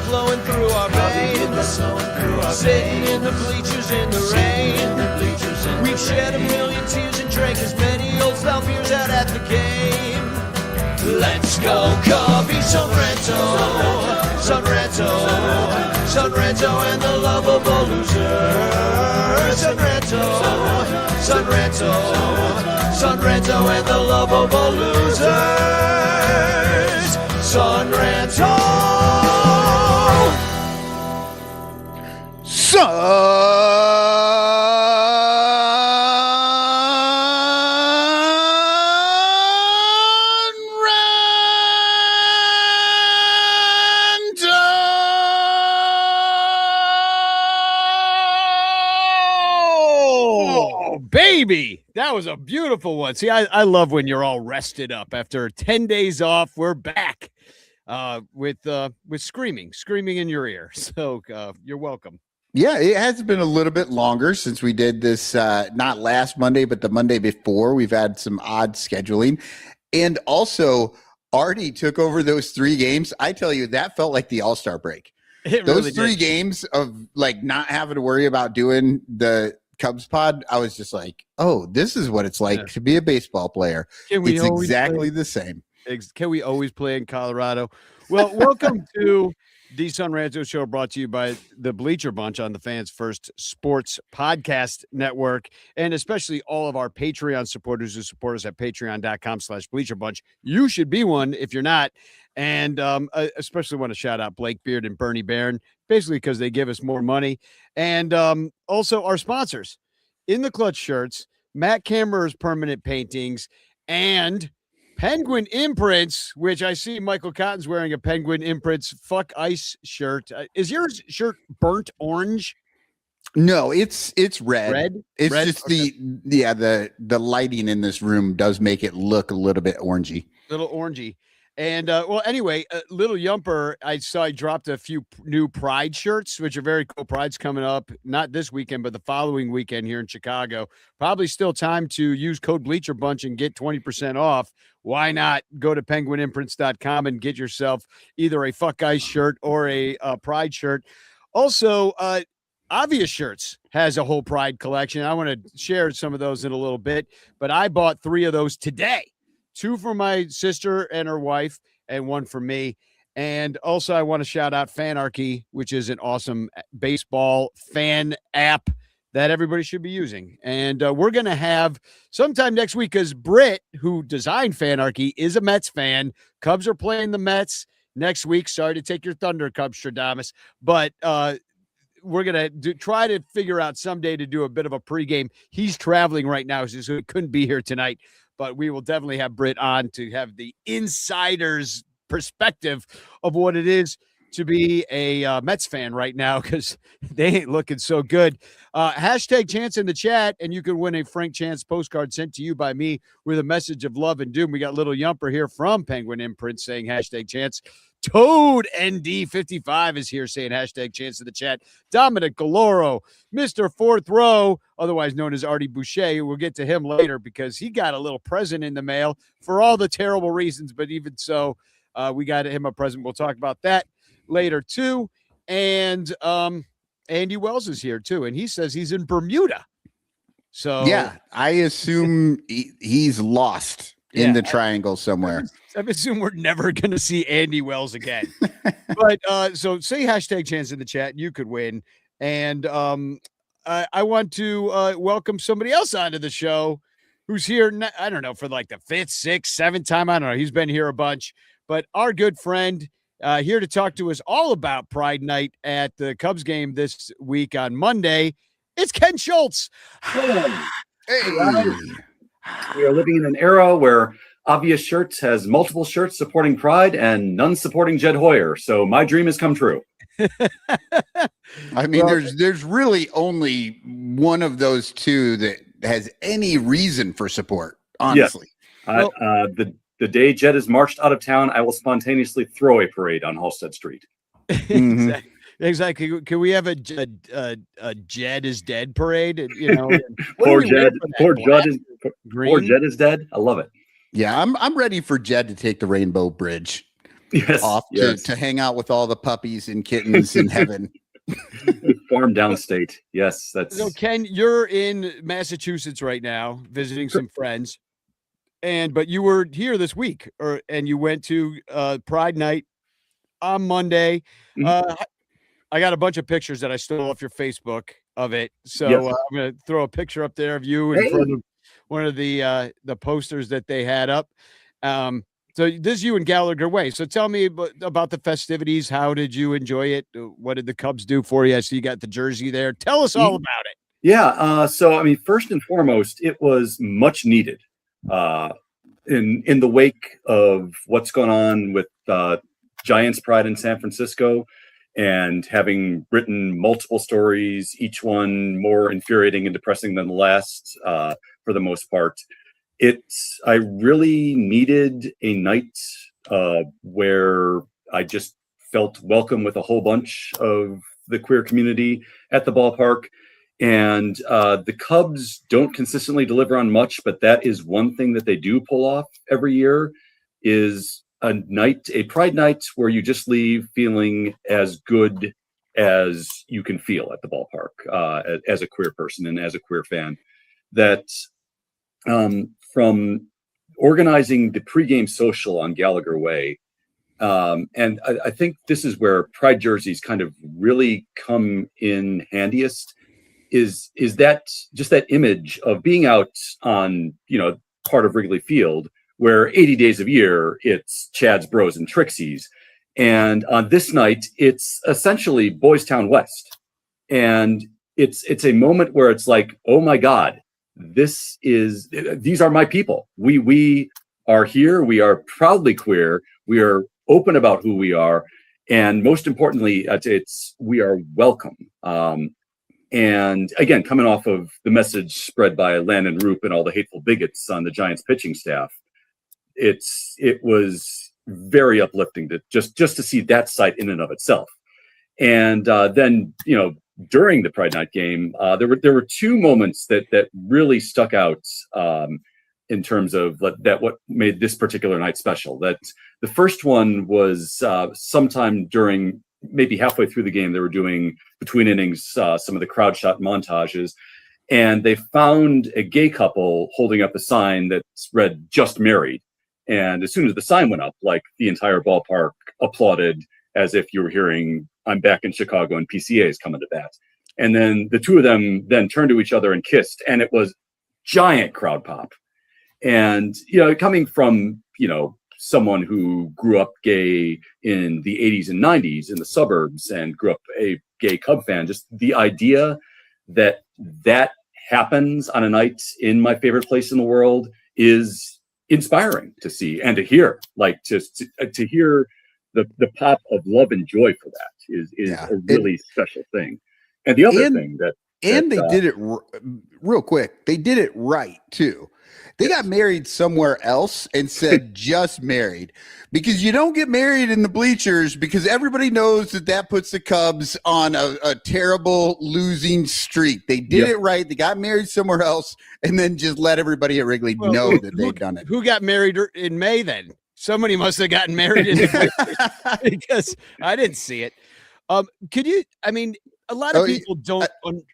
flowing through our veins. Sitting in the bleachers in the rain. We've shed a million tears and drank as many old style beers out at the game. Let's go, Cubby, Son Ranto, Son Ranto, Son Ranto and the lovable losers. Son Ranto, Son Ranto, Son Ranto and the lovable losers. Son Ranto. Baby, that was a beautiful one. See, I love when you're all rested up. After 10 days off, we're back with screaming in your ear. So you're welcome. Yeah, it has been a little bit longer since we did this, not last Monday, but the Monday before. We've had some odd scheduling. And also, Artie took over those 3 games. I tell you, that felt like the All-Star break. Those 3 games of like not having to worry about doing the Cubs pod, I was just like, oh, this is what it's like to be a baseball player. It's exactly the same. Can we always play in Colorado? Well, welcome to the Son Ranto Show, brought to you by the Bleacher Bunch on the Fans First Sports Podcast Network, and especially all of our Patreon supporters who support us at patreon.com/bleacherbunch. You should be one if you're not. And I especially want to shout out Blake Beard and Bernie Barron, basically because they give us more money. And also our sponsors, In the Clutch shirts, Matt Kammerer's permanent paintings, and Penguin Imprints, which I see Michael Cotton's wearing a Penguin Imprints Fuck Ice shirt. Is your shirt burnt orange? No, it's red. Red? It's red? just the lighting in this room does make it look a little bit orangey. Little orangey. And well, anyway, Little Yumper, I saw he dropped a few new Pride shirts, which are very cool. Pride's coming up, not this weekend, but the following weekend here in Chicago. Probably still time to use code Bleacher Bunch and get 20% off. Why not go to penguinimprints.com and get yourself either a Fuck Ice shirt or a Pride shirt. Also, Obvious Shirts has a whole Pride collection. I want to share some of those in a little bit, but I bought 3 of those today. 2 for my sister and her wife, and 1 for me. And also, I want to shout out Fanarchy, which is an awesome baseball fan app that everybody should be using. And we're going to have sometime next week, because Britt, who designed Fanarchy, is a Mets fan. Cubs are playing the Mets next week. Sorry to take your thunder, Cubs, Stradamus. But we're going to try to figure out someday to do a bit of a pregame. He's traveling right now, so he couldn't be here tonight. But we will definitely have Britt on to have the insider's perspective of what it is to be a Mets fan right now, because they ain't looking so good. Hashtag Chance in the chat, and you can win a Frank Chance postcard sent to you by me with a message of love and doom. We got Little Yumper here from Penguin Imprint saying hashtag Chance. Toad ND55 is here saying hashtag Chance in the chat. Dominic Galoro, Mr. Fourth Row, otherwise known as Artie Boucher. We'll get to him later because he got a little present in the mail for all the terrible reasons, but even so, we got him a present. We'll talk about that later too. And Andy Wells is here too, and he says he's in Bermuda. So yeah, I assume he's lost in the triangle somewhere. I assume we're never going to see Andy Wells again. But so say hashtag Chance in the chat, and you could win. And I want to welcome somebody else onto the show who's here, I don't know, for like the 5th, 6th, 7th time. I don't know. He's been here a bunch. But our good friend here to talk to us all about Pride Night at the Cubs game this week on Monday, it's Ken Schultz. Hey. We are living in an era where Obvious Shirts has multiple shirts supporting Pride and none supporting Jed Hoyer. So my dream has come true. I mean, there's really only one of those two that has any reason for support, honestly. Yes. The day Jed is marched out of town, I will spontaneously throw a parade on Halstead Street. Mm-hmm. Exactly. Can we have a Jed is dead parade? You know, Poor Jed is dead. I love it. Yeah, I'm ready for Jed to take the Rainbow Bridge. Yes, off yes. to hang out with all the puppies and kittens in heaven. Farm downstate. Yes, that's So Ken, you're in Massachusetts right now visiting some friends, but you were here this week, and you went to Pride Night on Monday. Mhm. I got a bunch of pictures that I stole off your Facebook of it, so Yes. I'm gonna throw a picture up there of you in Hey. front of one of the posters that they had up. So this is you in Gallagher Way. So tell me about the festivities. How did you enjoy it? What did the Cubs do for you? I see you got the jersey there. Tell us all about it. Yeah. So, I mean, first and foremost, it was much needed in the wake of what's going on with Giants Pride in San Francisco, and having written multiple stories, each one more infuriating and depressing than the last, for the most part. I really needed a night where I just felt welcome with a whole bunch of the queer community at the ballpark. And the Cubs don't consistently deliver on much, but that is one thing that they do pull off every year, is a Pride night where you just leave feeling as good as you can feel at the ballpark, as a queer person and as a queer fan. That from organizing the pregame social on Gallagher Way, and I think this is where Pride jerseys kind of really come in handiest, is that just that image of being out on, part of Wrigley Field, where 80 days of year it's Chad's Bros and Trixies, and on this night it's essentially Boys Town West, and it's a moment where it's like, oh my God, these are my people. We are here. We are proudly queer. We are open about who we are, and most importantly, we are welcome. And again, coming off of the message spread by Landon Roop and all the hateful bigots on the Giants pitching staff, it was very uplifting to just to see that sight in and of itself. And then, during the Pride Night game, there were two moments that really stuck out in terms of what made this particular night special. That the first one was sometime during, maybe halfway through the game, they were doing between innings some of the crowd shot montages, and they found a gay couple holding up a sign that read "Just Married." And as soon as the sign went up, like, the entire ballpark applauded, as if you were hearing "I'm back in Chicago" and PCA is coming to bat. And then the two of them then turned to each other and kissed, and it was giant crowd pop. And, coming from, someone who grew up gay in the 80s and 90s in the suburbs and grew up a gay Cub fan, just the idea that happens on a night in my favorite place in the world is inspiring to see and to hear. Like, to hear the pop of love and joy for that is a really special thing. And the other thing they did it real quick. They did it right too. They got married somewhere else and said "just married," because you don't get married in the bleachers, because everybody knows that puts the Cubs on a terrible losing streak. They did it right. They got married somewhere else and then just let everybody at Wrigley know that they've done it. Who got married in May then? Somebody must have gotten married in the bleachers, because I didn't see it. Could you, a lot of people don't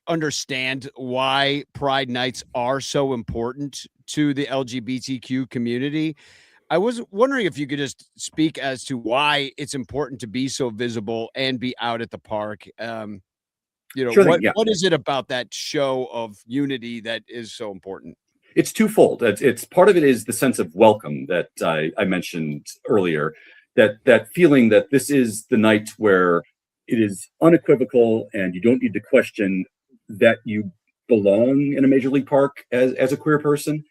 understand why Pride nights are so important to the LGBTQ community. I was wondering if you could just speak as to why it's important to be so visible and be out at the park. Sure thing, yeah. What is it about that show of unity that is so important? It's twofold. It's part of it is the sense of welcome that I mentioned earlier, that feeling that this is the night where it is unequivocal and you don't need to question that you belong in a major league park as a queer person.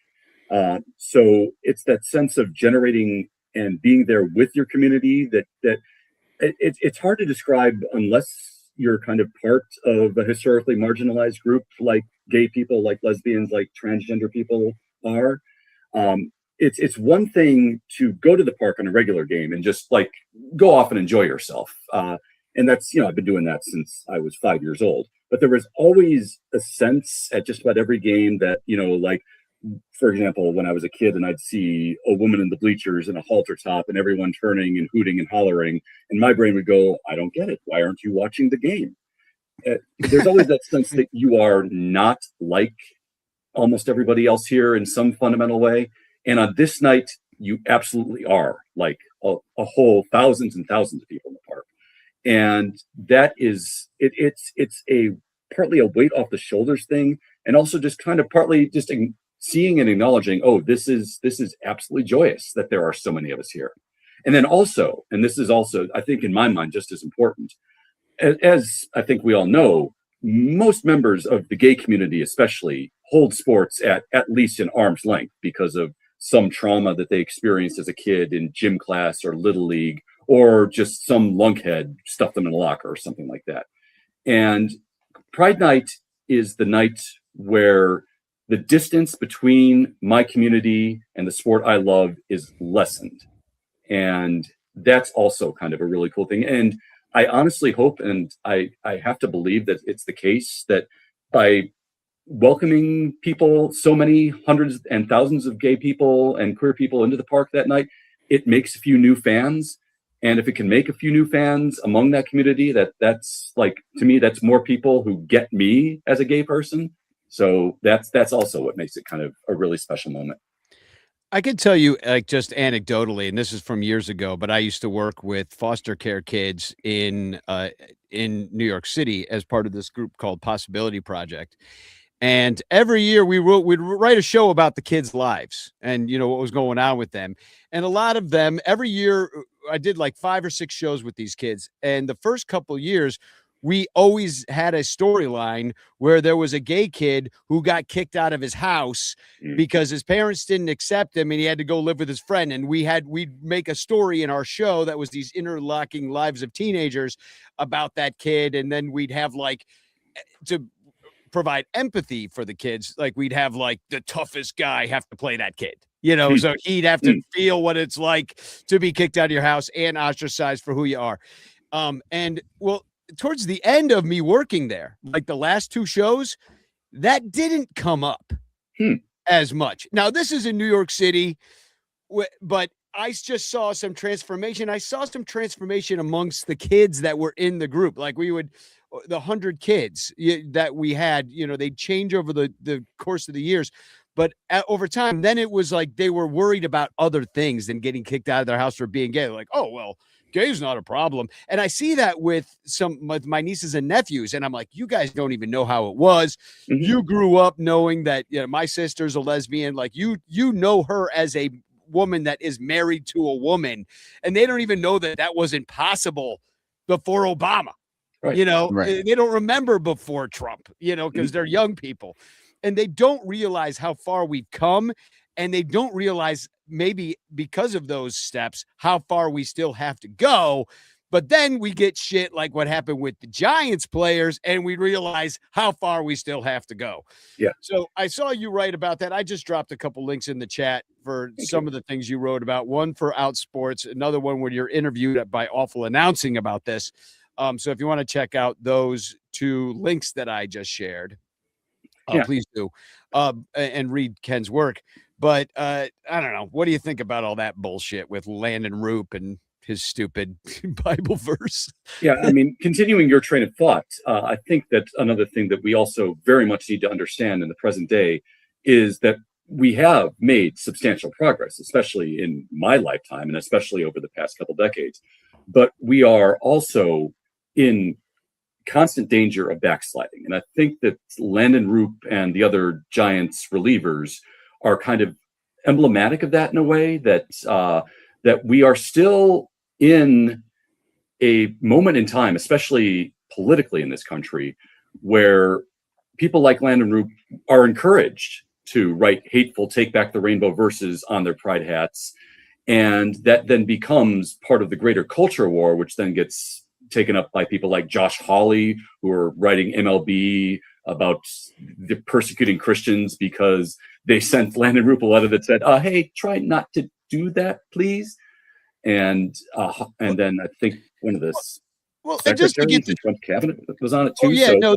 So it's that sense of generating and being there with your community that it's hard to describe unless you're kind of part of a historically marginalized group, like gay people, like lesbians, like transgender people are. It's one thing to go to the park on a regular game and just like go off and enjoy yourself. And that's, I've been doing that since I was 5 years old. But there was always a sense at just about every game that, like, for example, when I was a kid and I'd see a woman in the bleachers in a halter top and everyone turning and hooting and hollering, and my brain would go, I don't get it. Why aren't you watching the game? There's always that sense that you are not like almost everybody else here in some fundamental way. And on this night, you absolutely are like a whole thousands and thousands of people in the park. And that is, it's a partly a weight off the shoulders thing. And also just kind of partly just seeing and acknowledging, oh, this is absolutely joyous that there are so many of us here. And then also, and this is also, I think in my mind, just as important, as I think we all know, most members of the gay community especially hold sports at least an arm's length because of some trauma that they experienced as a kid in gym class or little league, or just some lunkhead stuffed them in a locker or something like that. And Pride Night is the night where the distance between my community and the sport I love is lessened. And that's also kind of a really cool thing. And I honestly hope, and I have to believe that it's the case, that by welcoming people, so many hundreds and thousands of gay people and queer people into the park that night, it makes a few new fans. And if it can make a few new fans among that community, that's like, to me, that's more people who get me as a gay person. So that's also what makes it kind of a really special moment. I could tell you, like, just anecdotally, and this is from years ago, but I used to work with foster care kids in New York City as part of this group called Possibility Project. And every year we'd write a show about the kids' lives and, what was going on with them. And a lot of them, every year I did like 5 or 6 shows with these kids. And the first couple of years, we always had a storyline where there was a gay kid who got kicked out of his house because his parents didn't accept him and he had to go live with his friend. And we'd make a story in our show that was these interlocking lives of teenagers about that kid. And then we'd have like to provide empathy for the kids. Like we'd have like the toughest guy have to play that kid, so he'd have to feel what it's like to be kicked out of your house and ostracized for who you are. And well, towards the end of me working there, like the last 2 shows, that didn't come up as much. Now, this is in New York City, but I just saw some transformation. I saw some transformation amongst the kids that were in the group. Like the 100 kids that we had, they'd change over the course of the years. But over time, then it was like they were worried about other things than getting kicked out of their house for being gay. Like, oh, well, gay's not a problem. And I see that with my nieces and nephews. And I'm like, you guys don't even know how it was. Mm-hmm. You grew up knowing that, my sister's a lesbian. Like you know her as a woman that is married to a woman. And they don't even know that wasn't possible before Obama. Right. Right. They don't remember before Trump, because they're young people. And they don't realize how far we've come. And they don't realize, maybe because of those steps, how far we still have to go. But then we get shit like what happened with the Giants players, and we realize how far we still have to go. Yeah. So I saw you write about that. I just dropped a couple links in the chat for some of the things you wrote about. One for Outsports, another one where you're interviewed by Awful Announcing about this. So if you want to check out those 2 links that I just shared, please do, and read Ken's work. But I don't know. What do you think about all that bullshit with Landon Roop and his stupid Bible verse? Yeah, I mean, continuing your train of thought, I think that another thing that we also very much need to understand in the present day is that we have made substantial progress, especially in my lifetime and especially over the past couple decades. But we are also in constant danger of backsliding. And I think that Landon Roop and the other Giants relievers are kind of emblematic of that in a way, that that we are still in a moment in time, especially politically in this country, where people like Landon Roop are encouraged to write hateful Take Back the Rainbow verses on their pride hats. And that then becomes part of the greater culture war, which then gets taken up by people like Josh Hawley, who are writing MLB about the persecuting Christians because they sent Landon Roop a letter that said, hey, try not to do that, please. And then I think one of this. Well, and just to secretary get from Trump's cabinet was on it too. Oh yeah, so, no,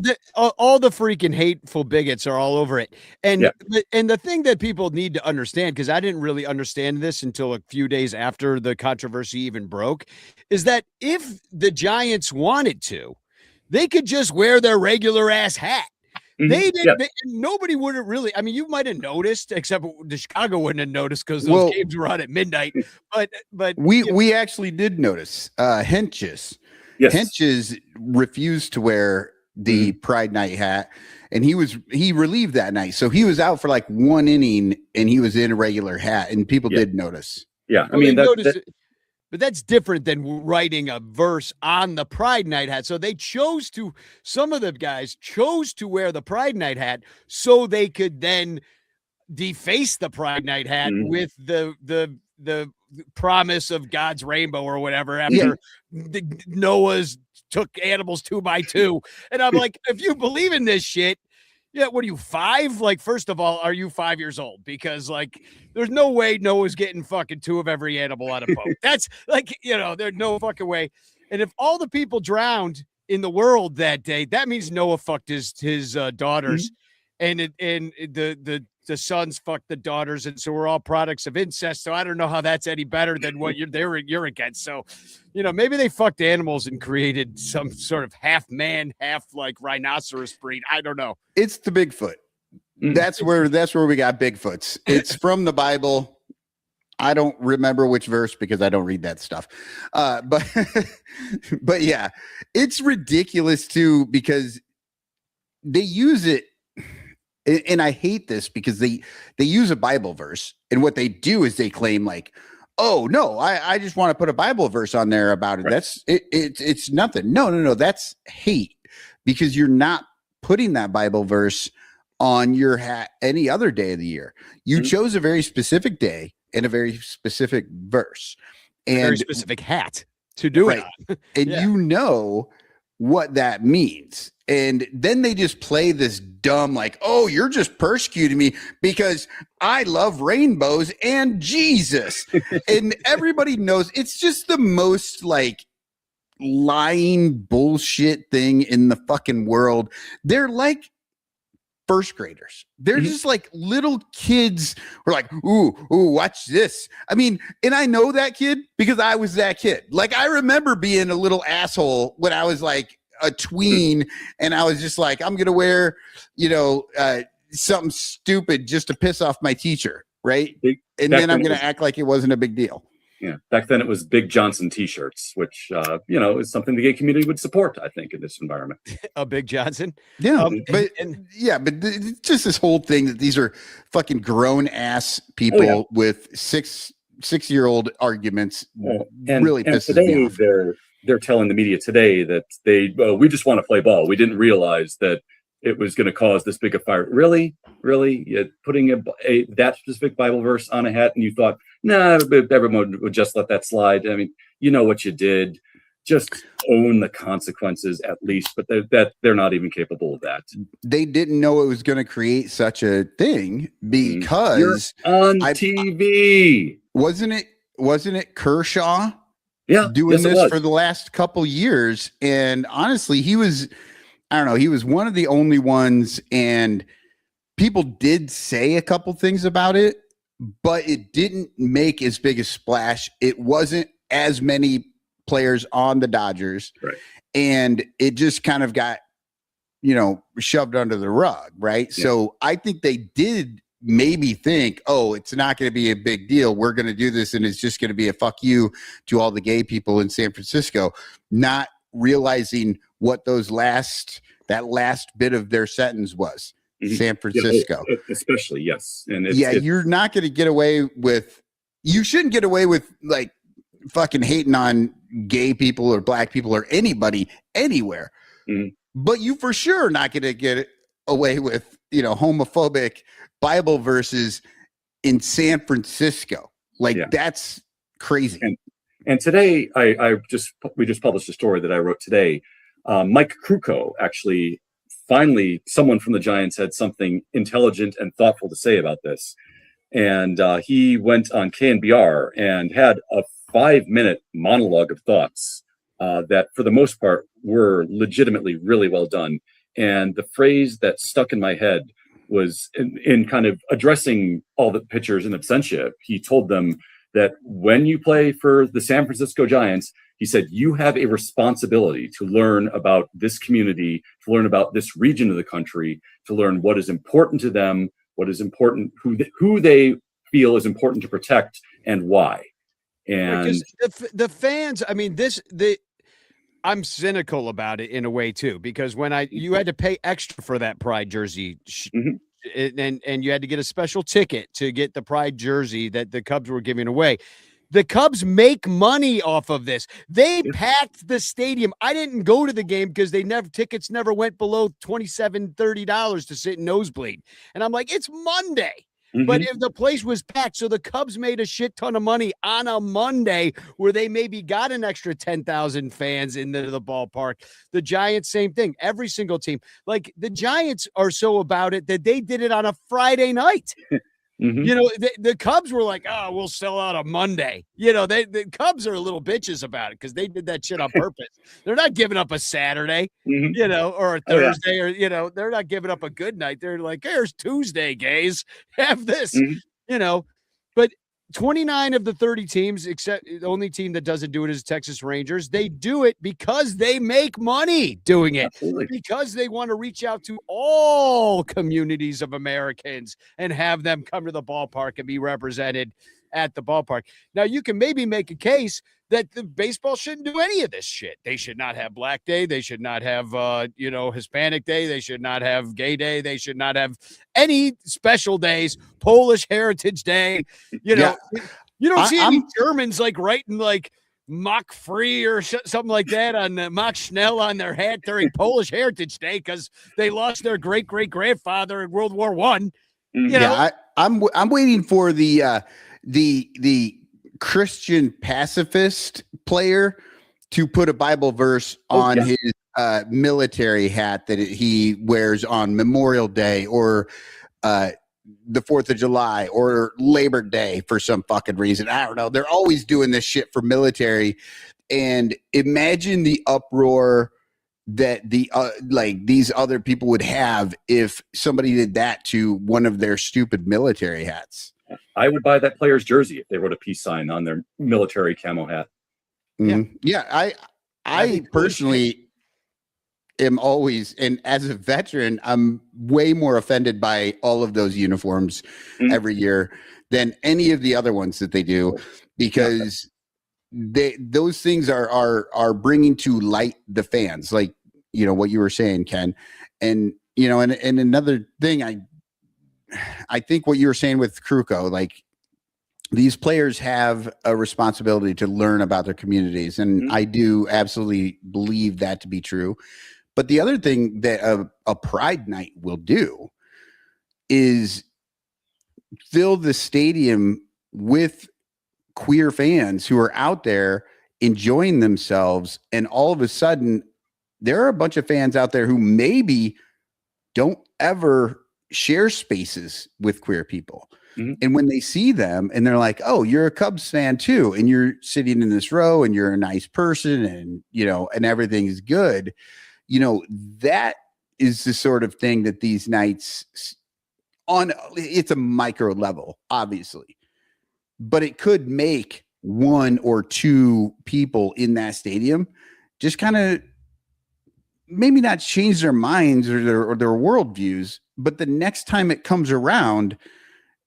all the freaking hateful bigots are all over it. And Yeah. and the thing that people need to understand, because I didn't really understand this until a few days after the controversy even broke, is that if the Giants wanted to, they could just wear their regular ass hat. They Yeah. didn't. Nobody would have really. I mean, you might have noticed, except the Chicago wouldn't have noticed because those Well- games were on at midnight. But We actually did notice Henches. Yes. Henches refused to wear the Pride Night hat, and he relieved that night. So he was out for like one inning, and he was in a regular hat, and people did notice. Yeah. I Well, mean, they that, noticed it, but that's different than writing a verse on the Pride Night hat. So they chose to, some of the guys chose to wear the Pride Night hat so they could then deface the Pride Night hat with the promise of God's rainbow or whatever after Noah's took animals 2 by 2. And I'm like, if you believe in this shit, yeah, what are you, 5? Like, first of all, are you 5 years old? Because like, there's no way Noah's getting fucking 2 of every animal on a boat. That's like, there's no fucking way. And if all the people drowned in the world that day, that means Noah fucked his daughters, and the sons fucked the daughters, and so we're all products of incest. So I don't know how that's any better than what you're against. So, maybe they fucked animals and created some sort of half man, half like rhinoceros breed. I don't know. It's the Bigfoot. That's where we got Bigfoots. It's from the Bible. I don't remember which verse because I don't read that stuff. But but yeah, it's ridiculous too because they use it. And I hate this because they use a Bible verse, and what they do is they claim like, oh no, I just want to put a Bible verse on there about it. Right. That's it's nothing. No, that's hate because you're not putting that Bible verse on your hat any other day of the year. You chose a very specific day and a very specific verse and a very specific hat to do it on. And you know what that means. And then they just play this dumb, like, oh, you're just persecuting me because I love rainbows and Jesus. And everybody knows it's just the most like lying bullshit thing in the fucking world. They're like first graders. They're just like little kids who are like, ooh, watch this. I mean, and I know that kid because I was that kid. Like, I remember being a little asshole when I was like a tween, and I was just like, I'm gonna wear, something stupid just to piss off my teacher, right? And then I'm gonna act like it wasn't a big deal. Yeah, back then it was Big Johnson T-shirts, which is something the gay community would support, I think, in this environment. A Big Johnson, yeah, but it's just this whole thing that these are fucking grown ass people with six-year-old arguments. Really pisses me off. They're telling the media today that we just want to play ball. We didn't realize that it was going to cause this big a fire. Really? You're putting that specific Bible verse on a hat, and you thought, nah, everyone would just let that slide. I mean, you know what you did. Just own the consequences at least, but they're not even capable of that. They didn't know it was going to create such a thing because you're on TV. Wasn't it Kershaw? Yeah, doing this for the last couple years, and honestly, he was one of the only ones, and people did say a couple things about it, but it didn't make as big a splash. It wasn't as many players on the Dodgers, right? And it just kind of got shoved under the rug, right? Yeah. So I think they did maybe think, oh, it's not going to be a big deal. We're going to do this, and it's just going to be a fuck you to all the gay people in San Francisco, not realizing what that last bit of their sentence was. San Francisco. Yeah, especially, yes. And you're not going to get away with, you shouldn't get away with like fucking hating on gay people or black people or anybody anywhere. But you for sure are not going to get away with, homophobic Bible verses in San Francisco. Like that's crazy. And today we just published a story that I wrote today. Mike Krukow, actually, finally someone from the Giants had something intelligent and thoughtful to say about this. And he went on KNBR and had a 5-minute monologue of thoughts that for the most part were legitimately really well done. And the phrase that stuck in my head was in kind of addressing all the pitchers in absentia. He told them that when you play for the San Francisco Giants, he said, you have a responsibility to learn about this community, to learn about this region of the country, to learn what is important to them, what is important, who they feel is important to protect, and why. And the fans, I mean, I'm cynical about it in a way too, because when you had to pay extra for that Pride jersey, and you had to get a special ticket to get the Pride jersey that the Cubs were giving away. The Cubs make money off of this. They packed the stadium. I didn't go to the game because tickets never went below $27, $30 to sit nosebleed. And I'm like, it's Monday. But if the place was packed, so the Cubs made a shit ton of money on a Monday where they maybe got an extra 10,000 fans into the ballpark. The Giants, same thing. Every single team. Like, the Giants are so about it that they did it on a Friday night. You know, the Cubs were like, oh, we'll sell out a Monday. You know, the Cubs are little bitches about it because they did that shit on purpose. They're not giving up a Saturday, you know, or a Thursday, or, you know, they're not giving up a good night. They're like, here's Tuesday, gays. Have this, you know. But 29 of the 30 teams, except the only team that doesn't do it is Texas Rangers. They do it because they make money doing it. Absolutely. Because they want to reach out to all communities of Americans and have them come to the ballpark and be represented at the ballpark. Now, you can maybe make a case that the baseball shouldn't do any of this shit. They should not have Black Day. They should not have, Hispanic Day. They should not have Gay Day. They should not have any special days, Polish Heritage Day. You know, you don't see any Germans like writing like Mach Free or something like that on Mach Schnell on their hat during Polish Heritage Day because they lost their great-great-grandfather in World War I. You know? I'm waiting for the Christian pacifist player to put a Bible verse on his military hat that he wears on Memorial Day or the 4th of July or Labor Day for some fucking reason. I don't know. They're always doing this shit for military. And imagine the uproar that these other people would have if somebody did that to one of their stupid military hats. I would buy that player's jersey if they wrote a peace sign on their military camo hat. I personally am always, and as a veteran, I'm way more offended by all of those uniforms every year than any of the other ones that they do, because those things are bringing to light the fans, like, you know, what you were saying, Ken. And, you know, and another thing, I think what you were saying with Kruko, like, these players have a responsibility to learn about their communities. And I do absolutely believe that to be true. But the other thing that a Pride night will do is fill the stadium with queer fans who are out there enjoying themselves. And all of a sudden, there are a bunch of fans out there who maybe don't ever share spaces with queer people. And when they see them and they're like, oh, you're a Cubs fan too, and you're sitting in this row and you're a nice person and, you know, and everything is good, you know, that is the sort of thing that these nights it's a micro level, obviously, but it could make one or two people in that stadium just kind of maybe not change their minds or their worldviews, but the next time it comes around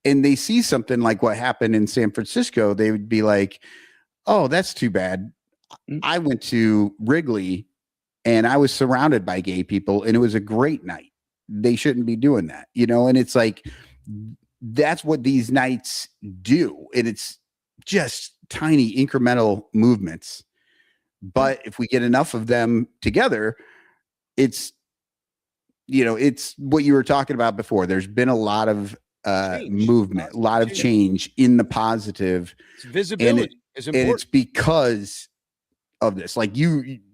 and they see something like what happened in San Francisco, they would be like, oh, that's too bad. I went to Wrigley and I was surrounded by gay people and it was a great night. They shouldn't be doing that, you know? And it's like, that's what these nights do. And it's just tiny incremental movements. But if we get enough of them together, it's, you know, it's what you were talking about before. There's been a lot of movement, a lot of change in the positive. It's visibility is important. And it's because of this. Like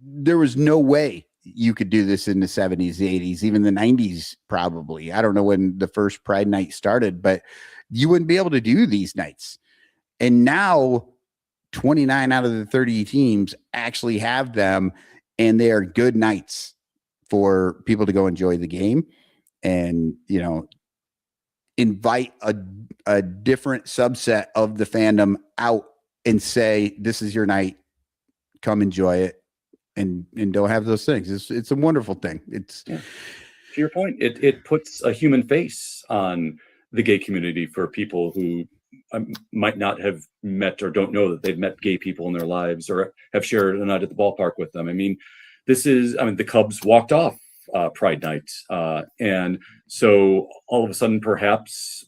there was no way you could do this in the 70s, 80s, even the 90s, probably. I don't know when the first Pride night started, but you wouldn't be able to do these nights. And now 29 out of the 30 teams actually have them, and they are good nights for people to go enjoy the game and, invite a different subset of the fandom out and say, this is your night, come enjoy it, and don't have those things. It's a wonderful thing. It's to your point, it puts a human face on the gay community for people who might not have met or don't know that they've met gay people in their lives or have shared a night at the ballpark with them. I mean, the Cubs walked off Pride Night. And so all of a sudden, perhaps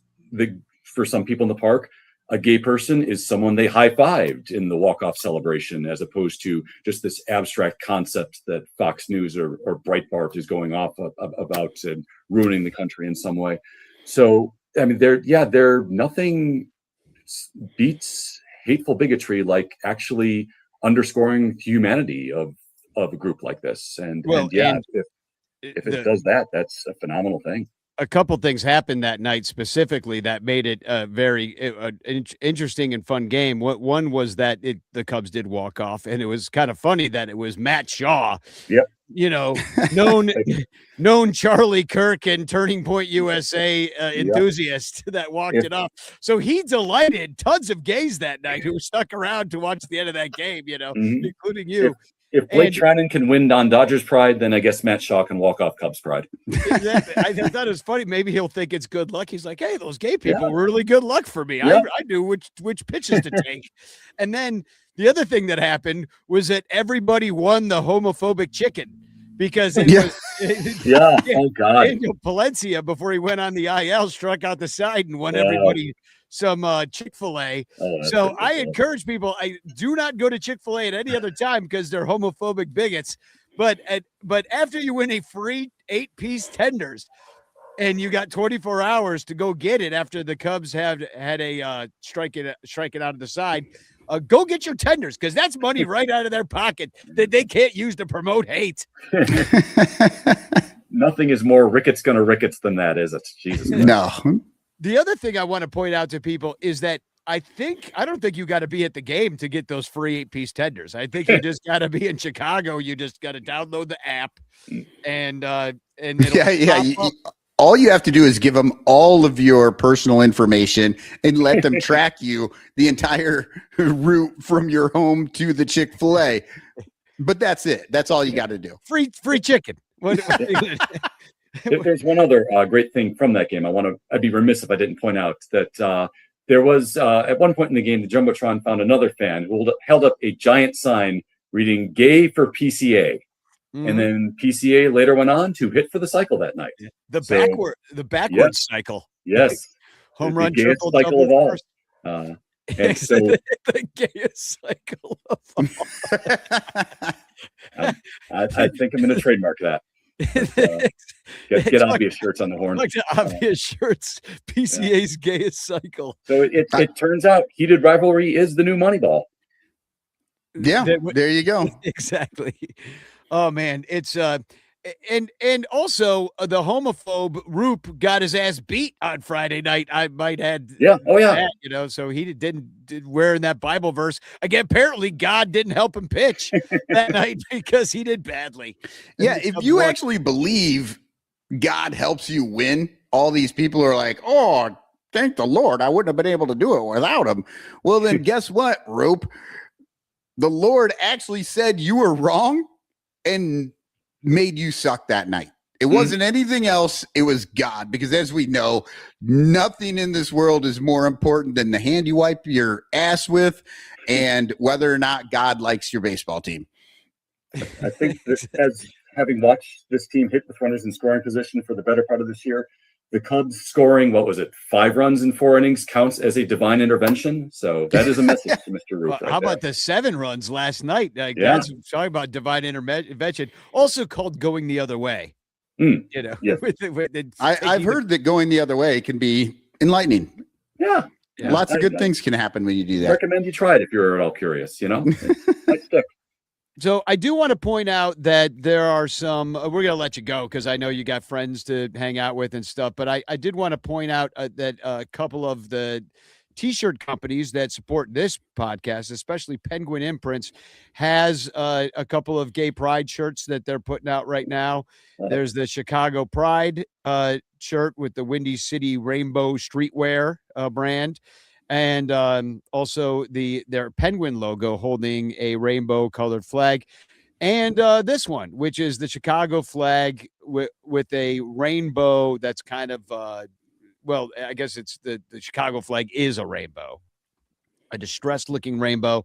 for some people in the park, a gay person is someone they high-fived in the walk-off celebration, as opposed to just this abstract concept that Fox News or Breitbart is going off about and ruining the country in some way. So, I mean, there nothing beats hateful bigotry like actually underscoring humanity of a group like this. If it does that, that's a phenomenal thing. A couple things happened that night specifically that made it a very interesting and fun game. One was that the Cubs did walk off, and it was kind of funny that it was Matt Shaw, yep, known Charlie Kirk and Turning Point USA enthusiast that walked it off. So he delighted tons of gays that night who stuck around to watch the end of that game, including you. If Blake Trinan can win on Dodgers Pride, then I guess Matt Shaw can walk off Cubs Pride. Exactly. I thought it was funny. Maybe he'll think it's good luck. He's like, hey, those gay people were really good luck for me. Yeah. I knew which pitches to take. And then the other thing that happened was that everybody won the homophobic chicken because it was oh God. Daniel Palencia, before he went on the IL, struck out the side and won everybody some Chick-fil-A. So I encourage people, I do not go to Chick-fil-A at any other time because they're homophobic bigots. But after you win a free 8-piece tenders and you got 24 hours to go get it after the Cubs had a strike it out of the side, go get your tenders because that's money right out of their pocket that they can't use to promote hate. Nothing is more Ricketts gonna Ricketts than that, is it? Jesus Christ. No. The other thing I want to point out to people is that I don't think you got to be at the game to get those free 8-piece tenders. I think you just got to be in Chicago. You just got to download the app and all you have to do is give them all of your personal information and let them track you the entire route from your home to the Chick-fil-A. But that's it. That's all you got to do. Free chicken. If there's one other great thing from that game, I'd be remiss if I didn't point out that there was at one point in the game, the Jumbotron found another fan who held up a giant sign reading "Gay for PCA," and then PCA later went on to hit for the cycle that night. The backwards cycle. Yes, home run, the triple, cycle double, of all. first. And so the gayest cycle of all. I think I'm going to trademark that. Get obvious shirts on the horn. Like the obvious shirts, PCA's gayest cycle. So it turns out heated rivalry is the new Moneyball. Yeah, there you go. Exactly. Oh man, it's and also the homophobe Roop got his ass beat on Friday night. I might add. Yeah. Oh yeah. That, so he didn't wearing that Bible verse again. Apparently, God didn't help him pitch that night because he did badly. Yeah, if you actually believe God helps you win, all these people are like, "Oh, thank the Lord, I wouldn't have been able to do it without him." Well, then guess what, Rope? The Lord actually said you were wrong and made you suck that night. It wasn't anything else. It was God, because as we know, nothing in this world is more important than the hand you wipe your ass with and whether or not God likes your baseball team. I think as having watched this team hit with runners in scoring position for the better part of this year, the Cubs scoring, 5 runs in 4 innings counts as a divine intervention. So that is a message to Mr. Root. How about the 7 runs last night? That's talking about divine intervention, also called going the other way. Yes. I've heard that going the other way can be enlightening. Yeah. Lots of good things can happen when you do that. I recommend you try it if you're at all curious, Might stick. So I do want to point out that there are some, we're going to let you go because I know you got friends to hang out with and stuff, but I did want to point out that a couple of the t-shirt companies that support this podcast, especially Penguin Imprints, has a couple of gay pride shirts that they're putting out right now. There's the Chicago Pride shirt with the Windy City Rainbow Streetwear brand, and also their Penguin logo holding a rainbow colored flag. And this one, which is the Chicago flag with a rainbow that's kind of, well, I guess it's the Chicago flag is a rainbow, a distressed looking rainbow.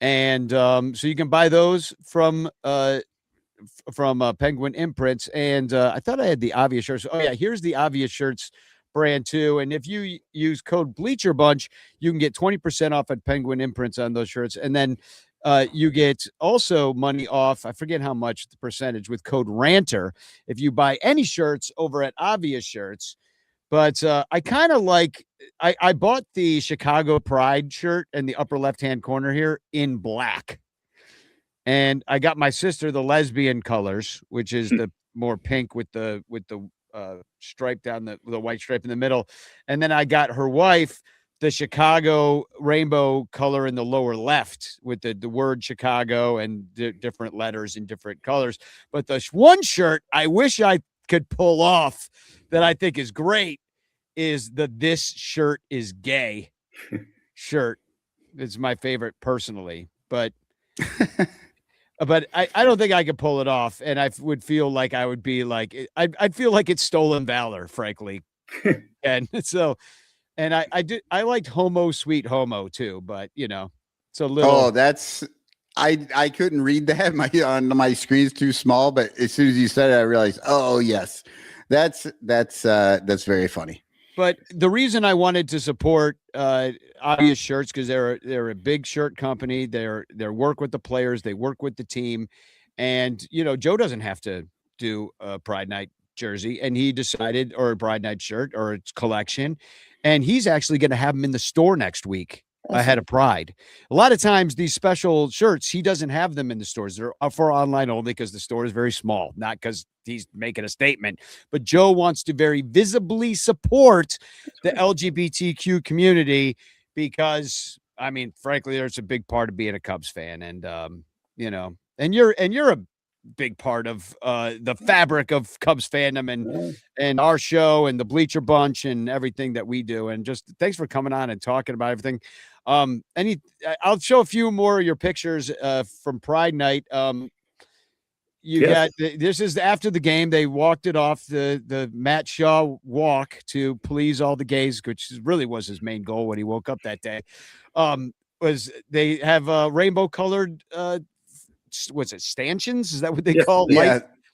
And so you can buy those from Penguin Imprints. And I thought I had the obvious shirts. Oh, yeah, here's the obvious shirts brand too. And if you use code Bleacher Bunch, you can get 20% off at Penguin Imprints on those shirts. And then you get also money off, I forget how much the percentage, with code Ranter if you buy any shirts over at Obvious Shirts. But I kind of like, I bought the Chicago Pride shirt in the upper left-hand corner here in black. And I got my sister the lesbian colors, which is the more pink with the stripe down the white stripe in the middle. And then I got her wife the Chicago rainbow color in the lower left with the word Chicago and different letters in different colors. But the one shirt I wish I could pull off that I think is great is this shirt is gay shirt. It's my favorite personally, but I don't think I could pull it off. And I would feel like I would be like, I'd feel like it's stolen valor, frankly. And so, and I liked Homo Sweet Homo too, but it's a little. Oh, that's, I couldn't read that. My screen's too small, but as soon as you said it, I realized, oh yes, that's very funny. But the reason I wanted to support Obvious Shirts, because they're a big shirt company. They're work with the players, they work with the team, and Joe doesn't have to do a Pride Night jersey, and he decided, or a Pride Night shirt, or its collection, and he's actually going to have them in the store next week. Ahead of Pride. A lot of times these special shirts, he doesn't have them in the stores. They're for online only because the store is very small, not because he's making a statement. But Joe wants to very visibly support the LGBTQ community because, I mean, frankly, there's a big part of being a Cubs fan. And, and you're a big part of the fabric of Cubs fandom and our show and the Bleacher Bunch and everything that we do. And just thanks for coming on and talking about everything. I'll show a few more of your pictures from Pride Night. This is after the game. They walked it off the Matt Shaw walk to please all the gays, which really was his main goal when he woke up that day. Was they have rainbow colored what's it, stanchions? Is that what they call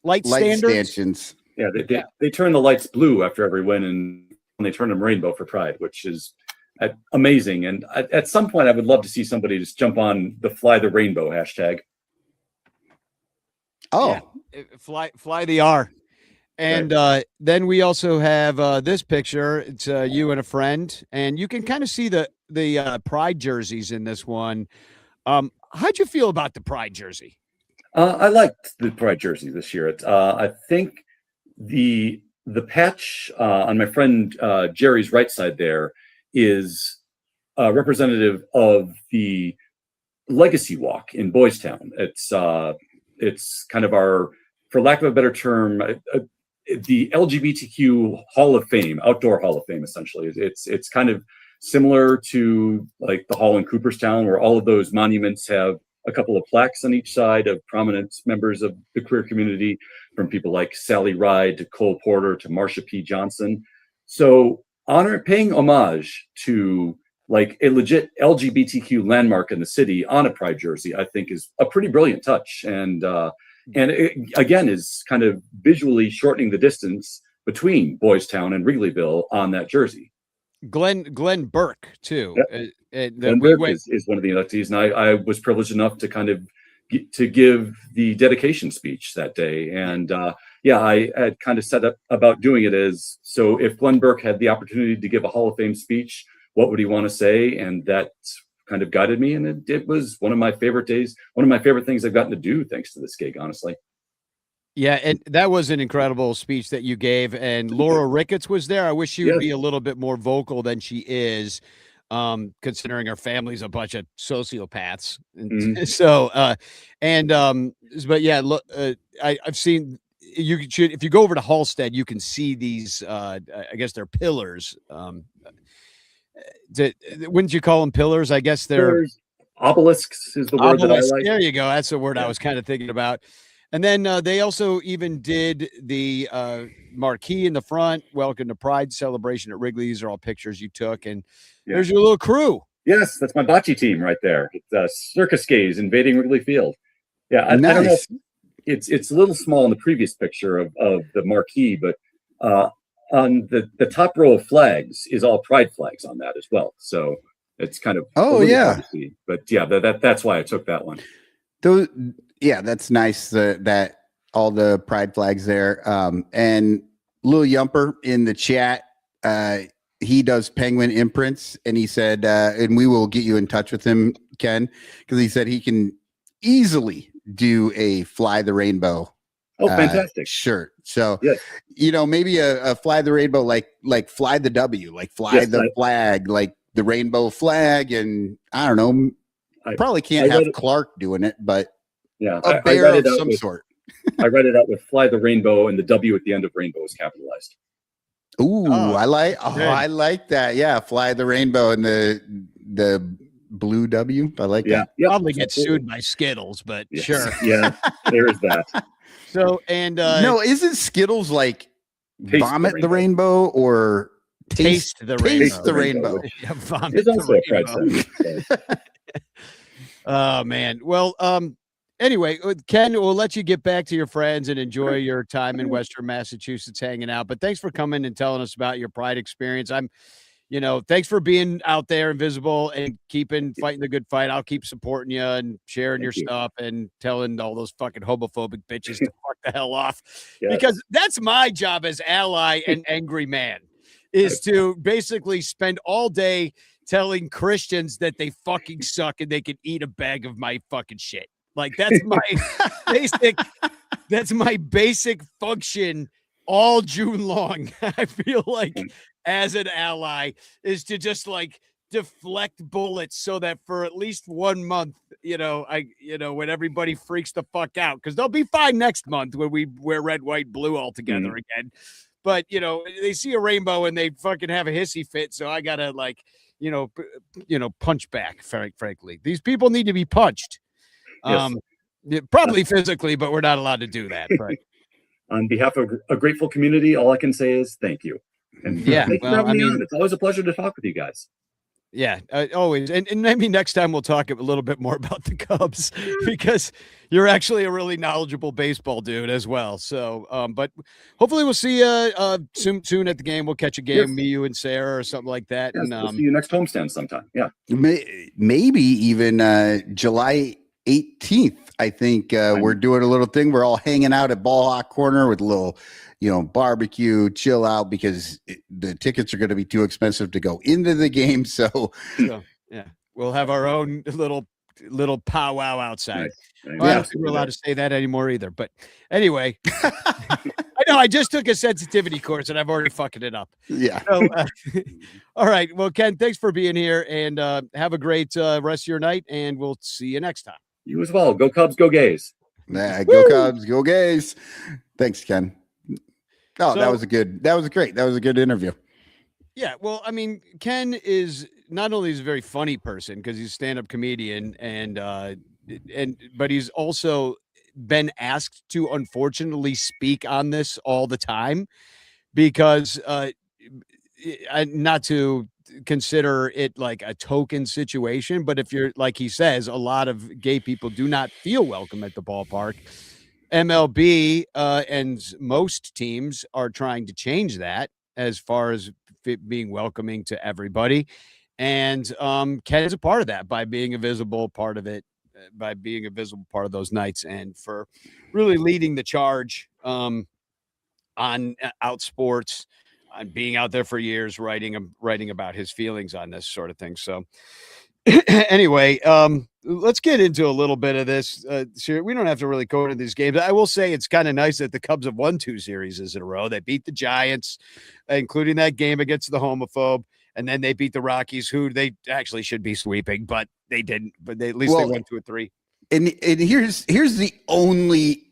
light stanchions? Yeah, they turn the lights blue after every win, and they turn them rainbow for Pride, which is amazing. And at some point, I would love to see somebody just jump on the Fly the Rainbow hashtag. Oh, yeah. Fly the R. And then we also have this picture. It's you and a friend, and you can kind of see the Pride jerseys in this one. How'd you feel about the Pride jersey? I liked the Pride jersey this year. I think the patch on my friend Jerry's right side there is representative of the legacy walk in Boys Town. It's kind of our, for lack of a better term, the LGBTQ Hall of Fame, outdoor Hall of Fame, essentially. It's kind of similar to like the hall in Cooperstown, where all of those monuments have a couple of plaques on each side of prominent members of the queer community, from people like Sally Ride to Cole Porter to Marsha P. Johnson. So paying homage to like a legit LGBTQ landmark in the city on a Pride jersey, I think is a pretty brilliant touch. And it, again, is kind of visually shortening the distance between Boys Town and Wrigleyville on that jersey. Glenn Burke too. Yep. Glenn Burke is one of the inductees, and I was privileged enough to kind of to give the dedication speech that day. And I had kind of set up about doing it as, so if Glenn Burke had the opportunity to give a Hall of Fame speech, what would he want to say? And that kind of guided me, and it was one of my favorite days, one of my favorite things I've gotten to do thanks to this gig, honestly. Yeah, and that was an incredible speech that you gave, and Laura Ricketts was there. I wish she would be a little bit more vocal than she is. considering our family's a bunch of sociopaths. And Mhm. so, but yeah, look, I've seen if you go over to Halstead, you can see these, I guess they're pillars. Wouldn't you call them pillars? I guess they're There's obelisks is the word that I obelisk. like. There you go. That's the word I Yeah. was kind of thinking about. And then they also even did the marquee in the front. Welcome to Pride celebration at Wrigley. These are all pictures you took, and Yeah. there's your little crew. Yes, that's my bocce team right there. It's Circus Gaze invading Wrigley Field. Yeah, I don't know. Nice. It's a little small in the previous picture of the marquee, but on the top row of flags is all pride flags on that as well. So it's kind of Oh, a little yeah. hard to see. But yeah, that's why I took that one. Those, yeah, that's nice that all the pride flags there. And Lil Yumper in the chat, he does Penguin imprints, and he said, and we will get you in touch with him, Ken, because he said he can easily do a Fly the Rainbow Oh, fantastic. shirt. So, Yes. Maybe a Fly the Rainbow, like Fly the W, like fly Yes, the flag, like the rainbow flag. And I don't know, probably can't I have read it- Clark doing it, but Yeah, a I bear read of it out some with, sort. I read it out with Fly the Rainbow, and the W at the end of rainbow is capitalized. Ooh, Oh, I like good. I like that. Yeah, Fly the Rainbow and the blue W. I like Yeah, that. yep, Probably get absolutely. sued by Skittles, but Yes. sure. Yeah, there is that. So, and No, isn't Skittles like Taste vomit the the rainbow or taste the rainbow. taste the rainbow? Yeah, vomit It's the also a pride rainbow. song. So. Oh man. Well, anyway, Ken, we'll let you get back to your friends and enjoy your time in Western Massachusetts hanging out. But thanks for coming and telling us about your Pride experience. Thanks for being out there and visible and fighting the good fight. I'll keep supporting you and sharing your Thank you. stuff and telling all those fucking homophobic bitches to fuck the hell off. Yes. Because that's my job as ally and angry man, is to basically spend all day telling Christians that they fucking suck and they can eat a bag of my fucking shit. Like that's my basic function all June long. I feel like as an ally is to just like deflect bullets so that for at least 1 month, when everybody freaks the fuck out, because they'll be fine next month when we wear red, white, blue all together again. But they see a rainbow and they fucking have a hissy fit. So I gotta punch back. Frankly, these people need to be punched. Yes. Probably physically, but we're not allowed to do that. But On behalf of a grateful community, all I can say is thank you. And Yeah, thank you for having me on. It's always a pleasure to talk with you guys. yeah, always. And maybe next time we'll talk a little bit more about the Cubs, because you're actually a really knowledgeable baseball dude as well. So, but hopefully we'll see you soon at the game. We'll catch a game, Yes. me, you, and Sarah or something like that. Yes, And we'll see you next homestand sometime. Yeah. Maybe even July 18th. I think we're doing a little thing. We're all hanging out at Ball Hawk Corner with a little, barbecue, chill out, because the tickets are going to be too expensive to go into the game. So yeah, we'll have our own little powwow outside. Nice. Well, I don't think we're allowed to say that anymore either. But anyway, I know I just took a sensitivity course and I've already fucking it up. yeah. So, all right. Well, Ken, thanks for being here, and have a great rest of your night, and we'll see you next time. You as well. Go Cubs, go Gays. Go Cubs, go Gays. Thanks, Ken. Oh, So- that was great. That was a good interview. Yeah, well, I mean, Ken is not only is a very funny person because he's a stand-up comedian, but he's also been asked to unfortunately speak on this all the time, because not to consider it like a token situation, but if you're, like he says, a lot of gay people do not feel welcome at the ballpark. MLB and most teams are trying to change that as far as being welcoming to everybody. And Ken is a part of that by being a visible part of it, by being a visible part of those nights, and for really leading the charge on out sports, on being out there for years, writing about his feelings on this sort of thing. So anyway, let's get into a little bit of this. We don't have to really go into these games. I will say it's kind of nice that the Cubs have won 2 series in a row. They beat the Giants, including that game against the homophobe. and then they beat the Rockies, who they actually should be sweeping, but they didn't. But at least they went to a 3. And here's the only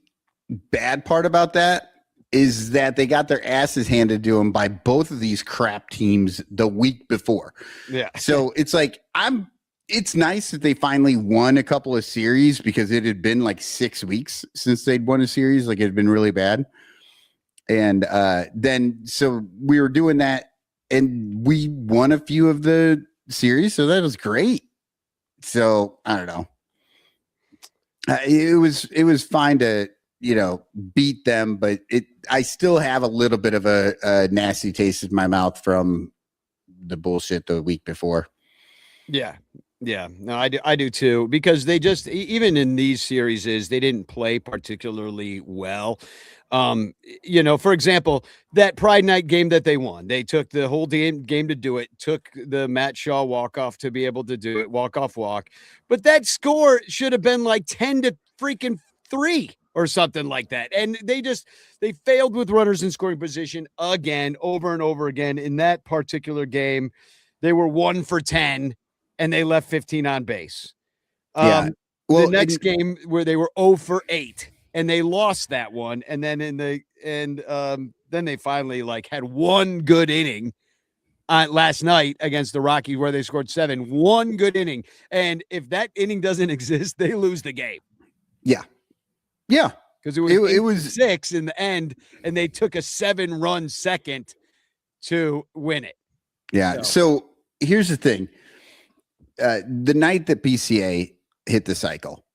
bad part about that is that they got their asses handed to them by both of these crap teams the week before. Yeah. So it's like it's nice that they finally won a couple of series because it had been like 6 weeks since they'd won a series. Like it had been really bad. And then so we were doing that and we won a few of the series. So that was great. So I don't know. It was fine to, beat them, but I still have a little bit of a nasty taste in my mouth from the bullshit the week before. Yeah. Yeah, no, I do too, because they just, even in these series, they didn't play particularly well. For example, that Pride Night game that they won, they took the whole game to do it, took the Matt Shaw walk-off to be able to do it, walk-off walk. But that score should have been like 10 to freaking 3 or something like that. And they failed with runners in scoring position again, over and over again. In that particular game, they were 1 for 10. And they left 15 on base. Well, the next game where they were 0 for 8 and they lost that one. And then then they finally had one good inning last night against the Rockies where they scored 7. One good inning. And if that inning doesn't exist, they lose the game. Yeah. Yeah. Because it was 6 in the end, and they took a 7-run second to win it. Yeah. So here's the thing. The night that PCA hit the cycle,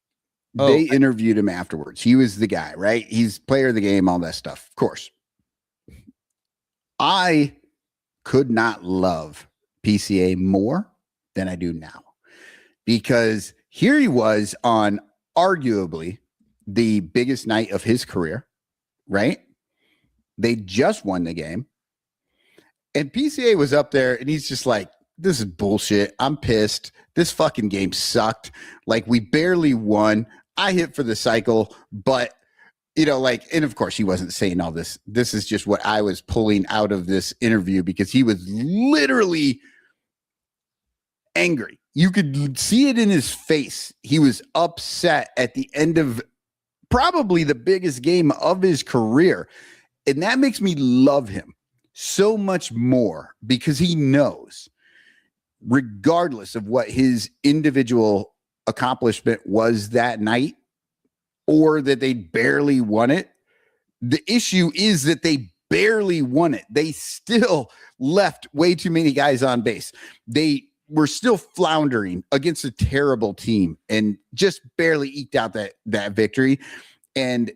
they interviewed him afterwards. He was the guy, right? He's player of the game, all that stuff. Of course. I could not love PCA more than I do now, because here he was on arguably the biggest night of his career, right? They just won the game. And PCA was up there and he's just like, this is bullshit. I'm pissed. This fucking game sucked. Like, we barely won. I hit for the cycle, but and of course he wasn't saying all this. This is just what I was pulling out of this interview, because he was literally angry. You could see it in his face. He was upset at the end of probably the biggest game of his career. And that makes me love him so much more, because he knows, regardless of what his individual accomplishment was that night, or that they barely won it, the issue is that they barely won it. They still left way too many guys on base. They were still floundering against a terrible team and just barely eked out that victory. And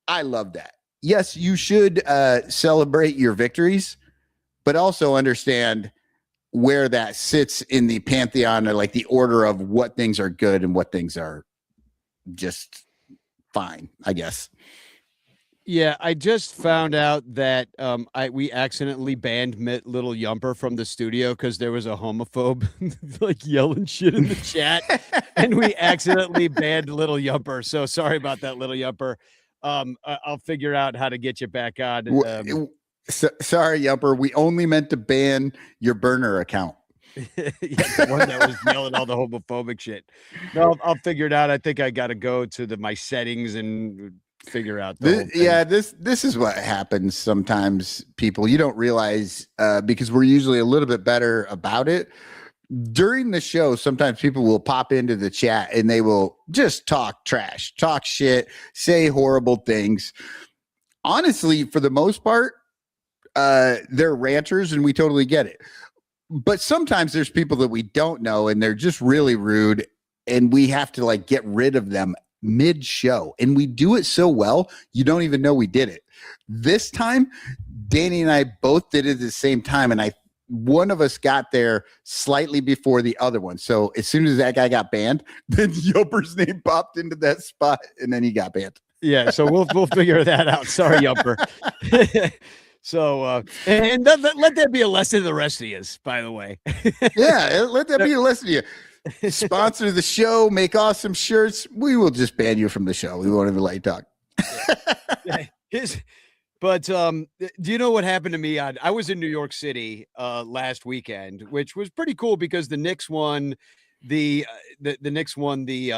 I love that. Yes, you should celebrate your victories, but also understand where that sits in the pantheon, or like the order of what things are good and what things are just fine, I guess. Yeah, I just found out that we accidentally banned Little Yumper from the studio because there was a homophobe yelling shit in the chat, and we accidentally banned Little Yumper. So sorry about that, Little Yumper. I'll figure out how to get you back on. Sorry, Yumper. We only meant to ban your burner account. Yeah, the one that was yelling all the homophobic shit. No, I'll figure it out. I think I got to go to my settings and figure out. This is what happens sometimes. People, you don't realize, because we're usually a little bit better about it. During the show, sometimes people will pop into the chat and they will just talk trash, talk shit, say horrible things. Honestly, for the most part, they're ranters and we totally get it. But sometimes there's people that we don't know and they're just really rude, and we have to get rid of them mid-show. And we do it so well, you don't even know we did it. This time, Danny and I both did it at the same time, and one of us got there slightly before the other one. So as soon as that guy got banned, then Yumper's name popped into that spot, and then he got banned. Yeah, so we'll figure that out. Sorry, Yumper. So and let that be a lesson to the rest of you, by the way. Yeah, let that be a lesson to you. Sponsor the show, make awesome shirts. We will just ban you from the show. We won't even let you talk. Yeah. But do you know what happened to me? I was in New York City last weekend, which was pretty cool because the Knicks won the Knicks won the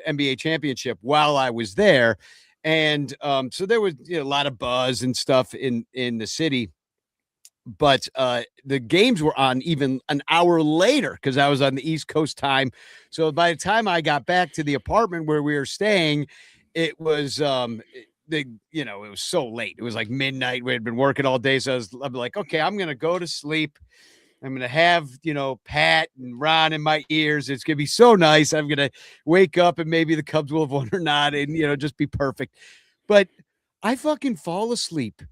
NBA championship while I was there, and so there was a lot of buzz and stuff in the city. But the games were on even an hour later because I was on the East Coast time. So by the time I got back to the apartment where we were staying, it was it was so late. It was like midnight. We had been working all day. So I'm like, okay, I'm gonna go to sleep. I'm gonna have Pat and Ron in my ears. It's gonna be so nice. I'm gonna wake up and maybe the Cubs will have won or not, and just be perfect. But I fucking fall asleep.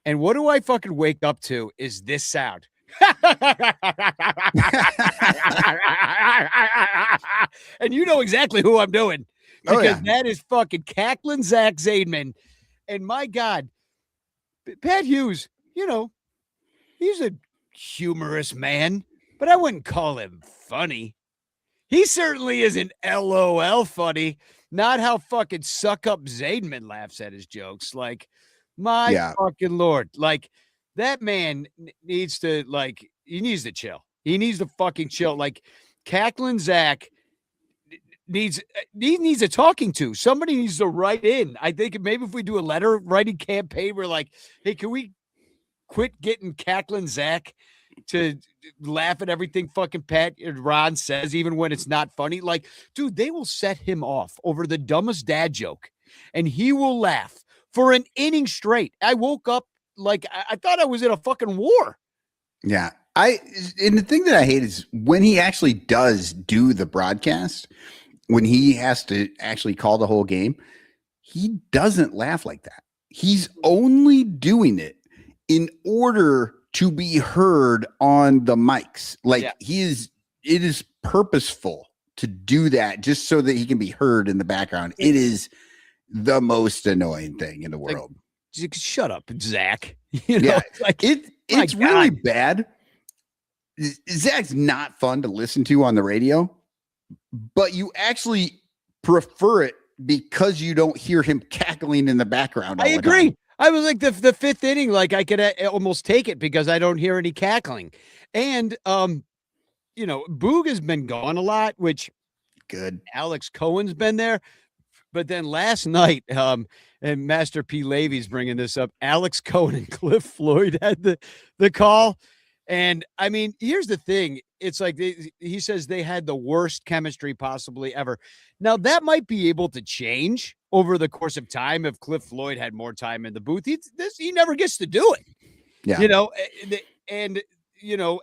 And what do I fucking wake up to is this sound. And you know exactly who I'm doing because that is fucking cackling Zach Zaidman. And my God, Pat Hughes, he's a humorous man, but I wouldn't call him funny. He certainly isn't LOL funny. Not how fucking suck up Zaidman laughs at his jokes. Like, my fucking Lord. Like, that man needs to, he needs to chill. He needs to fucking chill. Like, cackling Zach needs a talking to. Somebody needs to write in. I think maybe if we do a letter writing campaign, we're like, hey, can we quit getting cackling Zach to laugh at everything fucking Pat and Ron says, even when it's not funny? Like, dude, they will set him off over the dumbest dad joke, and he will laugh for an inning straight. I woke up like I thought I was in a fucking war. Yeah. And the thing that I hate is when he actually does do the broadcast, when he has to actually call the whole game, he doesn't laugh like that. He's only doing it in order to be heard on the mics. Like it is purposeful to do that just so that he can be heard in the background. It is the most annoying thing in the world. Like, shut up, Zach. It's really bad. Zach's not fun to listen to on the radio, but you actually prefer it because you don't hear him cackling in the background. I agree. I was like the fifth inning, like I could almost take it because I don't hear any cackling. And, Boog has been gone a lot, which good. Alex Cohen's been there. But then last night, and Master P. Levy's bringing this up, Alex Cohen and Cliff Floyd had the call. And, I mean, here's the thing. It's like he says they had the worst chemistry possibly ever. Now, that might be able to change over the course of time if Cliff Floyd had more time in the booth. He never gets to do it. Yeah. And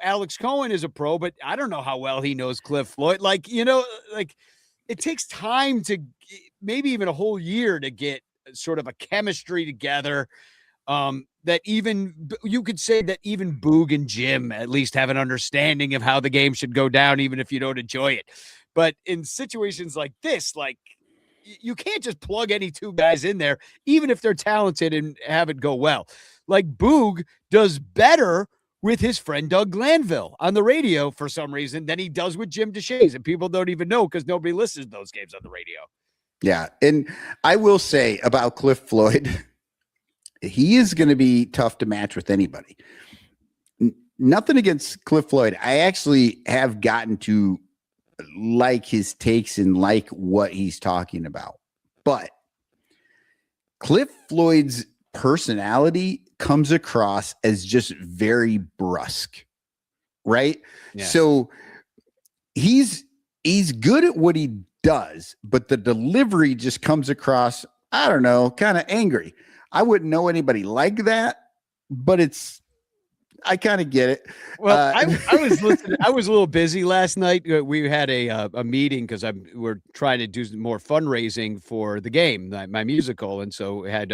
Alex Cohen is a pro, but I don't know how well he knows Cliff Floyd. It takes time to maybe even a whole year to get sort of a chemistry together. That even you could say that even Boog and Jim at least have an understanding of how the game should go down, even if you don't enjoy it. But in situations like this, you can't just plug any two guys in there, even if they're talented and have it go well. Like Boog does better with his friend Doug Glanville on the radio for some reason than he does with Jim DeShays. And people don't even know because nobody listens to those games on the radio. Yeah. And I will say about Cliff Floyd, he is going to be tough to match with anybody. Nothing against Cliff Floyd. I actually have gotten to like his takes and like what he's talking about. But Cliff Floyd's personality comes across as just very brusque, right? Yeah. So he's good at what he does, but the delivery just comes across, I don't know, kind of angry. I wouldn't know anybody like that, but I kind of get it. Well, I was listening. I was a little busy last night. We had a meeting because we're trying to do more fundraising for the game, my musical, and so we had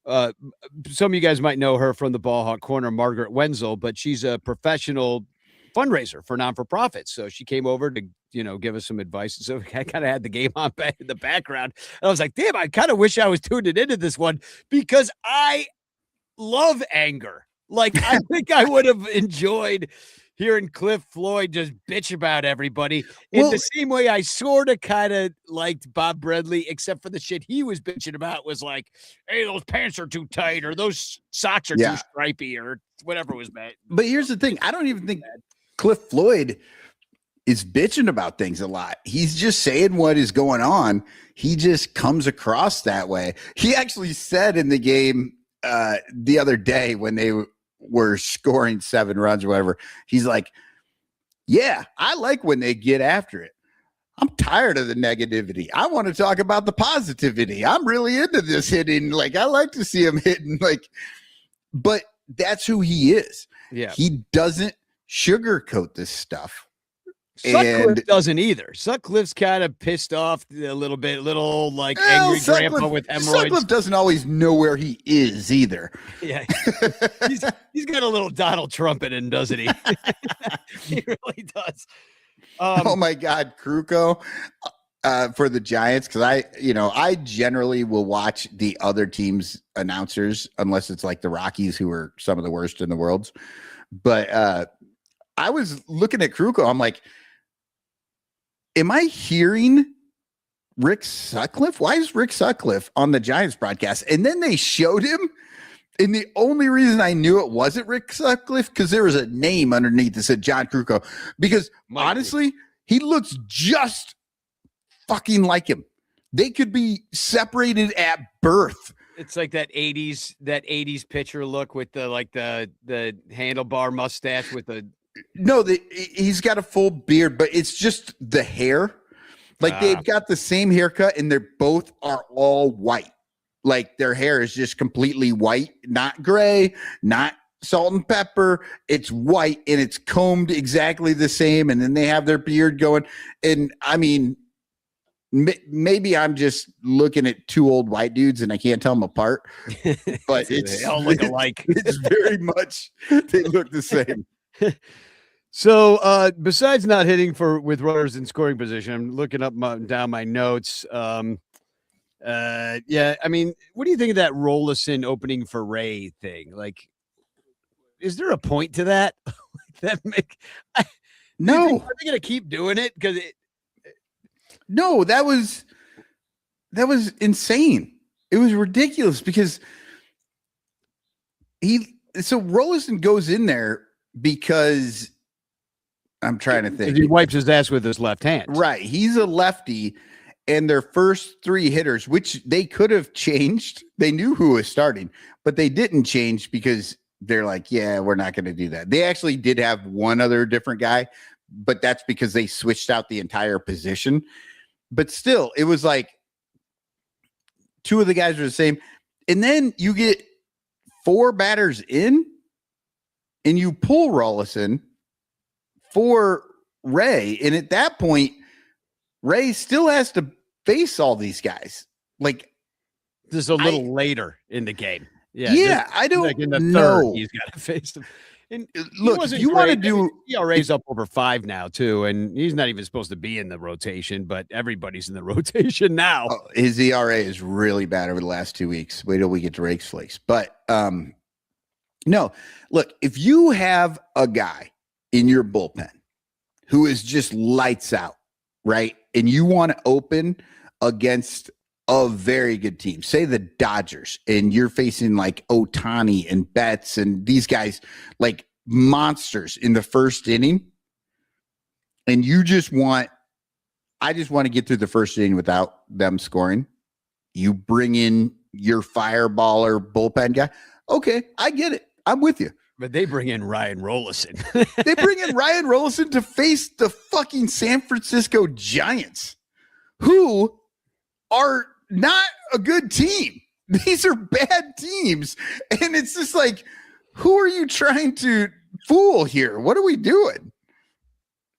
some of you guys might know her from the Ball Hawk Corner, Margaret Wenzel, but she's a professional fundraiser for non-for-profits. So she came over to give us some advice. And so I kind of had the game on back in the background. And I was like, damn, I kind of wish I was tuned into this one because I love anger. Like, I think I would have enjoyed hearing Cliff Floyd just bitch about everybody in the same way I sort of kind of liked Bob Bradley, except for the shit he was bitching about was like, hey, those pants are too tight or those socks are too stripy or whatever was bad. But here's the thing. I don't even think Cliff Floyd is bitching about things a lot. He's just saying what is going on. He just comes across that way. He actually said in the game the other day when they were scoring 7 runs or whatever, he's like, yeah, I like when they get after it. I'm tired of the negativity. I want to talk about the positivity. I'm really into this hitting. Like, I like to see him hitting, like, but that's who he is. Yeah. He doesn't sugarcoat this stuff. Sutcliffe doesn't either. Sutcliffe's kind of pissed off a little bit, like angry grandpa with hemorrhoids. Sutcliffe doesn't always know where he is either. Yeah, he's got a little Donald Trump in him, doesn't he? He really does. Oh my God, Kruko for the Giants, because I generally will watch the other team's announcers unless it's like the Rockies, who are some of the worst in the world. But I was looking at Kruko. I'm like, am I hearing Rick Sutcliffe? Why is Rick Sutcliffe on the Giants broadcast? And then they showed him. And the only reason I knew it wasn't Rick Sutcliffe, because there was a name underneath that said John Kruko. Because honestly, he looks just fucking like him. They could be separated at birth. It's like that 80s pitcher look with the handlebar mustache with the. No, he's got a full beard, but it's just the hair. Like they've got the same haircut, and they're both are all white. Like their hair is just completely white, not gray, not salt and pepper. It's white, and it's combed exactly the same. And then they have their beard going. And I mean, maybe I'm just looking at 2 old white dudes, and I can't tell them apart. But they all look alike. It's very much they look the same. So besides not hitting with runners in scoring position, I'm looking up down my notes. Yeah, I mean, what do you think of that Rollison opening for Ray thing? Like, is there a point to that? No. Are they gonna keep doing it? Because no, that was insane. It was ridiculous because Rollison goes in there because I'm trying to think. He wipes his ass with his left hand. Right. He's a lefty, and their first 3 hitters, which they could have changed. They knew who was starting, but they didn't change because they're like, yeah, we're not going to do that. They actually did have one other different guy, but that's because they switched out the entire position. But still, it was like 2 of the guys were the same. And then you get 4 batters in, and you pull Rollison for Ray. And at that point, Ray still has to face all these guys. Like, just a little later in the game. Yeah, I don't like in the know. Third, he's got to face them. And look, if you want to do ERA's up over 5 now too, and he's not even supposed to be in the rotation, but everybody's in the rotation now. Oh, his ERA is really bad over the last 2 weeks. Wait till we get to Rakes Flakes. But no, look, if you have a guy in your bullpen who is just lights out, right? And you want to open against a very good team, say the Dodgers, and you're facing like Ohtani and Betts and these guys like monsters in the first inning. And I just want to get through the first inning without them scoring. You bring in your fireballer bullpen guy. Okay, I get it. I'm with you. But they bring in Ryan Rollison. They bring in Ryan Rollison to face the fucking San Francisco Giants, who are not a good team. These are bad teams. And it's just like, who are you trying to fool here? What are we doing?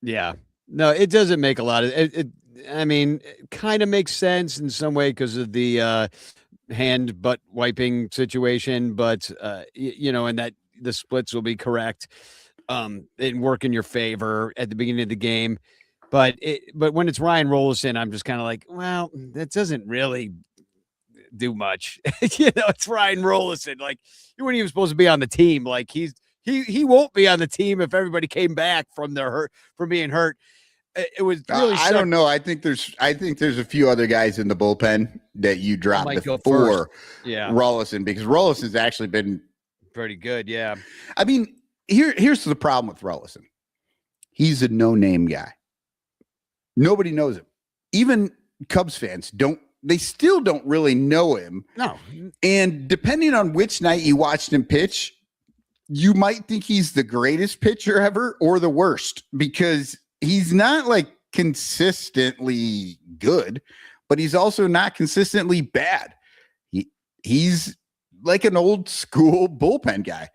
Yeah. No, it doesn't make a lot of it. I mean, it kind of makes sense in some way because of the hand butt wiping situation, but and that the splits will be correct and work in your favor at the beginning of the game. But when it's Ryan Rollison, I'm just kind of like, well, that doesn't really do much. It's Ryan Rollison. Like, you weren't even supposed to be on the team. Like, he's he won't be on the team if everybody came back from being hurt. It was really. I don't know. I think there's a few other guys in the bullpen that you dropped before Rollison, because Rollison's actually been pretty good. Yeah. I mean, here's the problem with Rollison. He's a no-name guy. Nobody knows him. Even Cubs fans still don't really know him. No. And depending on which night you watched him pitch, you might think he's the greatest pitcher ever or the worst, because he's not like consistently good, but he's also not consistently bad. He's like an old school bullpen guy.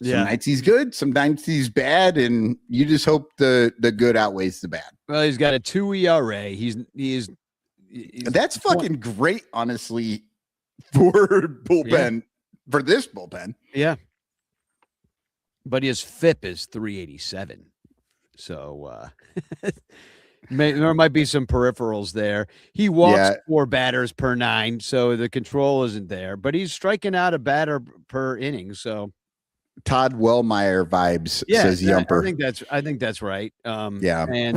Some nights he's good, sometimes he's bad, and you just hope the good outweighs the bad. Well, he's got a 2 ERA. He's that's fucking great, honestly, for bullpen, for this bullpen. Yeah. But his FIP is 387. So there might be some peripherals there. He walks 4 batters per 9, so the control isn't there, but he's striking out a batter per inning. So Todd Wellmeyer vibes, says Yumper. I think that's right. Yeah. And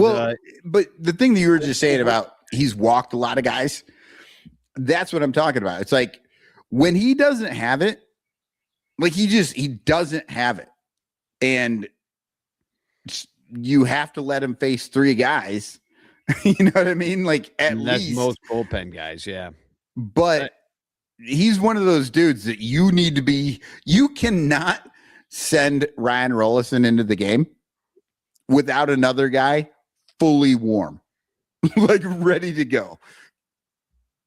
but the thing that you were just saying about he's walked a lot of guys, that's what I'm talking about. It's like when he doesn't have it, like he doesn't have it. And you have to let him face 3 guys. You know what I mean? Like at that's least most bullpen guys. Yeah. But he's one of those dudes that you cannot send Ryan Rollison into the game without another guy fully warm, like ready to go.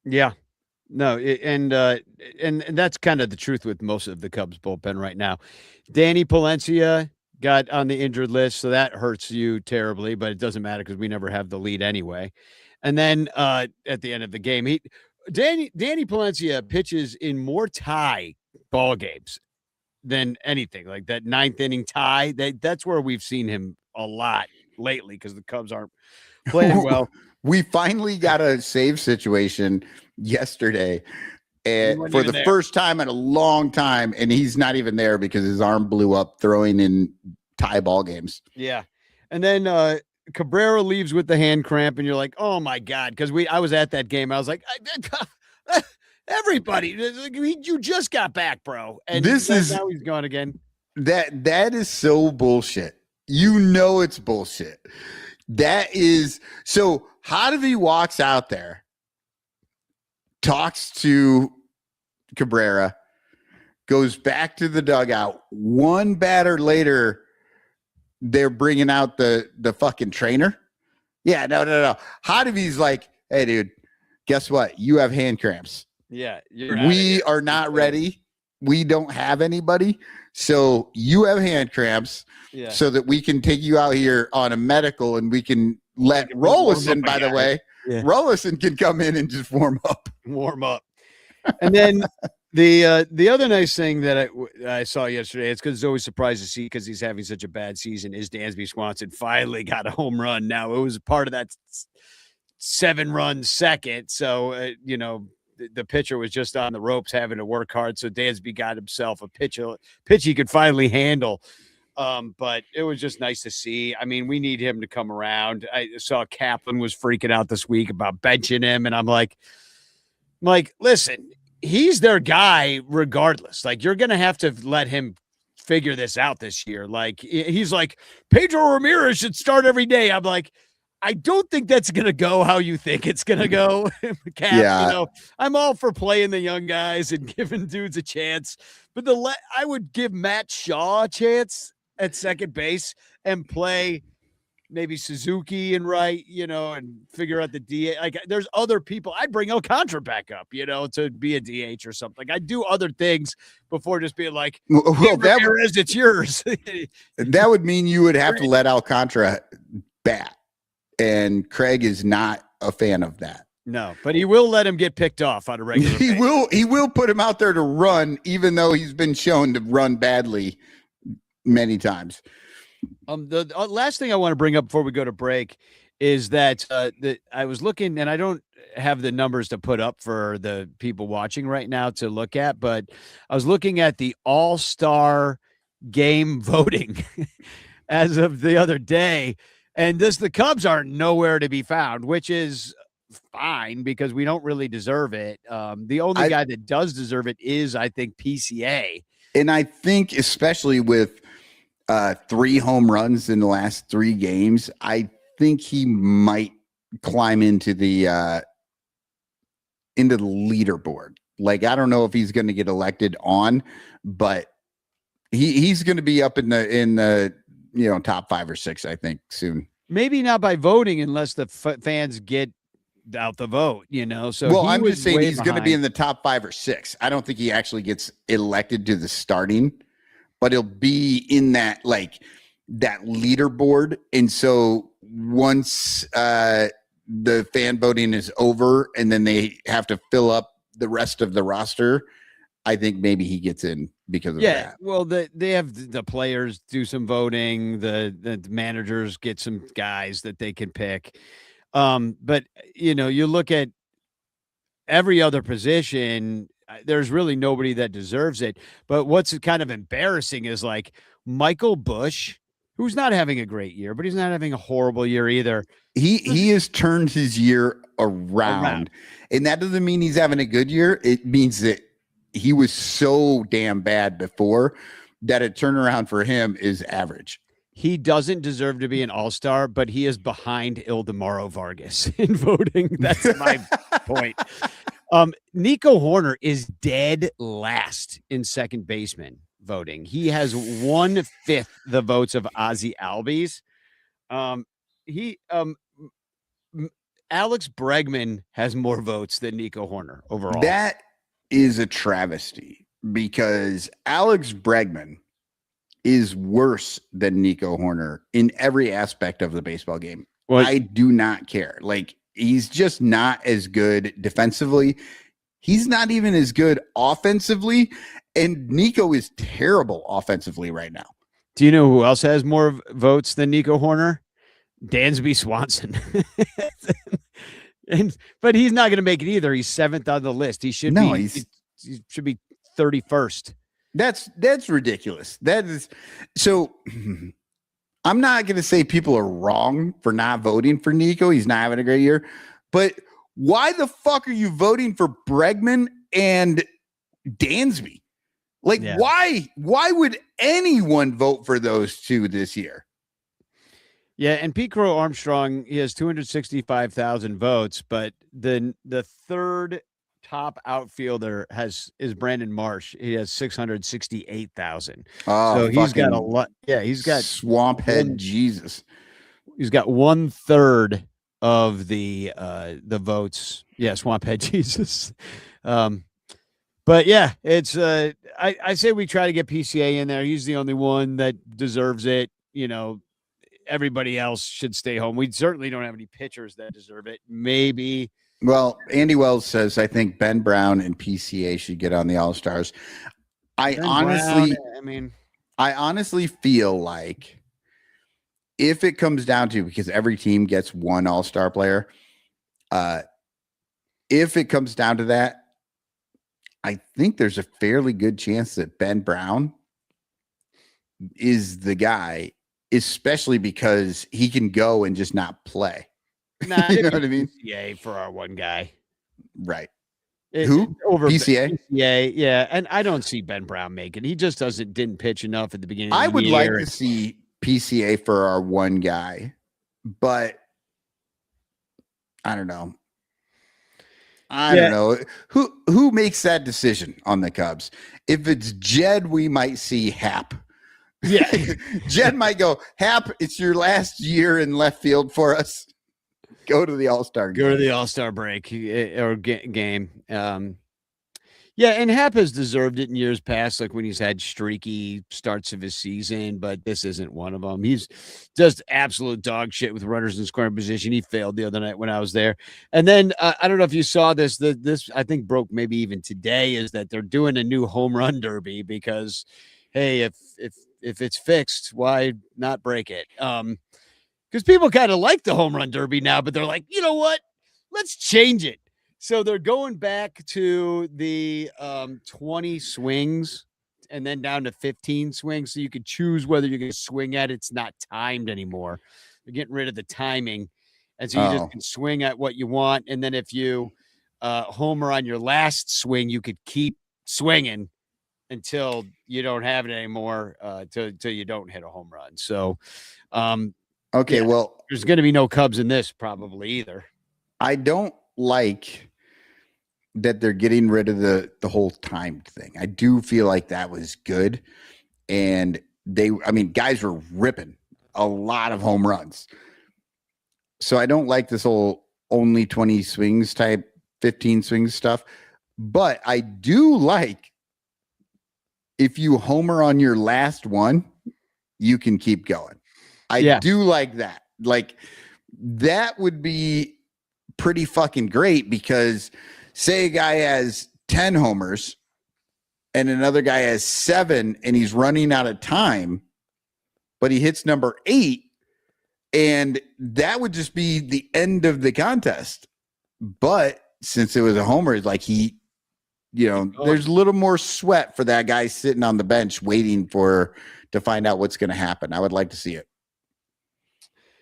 Yeah. No, and that's kind of the truth with most of the Cubs bullpen right now. Danny Palencia got on the injured list, so that hurts you terribly, but it doesn't matter because we never have the lead anyway. And then at the end of the game, Danny Palencia pitches in more tie ball games than anything. Like that 9th inning tie, that's where we've seen him a lot lately because the Cubs aren't playing well. We finally got a save situation yesterday, and for the first time in a long time, and he's not even there because his arm blew up throwing in tie ball games. Yeah. And then Cabrera leaves with the hand cramp, and you're like, oh my God. Cause I was at that game. I was like, everybody, you just got back, bro. And now he's gone again. That is so bullshit. You know, it's bullshit. That is so Hadavi walks out there, talks to Cabrera, goes back to the dugout. One batter later, they're bringing out the fucking trainer. Yeah, no. Hadavi's like, hey, dude, guess what? You have hand cramps. Yeah. We are not ready. We don't have anybody. So you have hand cramps so that we can take you out here on a medical, and we can let Rollison, by the way, Rollison can come in and just warm up. And then the other nice thing that I saw yesterday, it's because it's always surprised to see because he's having such a bad season, is Dansby Swanson finally got a home run. Now it was part of that 7-run second. So, the pitcher was just on the ropes having to work hard. So Dansby got himself a pitch he could finally handle. But it was just nice to see. I mean, we need him to come around. I saw Kaplan was freaking out this week about benching him. And I'm like, listen, he's their guy regardless. Like, you're going to have to let him figure this out this year. Like, he's like, Pedro Ramirez should start every day. I'm like, I don't think that's going to go how you think it's going to go. Cap, I'm all for playing the young guys and giving dudes a chance, but I would give Matt Shaw a chance at second base and play maybe Suzuki and right, and figure out the DH. Like, there's other people. I'd bring Alcantara back up, to be a DH or something. I'd do other things before just being like, it's yours. That would mean you would have to let Alcantara bat. And Craig is not a fan of that. No, but he will let him get picked off on a regular basis. He will put him out there to run, even though he's been shown to run badly many times. The last thing I want to bring up before we go to break is that I was looking, and I don't have the numbers to put up for the people watching right now to look at, but I was looking at the all-star game voting as of the other day. And the Cubs are nowhere to be found, which is fine because we don't really deserve it. The only guy that does deserve it is, I think, PCA. And I think especially with 3 home runs in the last 3 games, I think he might climb into the leaderboard. Like, I don't know if he's going to get elected on, but he's going to be up in the top 5 or 6, I think, soon. Maybe not by voting unless the fans get out the vote, So well, I'm just saying he's going to be in the top 5 or 6. I don't think he actually gets elected to the starting, but he'll be in that leaderboard. And so once the fan voting is over and then they have to fill up the rest of the roster, I think maybe he gets in because of that. Well, they have the players do some voting, the managers get some guys that they can pick. But you look at every other position, there's really nobody that deserves it. But what's kind of embarrassing is like Michael Bush, who's not having a great year, but he's not having a horrible year either. He has turned his year around. And that doesn't mean he's having a good year. It means that he was so damn bad before that a turnaround for him is average. He doesn't deserve to be an all-star, but he is behind Ildemaro Vargas in voting. That's my point. Nico Horner is dead last in second baseman voting. He has 1/5 the votes of Ozzie Albies. Alex Bregman has more votes than Nico Horner overall. That is a travesty because Alex Bregman is worse than Nico Horner in every aspect of the baseball game. Well, I do not care. Like, he's just not as good defensively. He's not even as good offensively. And Nico is terrible offensively right now. Do you know who else has more votes than Nico Horner? Dansby Swanson. But he's not going to make it either. He's 7th on the list. He should be 31st. That's ridiculous. That is so. I'm not going to say people are wrong for not voting for Nico. He's not having a great year, but why the fuck are you voting for Bregman and Dansby? Like, why would anyone vote for those two this year? Yeah, and Pete Crow Armstrong, he has 265,000 votes, but the third top outfielder is Brandon Marsh. He has 668,000. Oh, so he's got a lot. Yeah, he's got Swamphead Jesus. He's got 1/3 of the votes. Yeah, Swamphead Jesus. But yeah, it's I say we try to get PCA in there. He's the only one that deserves it. Everybody else should stay home. We certainly don't have any pitchers that deserve it. Maybe. Well, Andy Wells says, I think Ben Brown and PCA should get on the All-Stars. I honestly feel like if it comes down to, because every team gets one All-Star player, if it comes down to that, I think there's a fairly good chance that Ben Brown is the guy, especially because he can go and just not play. Nah, you know what I mean? PCA for our one guy. Right. Who? Over PCA? PCA, yeah. And I don't see Ben Brown making. He just didn't pitch enough at the beginning of the year. I would like to see PCA for our one guy, but I don't know. I don't know. Who makes that decision on the Cubs? If it's Jed, we might see Hap. Yeah. Jed might go, Hap, it's your last year in left field for us. Go to the All-Star game. Go to the All-Star break or game. Yeah, and Hap has deserved it in years past, like when he's had streaky starts of his season, but this isn't one of them. He's just absolute dog shit with runners in scoring position. He failed the other night when I was there. And then I don't know if you saw this. This I think broke maybe even today, is that they're doing a new home run derby because, hey, if it's fixed, why not break it? Because people kind of like the home run derby now, but they're like, you know what? Let's change it. So they're going back to the 20 swings and then down to 15 swings. So you could choose whether you're going to swing at it. It's not timed anymore. They're getting rid of the timing. And so you just can swing at what you want. And then if you homer on your last swing, you could keep swinging until you don't have it anymore, till you don't hit a home run. So, okay, well, there's going to be no Cubs in this probably either. I don't like that they're getting rid of the whole timed thing. I do feel like that was good. And guys were ripping a lot of home runs. So I don't like this whole only 20 swings type, 15 swings stuff. But I do like if you homer on your last one, you can keep going. I do like that. Like, that would be pretty fucking great, because say a guy has 10 homers and another guy has 7 and he's running out of time, but he hits number 8, and that would just be the end of the contest. But since it was a homer, it's like there's a little more sweat for that guy sitting on the bench waiting to find out what's going to happen. I would like to see it.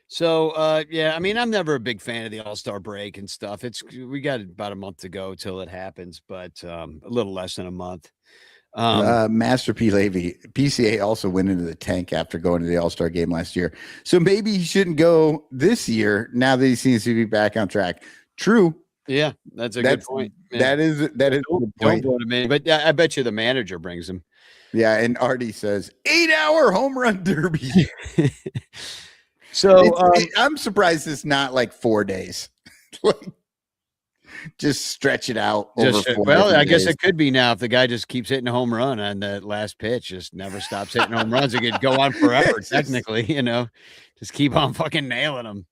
So, I'm never a big fan of the All-Star break and stuff. We got about a month to go till it happens, but a little less than a month. Master P. Levy, PCA also went into the tank after going to the All-Star game last year. So maybe he shouldn't go this year now that he seems to be back on track. True. Yeah, that's a good point. Yeah. That is a good point. Don't vote him in, but I bet you the manager brings him. Yeah, and Artie says 8-hour home run derby. So I'm surprised it's not like 4 days. Just stretch it out over 4 Well, I guess days. it could be now if the guy just keeps hitting a home run on that last pitch, just never stops hitting home runs. It could go on forever, technically, just keep on fucking nailing them.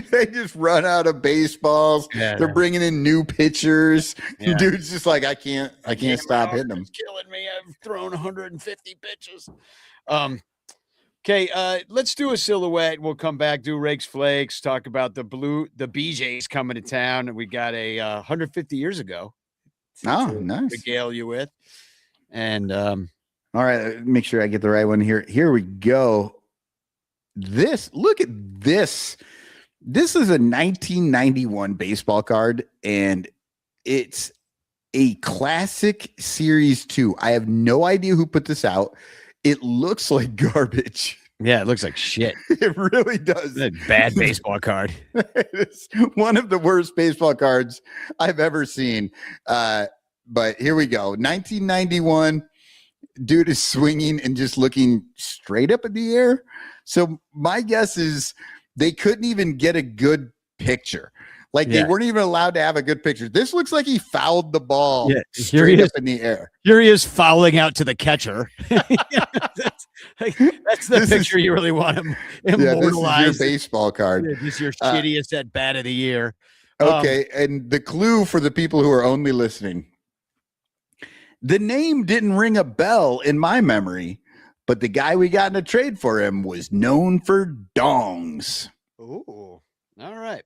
They just run out of baseballs. Yeah. They're bringing in new pitchers. Yeah. Dude's just like, I can't stop hitting them. It's killing me. I've thrown 150 pitches. Okay, let's do a silhouette. We'll come back, do Rakes Flakes, talk about the BJs coming to town. And we got a 150 years ago. Oh, nice. Regale you with. And all right, make sure I get the right one here. Here we go. Look at this. This is a 1991 baseball card, and it's a classic Series 2. I have no idea who put this out. It looks like garbage. Yeah, it looks like shit. It really does. It's a bad baseball card. It's one of the worst baseball cards I've ever seen. But here we go. 1991, dude is swinging and just looking straight up in the air. So my guess is they couldn't even get a good picture. Like they weren't even allowed to have a good picture. This looks like he fouled the ball straight up in the air. Here he is fouling out to the catcher. That's the picture you really want him immortalized. This is your baseball card. This is your shittiest at bat of the year. Okay, and the clue for the people who are only listening. The name didn't ring a bell in my memory, but the guy we got in a trade for him was known for dongs. Oh, all right.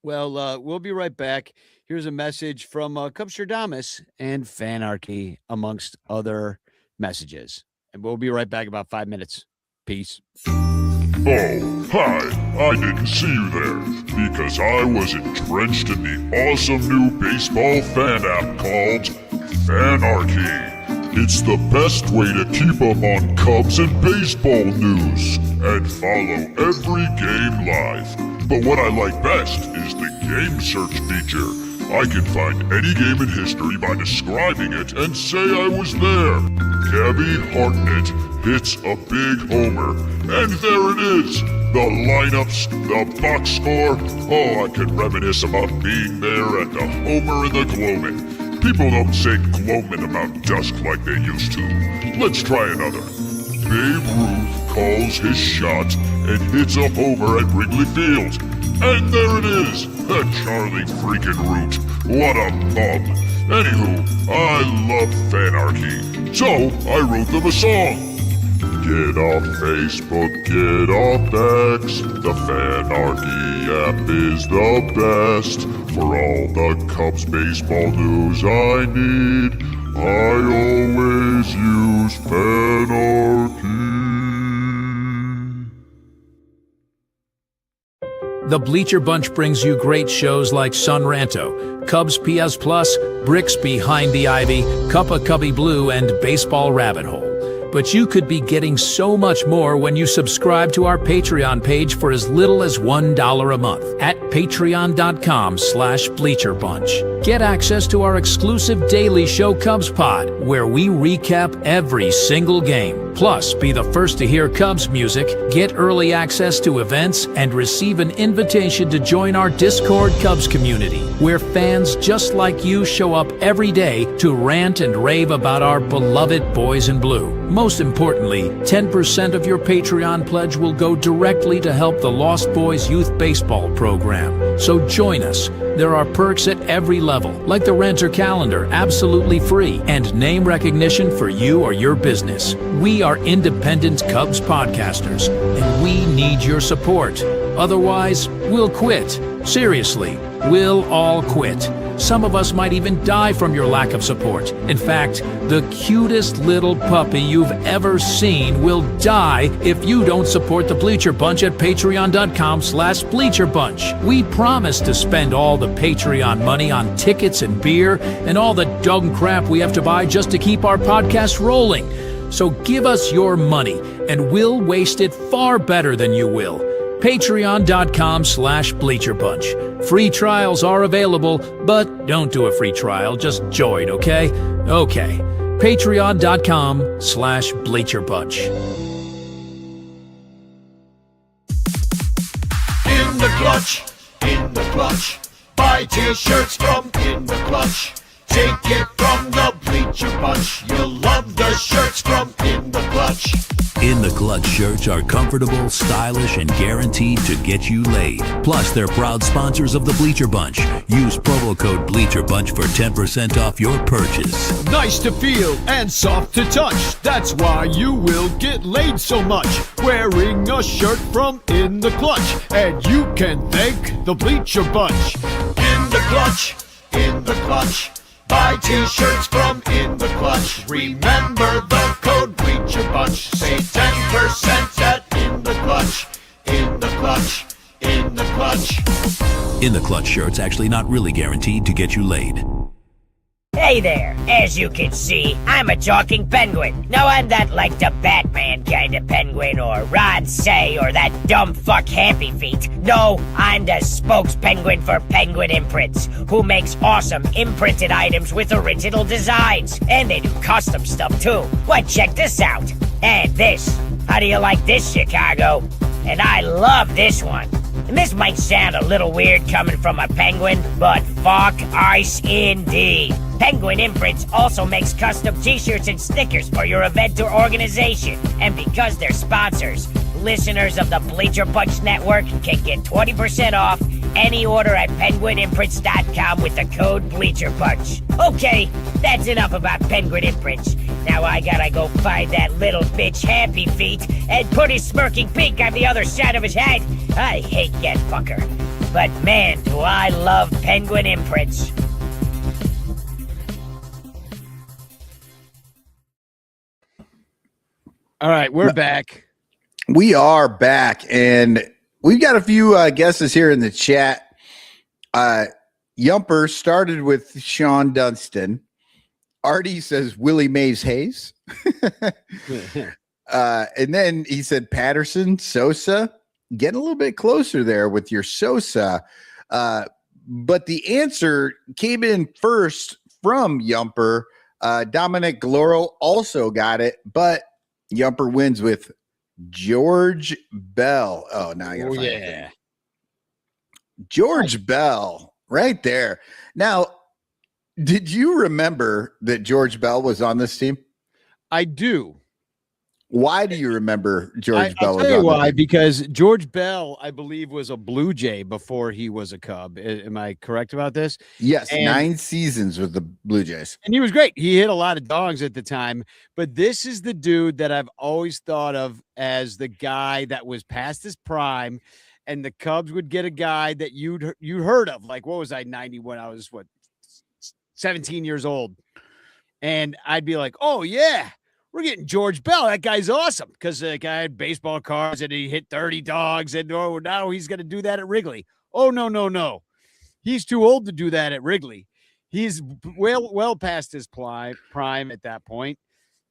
Well, we'll be right back. Here's a message from Cubstradamus and Fanarchy, amongst other messages. And we'll be right back in about 5 minutes. Peace. Oh, hi. I didn't see you there because I was entrenched in the awesome new baseball fan app called Fanarchy. It's the best way to keep up on Cubs and baseball news and follow every game live. But what I like best is the game search feature. I can find any game in history by describing it and say I was there. Gabby Hartnett hits a big homer. And there it is. The lineups, the box score. Oh, I can reminisce about being there at the homer and the Gloman. People don't say Gloman about dusk like they used to. Let's try another. Babe Ruth calls his shot and hits a homer at Wrigley Field. And there it is, Charlie freaking Root. What a bum. Anywho, I love Fanarchy, so I wrote them a song. Get off Facebook, get off X. The Fanarchy app is the best. For all the Cubs baseball news I need. I always use Fanarchy. The Bleacher Bunch brings you great shows like Sun Ranto, Cubs PS Plus, Bricks Behind the Ivy, Cuppa Cubby Blue, and Baseball Rabbit Hole. But you could be getting so much more when you subscribe to our Patreon page for as little as $1 a month at patreon.com/BleacherBunch. Get access to our exclusive daily show Cubs Pod, where we recap every single game. Plus, be the first to hear Cubs music, get early access to events, and receive an invitation to join our Discord Cubs community, where fans just like you show up every day to rant and rave about our beloved boys in blue. Most importantly, 10% of your Patreon pledge will go directly to help the Lost Boys Youth Baseball program. So join us. There are perks at every level, like the Renter Calendar, absolutely free, and name recognition for you or your business. We are independent Cubs podcasters, and we need your support. Otherwise, we'll quit. Seriously, we'll all quit. Some of us might even die from your lack of support. In fact, the cutest little puppy you've ever seen will die if you don't support the Bleacher Bunch at patreon.com/BleacherBunch. We promise to spend all the Patreon money on tickets and beer and all the dumb crap we have to buy just to keep our podcast rolling. So give us your money, and we'll waste it far better than you will. Patreon.com/BleacherBunch. Free trials are available, but don't do a free trial. Just join, okay? Okay. Patreon.com/BleacherBunch. In the clutch, in the clutch. Buy t-shirts from In the Clutch. Take it from the Bleacher Bunch. You'll love the shirts from In the Clutch. In the Clutch shirts are comfortable, stylish, and guaranteed to get you laid. Plus, they're proud sponsors of the Bleacher Bunch. Use promo code BleacherBunch for 10% off your purchase. Nice to feel and soft to touch. That's why you will get laid so much. Wearing a shirt from In the Clutch. And you can thank the Bleacher Bunch. In the Clutch, in the Clutch. Buy t-shirts from In the Clutch. Remember the code Bleacher Bunch. Save 10% at In the Clutch. In the Clutch. In the Clutch. In the Clutch shirts actually not really guaranteed to get you laid. Hey there, as you can see, I'm a talking penguin. No, I'm not like the Batman kind of penguin or Ron Say or that dumb fuck Happy Feet. No, I'm the spokespenguin for Penguin Imprints, who makes awesome imprinted items with original designs. And they do custom stuff too. Well, check this out. And this. How do you like this, Chicago? And I love this one. And this might sound a little weird coming from a penguin, but fuck ice indeed. Penguin Imprints also makes custom t-shirts and stickers for your event or organization. And because they're sponsors, listeners of the Bleacher Bunch Network can get 20% off any order at penguinimprints.com with the code BleacherBunch. Okay, that's enough about Penguin Imprints. Now I gotta go find that little bitch Happy Feet and put his smirking pink on the other side of his head. I hate that fucker. But man, do I love Penguin Imprints. All right, we're back. We are back, and we've got a few guesses here in the chat. Yumper started with Sean Dunston. Artie says Willie Mays Hayes. And then he said Patterson, Sosa. Getting a little bit closer there with your Sosa. But the answer came in first from Yumper. Dominic Gloro also got it, but Yumper wins with George Bell. Oh, now I gotta find it. George Bell, right there. Now, did you remember that George Bell was on this team? I do. Why do you remember George Bell? I'll tell you why. Because George Bell, I believe, was a Blue Jay before he was a Cub. Am I correct about this? Yes, 9 seasons with the Blue Jays. And he was great. He hit a lot of dogs at the time. But this is the dude that I've always thought of as the guy that was past his prime, and the Cubs would get a guy that you'd heard of. Like, what was I, 90 when I was, 17 years old? And I'd be like, oh, yeah, we're getting George Bell. That guy's awesome because the guy had baseball cards and he hit 30 dogs. And oh, now he's going to do that at Wrigley. Oh, no, no, no. He's too old to do that at Wrigley. He's well past his prime at that point.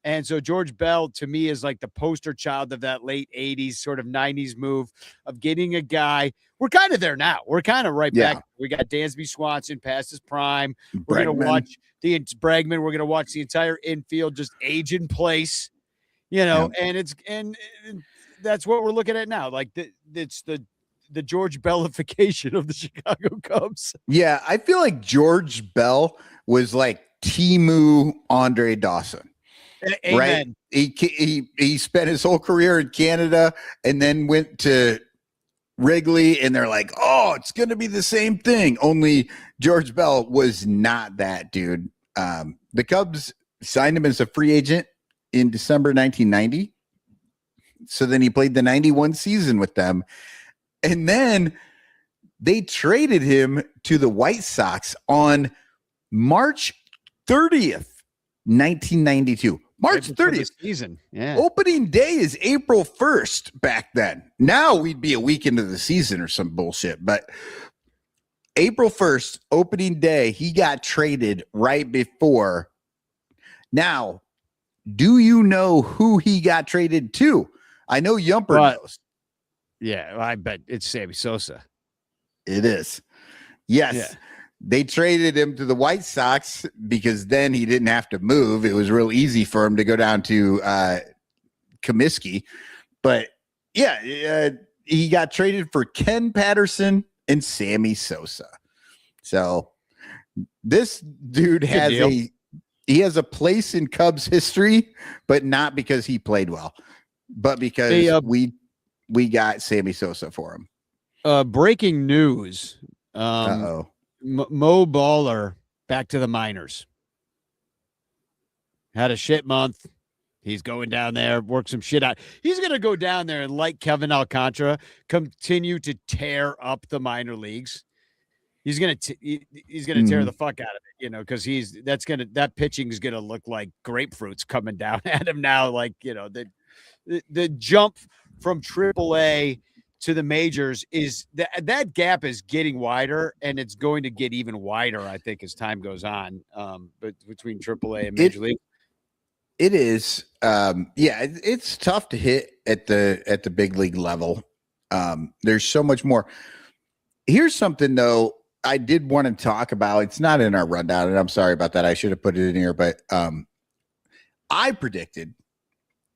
And so George Bell, to me, is like the poster child of that late 80s, sort of 90s move of getting a guy. We're kind of there now. We're kind of right back. We got Dansby Swanson past his prime. We're going to watch the Bregman. We're going to watch the entire infield just age in place, and that's what we're looking at now. Like it's the George Bellification of the Chicago Cubs. Yeah, I feel like George Bell was like Timu Andre Dawson. Amen. Right? He spent his whole career in Canada and then went to Wrigley, and they're like, oh, it's going to be the same thing. Only George Bell was not that dude. The Cubs signed him as a free agent in December 1990. So then he played the 91 season with them. And then they traded him to the White Sox on March 30th, 1992. March 30th season. Yeah. Opening day is April 1st back then. Now we'd be a week into the season or some bullshit. But April 1st, opening day, he got traded right before. Now, do you know who he got traded to? I know Yumper knows. Yeah, I bet it's Sammy Sosa. It is. Yes. Yeah. They traded him to the White Sox because then he didn't have to move. It was real easy for him to go down to Comiskey. But yeah, he got traded for Ken Patterson and Sammy Sosa. So this dude has a place in Cubs history, but not because he played well, but because we got Sammy Sosa for him. Breaking news. Mo Baller back to the minors. Had a shit month. He's going down there, work some shit out. He's going to go down there and, like Kevin Alcantara, continue to tear up the minor leagues. He's going to tear the fuck out of it, because that pitching is going to look like grapefruits coming down at him now. Like, the jump from AAA to the majors is that gap is getting wider, and it's going to get even wider, I think, as time goes on. But between AAA and Major League, it is. It's tough to hit at the big league level. There's so much more. Here's something though I did want to talk about. It's not in our rundown, and I'm sorry about that. I should have put it in here, but I predicted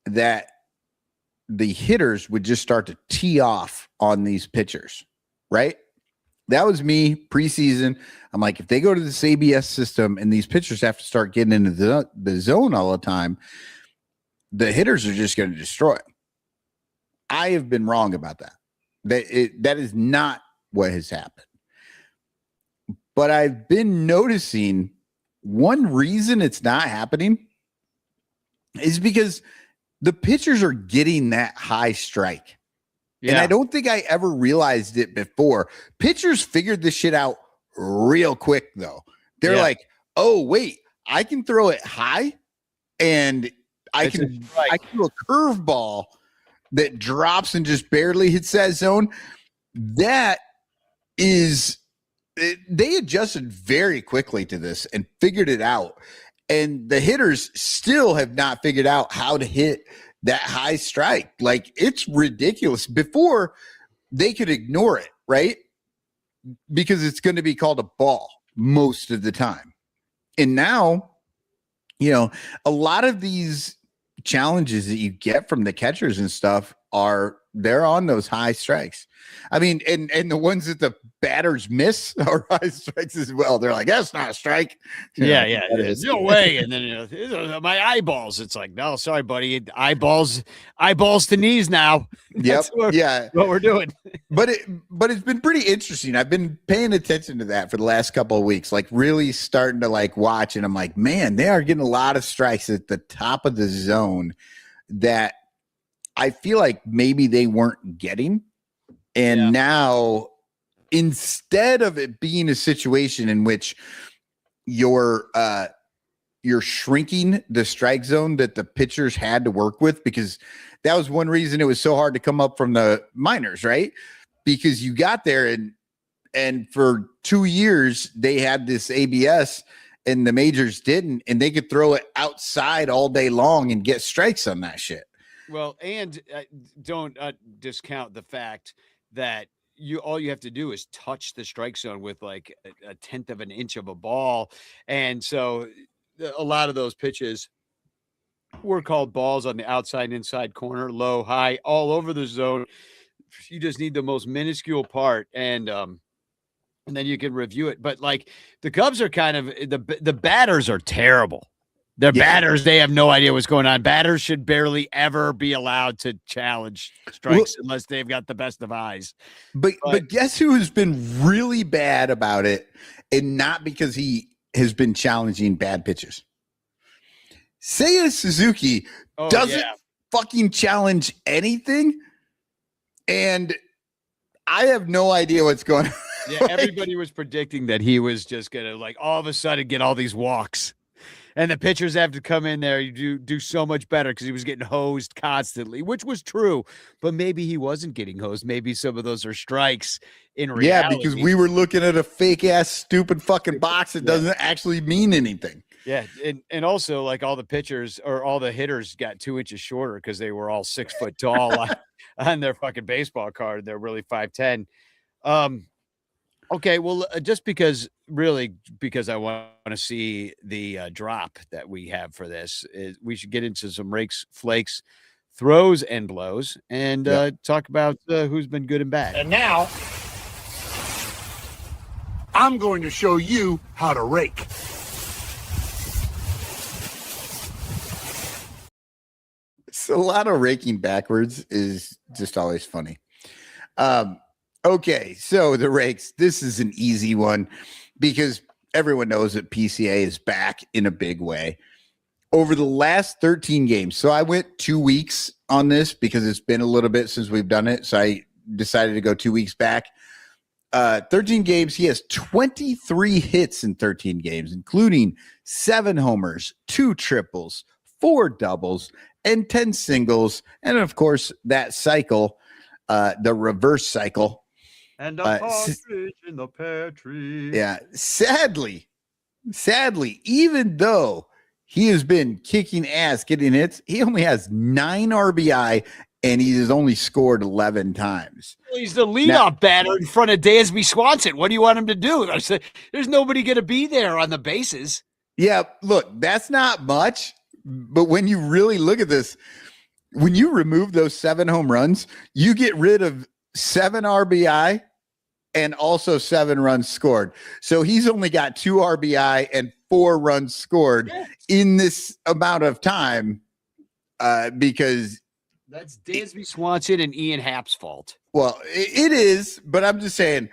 that the hitters would just start to tee off on these pitchers, right? That was me preseason. I'm like, if they go to this ABS system and these pitchers have to start getting into the zone all the time, the hitters are just going to destroy it. I have been wrong about that. That is not what has happened. But I've been noticing one reason it's not happening is because the pitchers are getting that high strike. Yeah. And I don't think I ever realized it before. Pitchers figured this shit out real quick, though. They're like, oh, wait, I can throw it high and I can do a curveball that drops and just barely hits that zone. That is, they adjusted very quickly to this and figured it out. And the hitters still have not figured out how to hit that high strike. Like, it's ridiculous. Before, they could ignore it, right? Because it's going to be called a ball most of the time. And now, a lot of these challenges that you get from the catchers and stuff they're on those high strikes. I mean, and the ones that the batters miss are high strikes as well. They're like, that's not a strike. It is. No way. And then my eyeballs. It's like, no, sorry, buddy. Eyeballs to knees now. Yep. What we're doing. But it's been pretty interesting. I've been paying attention to that for the last couple of weeks, like really starting to watch. And I'm like, man, they are getting a lot of strikes at the top of the zone that I feel like maybe they weren't getting. And now, instead of it being a situation in which you're you're shrinking the strike zone that the pitchers had to work with, because that was one reason it was so hard to come up from the minors, right? Because you got there and for 2 years they had this ABS and the majors didn't, and they could throw it outside all day long and get strikes on that shit. Well, and don't discount the fact that all you have to do is touch the strike zone with like a tenth of an inch of a ball. And so a lot of those pitches were called balls on the outside, inside corner, low, high, all over the zone. You just need the most minuscule part, and then you can review it. But like the Cubs are kind of the batters are terrible. Their batters, they have no idea what's going on. Batters should barely ever be allowed to challenge strikes unless they've got the best of eyes. But guess who has been really bad about it, and not because he has been challenging bad pitches? Seiya Suzuki doesn't fucking challenge anything, and I have no idea what's going on. Yeah, everybody was predicting that he was just gonna like all of a sudden get all these walks. And the pitchers have to come in there. You do so much better because he was getting hosed constantly, which was true. But maybe he wasn't getting hosed. Maybe some of those are strikes in reality. Yeah, because we were looking at a fake ass, stupid fucking box that doesn't actually mean anything. Yeah, and also like all the pitchers or all the hitters got 2 inches shorter because they were all 6 foot tall on their fucking baseball card. They're really 5'10". Okay, well, just because I want to see the drop that we have for this, we should get into some rakes, flakes, throws, and blows, and talk about who's been good and bad. And now, I'm going to show you how to rake. So a lot of raking backwards is just always funny. Okay, so the rakes, this is an easy one because everyone knows that PCA is back in a big way. Over the last 13 games, so I went 2 weeks on this because it's been a little bit since we've done it, so I decided to go 2 weeks back. 13 games, he has 23 hits in 13 games, including 7 homers, 2 triples, 4 doubles, and 10 singles, and of course, that cycle, the reverse cycle. And a partridge in the pear tree. Yeah. Sadly, even though he has been kicking ass, getting hits, he only has 9 RBI and he has only scored 11 times. Well, he's the leadoff batter in front of Dansby Swanson. What do you want him to do? I said, there's nobody going to be there on the bases. Yeah. Look, that's not much, but when you really look at this, when you remove those 7 home runs, you get rid of 7 RBI and also 7 runs scored. So he's only got 2 RBI and 4 runs scored in this amount of time because that's Dansby Swanson and Ian Happ's fault. Well, it is, but I'm just saying,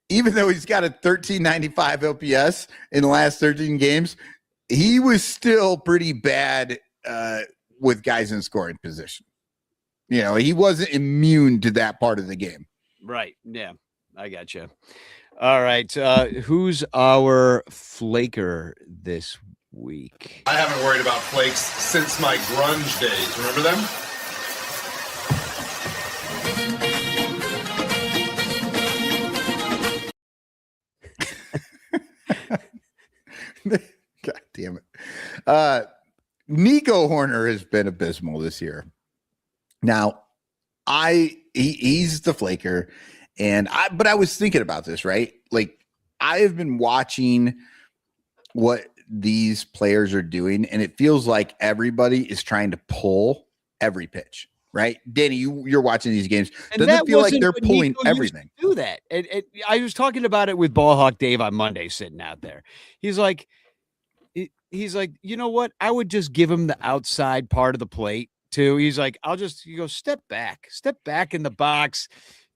even though he's got a 1395 OPS in the last 13 games, he was still pretty bad with guys in scoring position. You know, he wasn't immune to that part of the game. Right. Yeah, I got you. All right. Who's our flaker this week? I haven't worried about flakes since my grunge days. Remember them? God damn it. Nico Horner has been abysmal this year. Now, he's the flaker, but I was thinking about this, right? Like, I have been watching what these players are doing, and it feels like everybody is trying to pull every pitch, right? Danny, you're watching these games. Doesn't it feel like they're pulling everything? Do that. And I was talking about it with Ballhawk Dave on Monday, sitting out there. He's like, you know what? I would just give him the outside part of the plate too. He's like, step back in the box,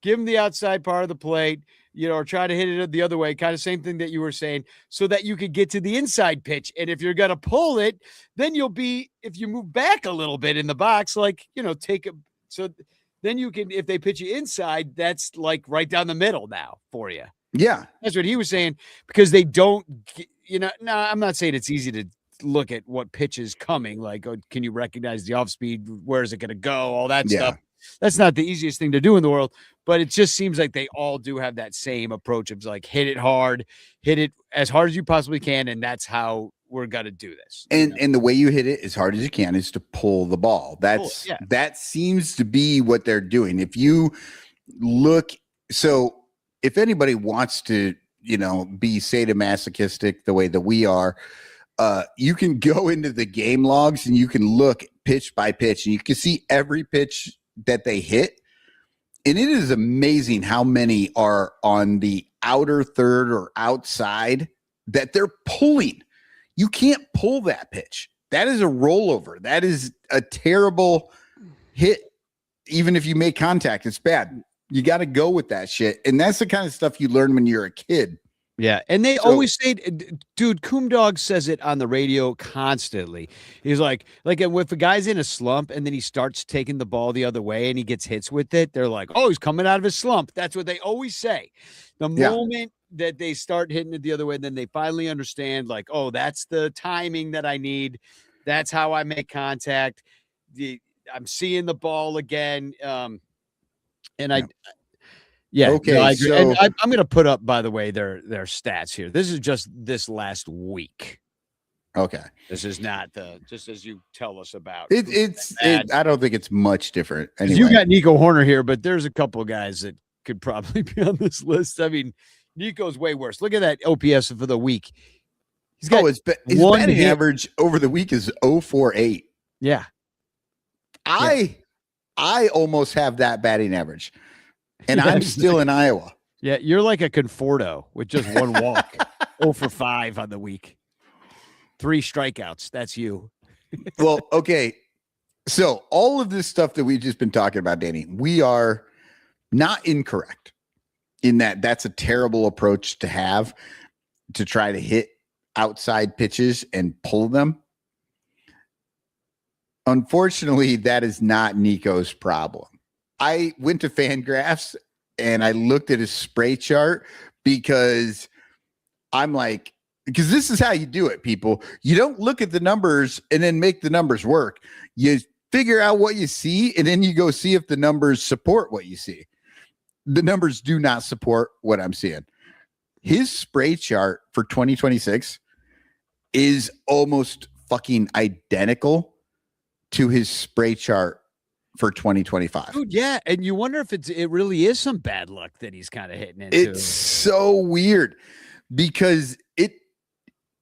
give him the outside part of the plate, or try to hit it the other way. Kind of same thing that you were saying, so that you could get to the inside pitch. And if you're going to pull it, then if you move back a little bit in the box, so then you can, if they pitch you inside, that's like right down the middle now for you. Yeah. That's what he was saying, because they don't, no, I'm not saying it's easy to look at what pitch is coming. Like, can you recognize the off speed? Where is it going to go? All that Yeah. stuff. That's not the easiest thing to do in the world, but it just seems like they all do have that same approach of like, hit it hard, hit it as hard as you possibly can. And that's how we're going to do this. And the way you hit it as hard as you can is to pull the ball. That seems to be what they're doing. If you look, so if anybody wants to, be sadomasochistic the way that we are, you can go into the game logs and you can look pitch by pitch and you can see every pitch that they hit. And it is amazing how many are on the outer third or outside that they're pulling. You can't pull that pitch. That is a rollover. That is a terrible hit. Even if you make contact, it's bad. You got to go with that shit. And that's the kind of stuff you learn when you're a kid. Yeah. And they always say, dude, Coomdog says it on the radio constantly. He's like if a guy's in a slump and then he starts taking the ball the other way and he gets hits with it, they're like, oh, he's coming out of his slump. That's what they always say. The moment that they start hitting it the other way, then they finally understand, like, oh, that's the timing that I need. That's how I make contact. I'm seeing the ball again. Okay. No, I agree. So and I'm going to put up, by the way, their stats here. This is just this last week. Okay. This is not just as you tell us about. I don't think it's much different. Anyway. You got Nico Horner here, but there's a couple of guys that could probably be on this list. I mean, Nico's way worse. Look at that OPS for the week. He's got his batting average over the week is 0.48. Yeah. I almost have that batting average, and I'm still in Iowa. Yeah, you're like a Conforto with just one walk. 0 for 5 on the week. 3 strikeouts. That's you. Well, okay. So all of this stuff that we've just been talking about, Danny, we are not incorrect in that's a terrible approach to have to try to hit outside pitches and pull them. Unfortunately, that is not Nico's problem. I went to Fangraphs and I looked at his spray chart because this is how you do it, people. You don't look at the numbers and then make the numbers work. You figure out what you see and then you go see if the numbers support what you see. The numbers do not support what I'm seeing. His spray chart for 2026 is almost fucking identical to his spray chart for 2025. Dude, yeah. And you wonder if it really is some bad luck that he's kind of hitting into. It's so weird because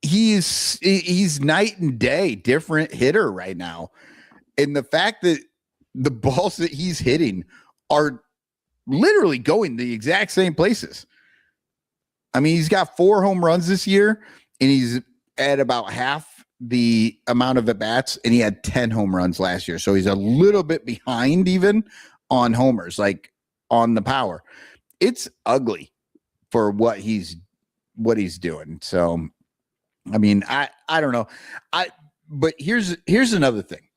he's night and day different hitter right now. And the fact that the balls that he's hitting are literally going the exact same places. I mean, he's got 4 home runs this year and he's at about half the amount of at-bats, and he had 10 home runs last year. So he's a little bit behind even on homers, like on the power. It's ugly for what he's doing. So, I mean, I don't know. But here's another thing.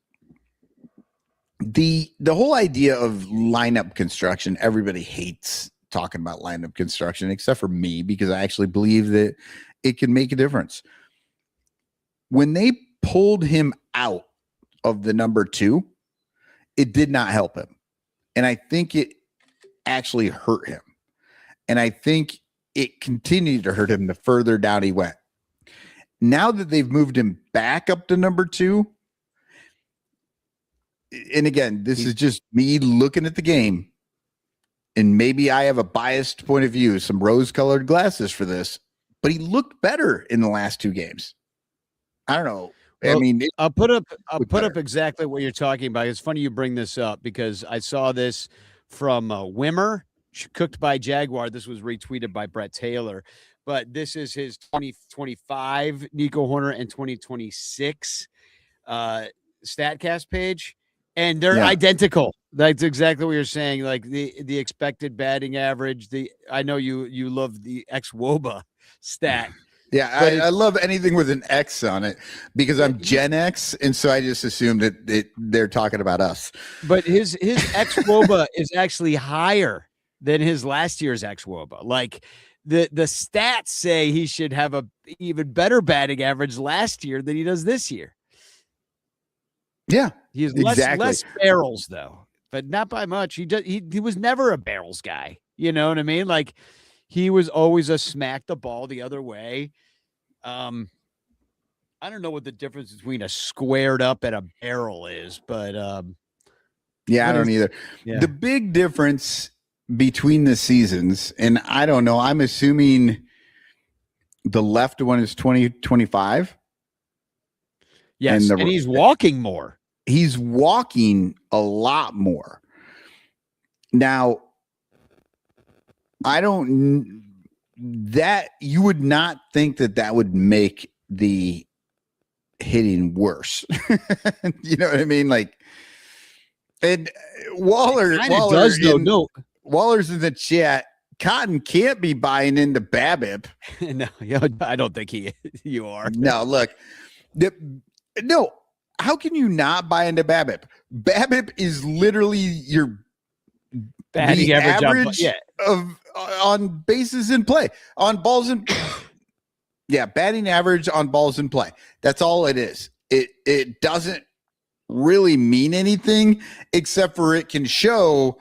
The whole idea of lineup construction, everybody hates talking about lineup construction, except for me, because I actually believe that it can make a difference. When they pulled him out of the number 2, it did not help him. And I think it actually hurt him. And I think it continued to hurt him the further down he went. Now that they've moved him back up to number 2, and again, this is just me looking at the game, and maybe I have a biased point of view, some rose-colored glasses for this, but he looked better in the last 2 games. I don't know. Well, I mean, I'll put up exactly what you're talking about. It's funny you bring this up because I saw this from Wimmer, cooked by Jaguar. This was retweeted by Brett Taylor, but this is his 2025 Nico Horner and 2026 StatCast page, and they're identical. That's exactly what you're saying. Like the expected batting average. I know you love the ex-WOBA stat. Yeah, I love anything with an X on it because I'm Gen X, and so I just assumed that they're talking about us. But his ex-WOBA is actually higher than his last year's ex-WOBA. Like the stats say he should have a even better batting average last year than he does this year. Yeah, He's exactly. less barrels though, but not by much. He was never a barrels guy. You know what I mean? Like he was always a smack the ball the other way. I don't know what the difference between a squared up and a barrel is, but yeah, I don't either. Yeah. The big difference between the seasons, and I don't know, I'm assuming the left one is 2025. Yes, and he's walking more. He's walking a lot more. Now, that you would not think that would make the hitting worse. You know what I mean? Like, and Waller's in the chat. Cotton can't be buying into BABIP. No, I don't think you are. No, look, no. How can you not buy into BABIP? BABIP is literally your batting average on bases in play, on balls in. Yeah, batting average on balls in play. That's all it is. It doesn't really mean anything except for it can show.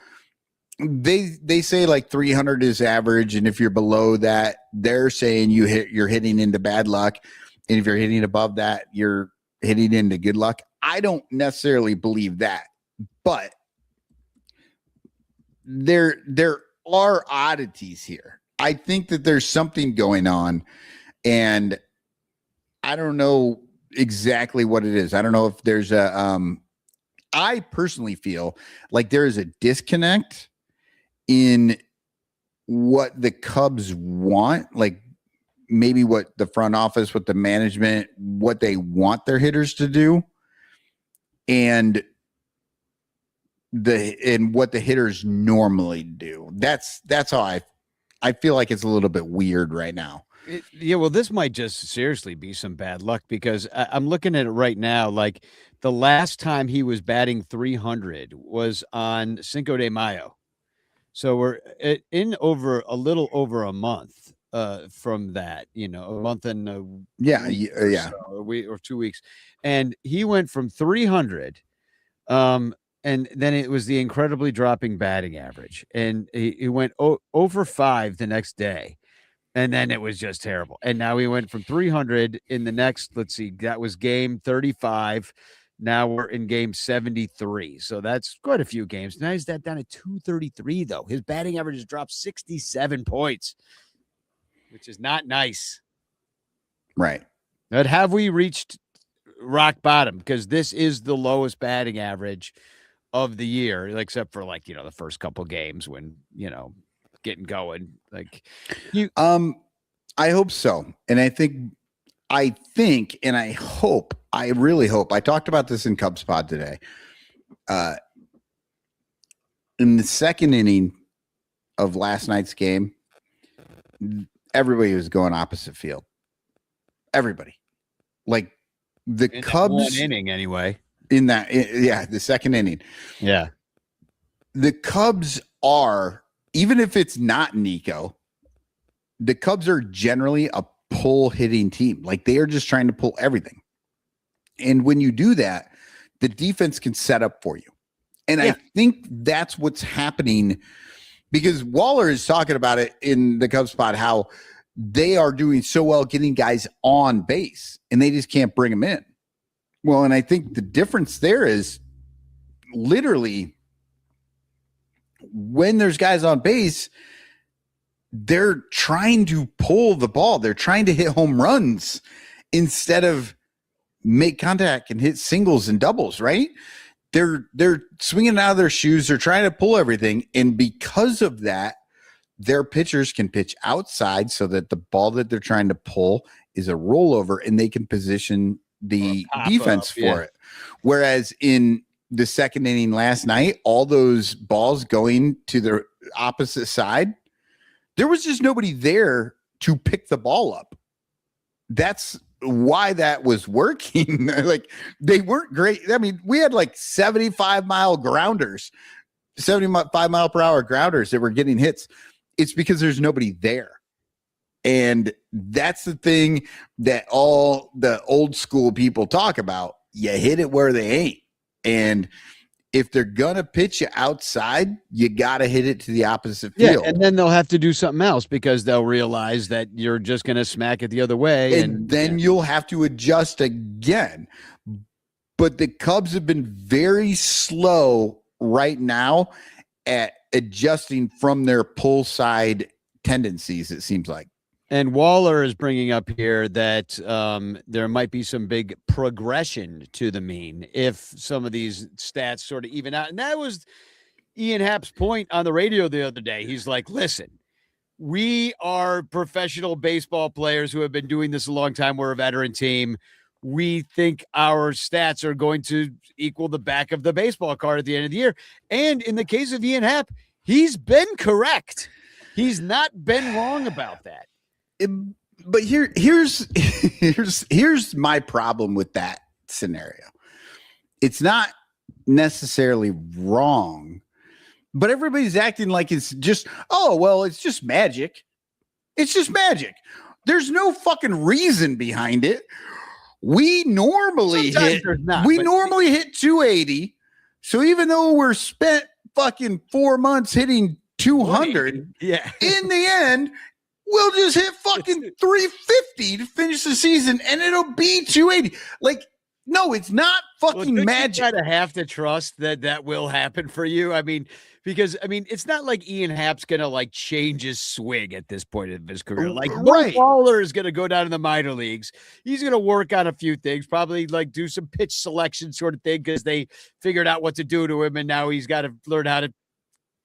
They say like 300 is average, and if you're below that, they're saying you're hitting into bad luck, and if you're hitting above that, you're hitting into good luck. I don't necessarily believe that, but there are oddities here. I think that there's something going on, and I don't know exactly what it is. I don't know if there's I personally feel like there is a disconnect in what the Cubs want, like maybe what the front office, what the management, what they want their hitters to do, and what the hitters normally do. That's how I feel like it's a little bit weird right now. Well, this might just seriously be some bad luck because I'm looking at it right now. Like the last time he was batting 300 was on Cinco de Mayo. So we're in over a little over a month from that, a month and or 2 weeks. And he went from 300 and then it was the incredibly dropping batting average. And he went over 5 the next day. And then it was just terrible. And now he went from 300 in the next, let's see, that was game 35. Now we're in game 73. So that's quite a few games. Now he's down at 233, though. His batting average has dropped 67 points, which is not nice. Right. But have we reached rock bottom? Because this is the lowest batting average of the year, except for the first couple games when, getting going. I hope so. And I think, and I hope, I really hope, I talked about this in Cubs Pod today. In the second inning of last night's game, everybody was going opposite field. Everybody. Like the in Cubs. One inning anyway. The second inning. Yeah. The Cubs are, even if it's not Nico, the Cubs are generally a pull hitting team. Like they are just trying to pull everything. And when you do that, the defense can set up for you. And I think that's what's happening because Waller is talking about it in the Cubs spot, how they are doing so well getting guys on base and they just can't bring them in. Well, and I think the difference there is literally when there's guys on base, they're trying to pull the ball. They're trying to hit home runs instead of make contact and hit singles and doubles, right? They're swinging out of their shoes. They're trying to pull everything. And because of that, their pitchers can pitch outside so that the ball that they're trying to pull is a rollover and they can position the defense for it. Whereas in the second inning last night, all those balls going to the opposite side, there was just nobody there to pick the ball up. That's why that was working. Like they weren't great. I mean, we had 75 mile grounders, 75 mile per hour grounders that were getting hits. It's because there's nobody there. And that's the thing that all the old school people talk about. You hit it where they ain't. And if they're going to pitch you outside, you got to hit it to the opposite field. Yeah, and then they'll have to do something else because they'll realize that you're just going to smack it the other way. And then you'll have to adjust again. But the Cubs have been very slow right now at adjusting from their pull side tendencies, it seems like. And Waller is bringing up here that there might be some big progression to the mean if some of these stats sort of even out. And that was Ian Happ's point on the radio the other day. He's like, listen, we are professional baseball players who have been doing this a long time. We're a veteran team. We think our stats are going to equal the back of the baseball card at the end of the year. And in the case of Ian Happ, he's been correct. He's not been wrong about that. But here's my problem with that scenario. It's not necessarily wrong, but everybody's acting like it's just, oh, well, it's just magic. It's just magic. There's no fucking reason behind it. We normally hit 280. So even though we're spent fucking 4 months hitting 200, yeah, in the end, we'll just hit fucking 350 to finish the season, and it'll be 280. Like, no, it's not fucking magic. You gotta have to trust that will happen for you. I mean, because it's not like Ian Happ's gonna like change his swing at this point of his career. Like, right. Waller is gonna go down to the minor leagues. He's gonna work on a few things, probably like do some pitch selection sort of thing because they figured out what to do to him, and now he's got to learn how to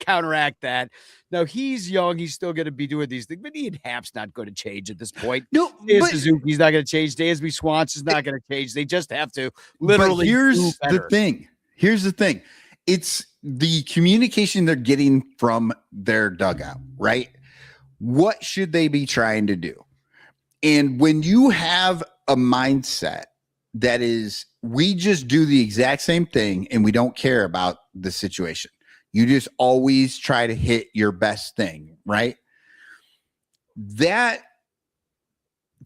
counteract that. Now he's young, he's still going to be doing these things, but Ian Happ's not going to change at this point. No, Suzuki's not going to change. Dansby Swanson's not going to change. They just have to literally. But here's the thing. Here's the thing. It's the communication they're getting from their dugout, right? What should they be trying to do? And when you have a mindset that is, we just do the exact same thing and we don't care about the situation. You just always try to hit your best thing, right? That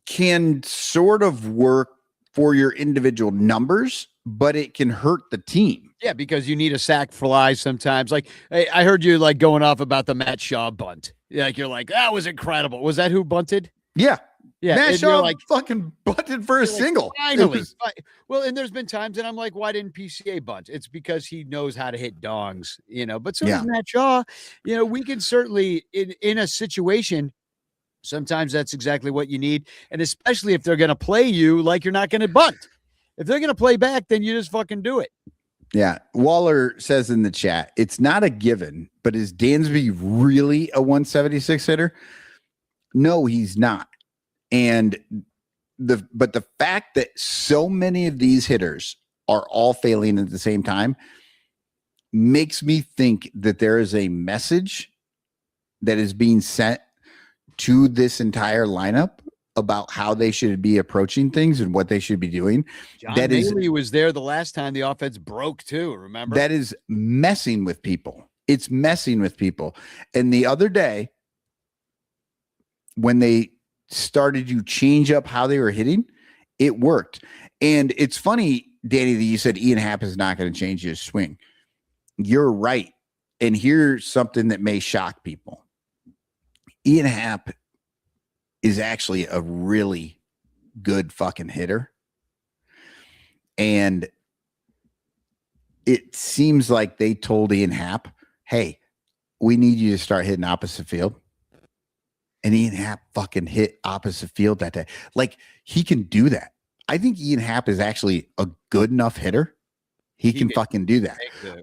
can sort of work for your individual numbers, but it can hurt the team. Yeah, because you need a sack fly sometimes. Like, hey, I heard you like going off about the Matt Shaw bunt. Like, you're like, that was incredible. Was that who bunted? Yeah. Yeah, Matt Shaw like fucking bunted for a single. Finally. Well, and there's been times that I'm like, why didn't PCA bunt? It's because he knows how to hit dongs, but so does Matt Shaw. We can certainly in a situation, sometimes that's exactly what you need. And especially if they're going to play you like you're not going to bunt. If they're going to play back, then you just fucking do it. Yeah. Waller says in the chat, it's not a given, but is Dansby really a 176 hitter? No, he's not. And the fact that so many of these hitters are all failing at the same time makes me think that there is a message that is being sent to this entire lineup about how they should be approaching things and what they should be doing. John Bailey was there the last time the offense broke too, remember? That is messing with people. It's messing with people. And the other day, when they started to change up how they were hitting, it worked. And it's funny, Danny, that you said Ian Happ is not going to change his swing. You're right. And here's something that may shock people. Ian Happ is actually a really good fucking hitter. And it seems like they told Ian Happ, hey, we need you to start hitting opposite field. And Ian Happ fucking hit opposite field that day. Like, he can do that. I think Ian Happ is actually a good enough hitter. He can fucking do that.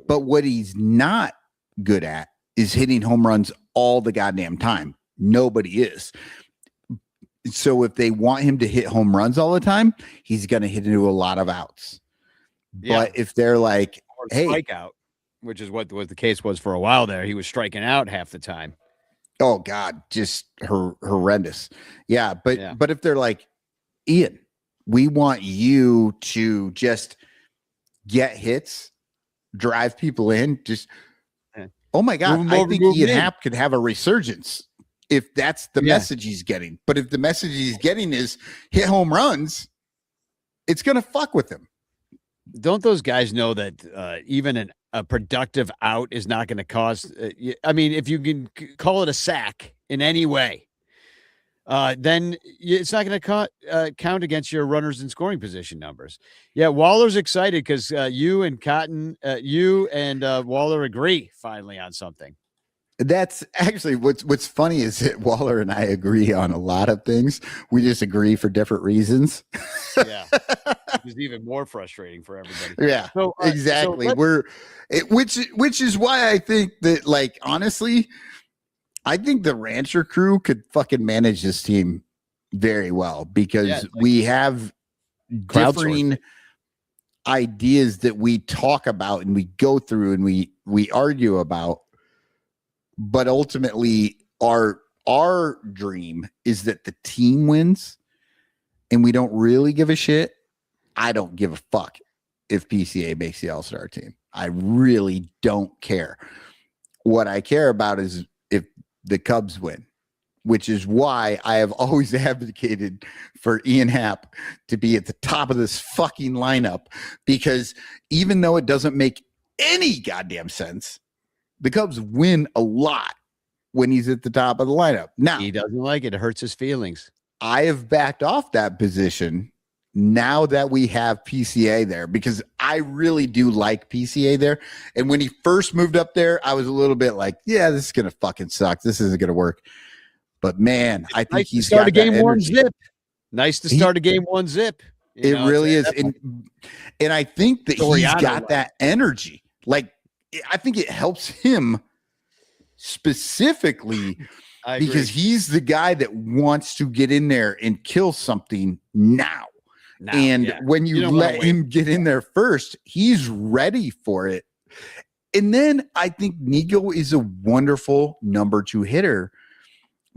But what he's not good at is hitting home runs all the goddamn time. Nobody is. So if they want him to hit home runs all the time, he's going to hit into a lot of outs. Yeah. But if they're like, hey, strikeout, which is what the case was for a while there, he was striking out half the time. Oh God, just horrendous. Yeah. But if they're like, Ian, we want you to just get hits, drive people in, just, oh my God, I think Ian Happ could have a resurgence. if that's the message he's getting. But if the message he's getting is hit home runs, it's going to fuck with him. Don't those guys know that even a productive out is not going to cause? I mean, if you can call it a sack in any way, then it's not going to count against your runners in scoring position numbers. Yeah, Waller's excited because you and Waller agree finally on something. That's actually what's funny is that Waller and I agree on a lot of things. We just agree for different reasons. Yeah, it's even more frustrating for everybody. Yeah, so, exactly. Which is why I think that, like, honestly, I think the Rancher crew could fucking manage this team very well because we have differing ideas that we talk about and we go through and we argue about. But ultimately, our dream is that the team wins, and we don't really give a shit. I don't give a fuck if PCA makes the All-Star team. I really don't care. What I care about is if the Cubs win, which is why I have always advocated for Ian Happ to be at the top of this fucking lineup, because even though it doesn't make any goddamn sense, the Cubs win a lot when he's at the top of the lineup. Now, he doesn't like it. It hurts his feelings. I have backed off that position now that we have PCA there, because I really do like PCA there. And when he first moved up there, I was a little bit like, yeah, this is going to fucking suck. This isn't going to work. But man, I think he's got a game one zip. Nice to start a game one zip. It really is. And I think that he's got that energy. Like, I think it helps him specifically because he's the guy that wants to get in there and kill something now. And when you let him get in there first, he's ready for it. And then I think Nico is a wonderful number 2 hitter,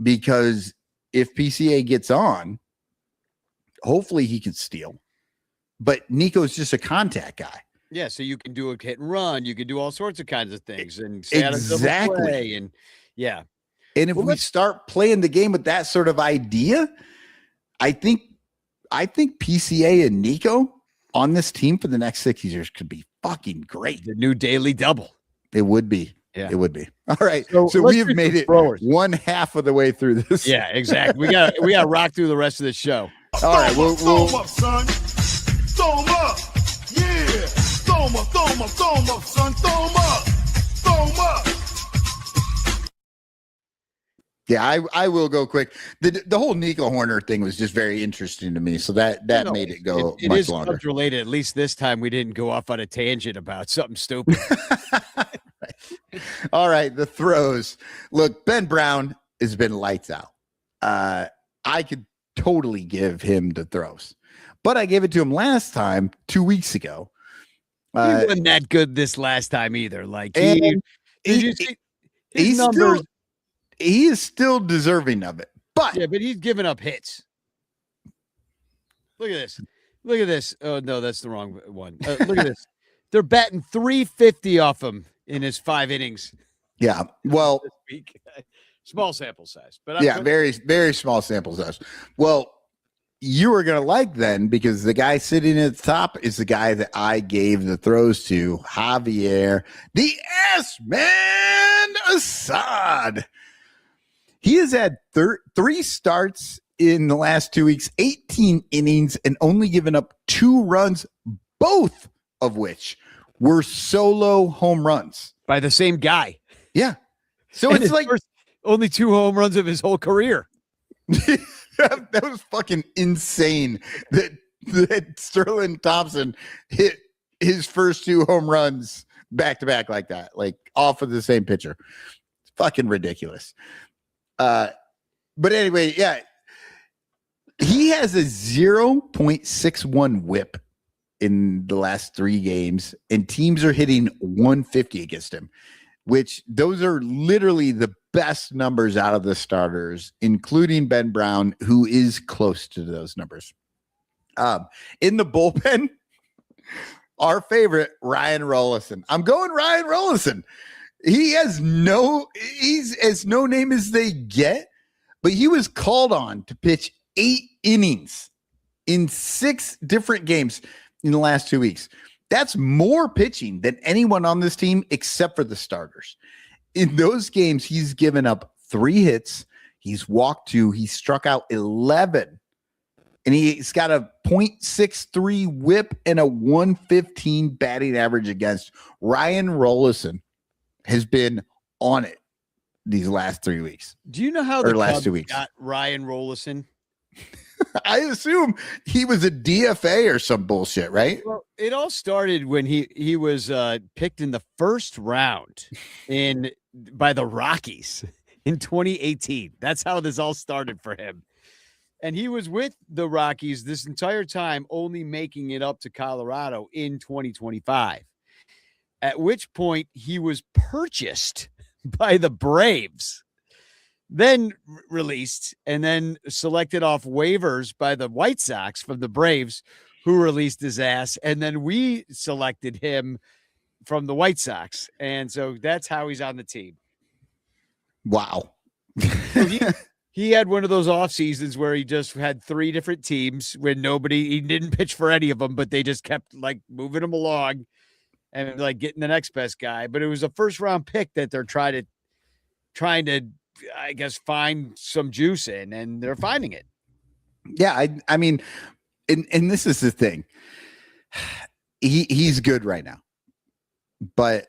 because if PCA gets on, hopefully he can steal. But Nico's just a contact guy. Yeah, so you can do a hit and run. You can do all sorts of kinds of things and stay out of double play. And and if we start playing the game with that sort of idea, I think PCA and Nico on this team for the next 6 years could be fucking great. The new daily double. It would be. Yeah, it would be. All right. So we have made it one half of the way through this. Yeah, exactly. We got to rock through the rest of the show. All right. Throw them up, son. Throw them up. Yeah. Throw them up, son. Throw them up. Throw them up. Yeah, I will go quick. The whole Nico Horner thing was just very interesting to me. So that made it go it much is longer. Related. At least this time we didn't go off on a tangent about something stupid. All right, the throws. Look, Ben Brown has been lights out. I could totally give him the throws, but I gave it to him last time 2 weeks ago. He wasn't that good this last time either. Like, did you see his numbers? He is still deserving of it, but he's giving up hits. Look at this. Look at this. Oh no, that's the wrong one. Look at this. They're batting 350 off him in his 5 innings. Yeah. Well, this week. Small sample size, but very, very small sample size. Well, you are going to like then, because the guy sitting at the top is the guy that I gave the throws to, Javier, the S-Man Assad. He has had 3 starts in the last 2 weeks, 18 innings, and only given up 2 runs, both of which were solo home runs. By the same guy. Yeah. So it's like only 2 home runs of his whole career. That was fucking insane that Sterling Thompson hit his first 2 home runs back to back like that, like off of the same pitcher. It's fucking ridiculous. But anyway, yeah, he has a 0.61 whip in the last 3 games, and teams are hitting 150 against him, which those are literally the best numbers out of the starters, including Ben Brown, who is close to those numbers. In the bullpen, our favorite, Ryan Rollison. I'm going Ryan Rollison. He's as no name as they get, but he was called on to pitch 8 innings in 6 different games in the last 2 weeks. That's more pitching than anyone on this team except for the starters. In those games, he's given up 3 hits. He's walked 2. He struck out 11. And he's got a .63 whip and a 115 batting average against. Ryan Rollison has been on it these last 3 weeks. Do you know how the last Cubs 2 weeks got Ryan Rollison? I assume he was a DFA or some bullshit, right? Well, it all started when he was picked in the first round by the Rockies in 2018. That's how this all started for him. And he was with the Rockies this entire time, only making it up to Colorado in 2025. At which point he was purchased by the Braves, then released, and then selected off waivers by the White Sox from the Braves, who released his ass. And then we selected him from the White Sox. And so that's how he's on the team. Wow. So he had one of those off seasons where he just had 3 different teams when he didn't pitch for any of them, but they just kept like moving him along and like getting the next best guy. But it was a first round pick that they're trying to, I guess, find some juice in, and they're finding it. Yeah. I mean, and this is the thing. He's good right now, but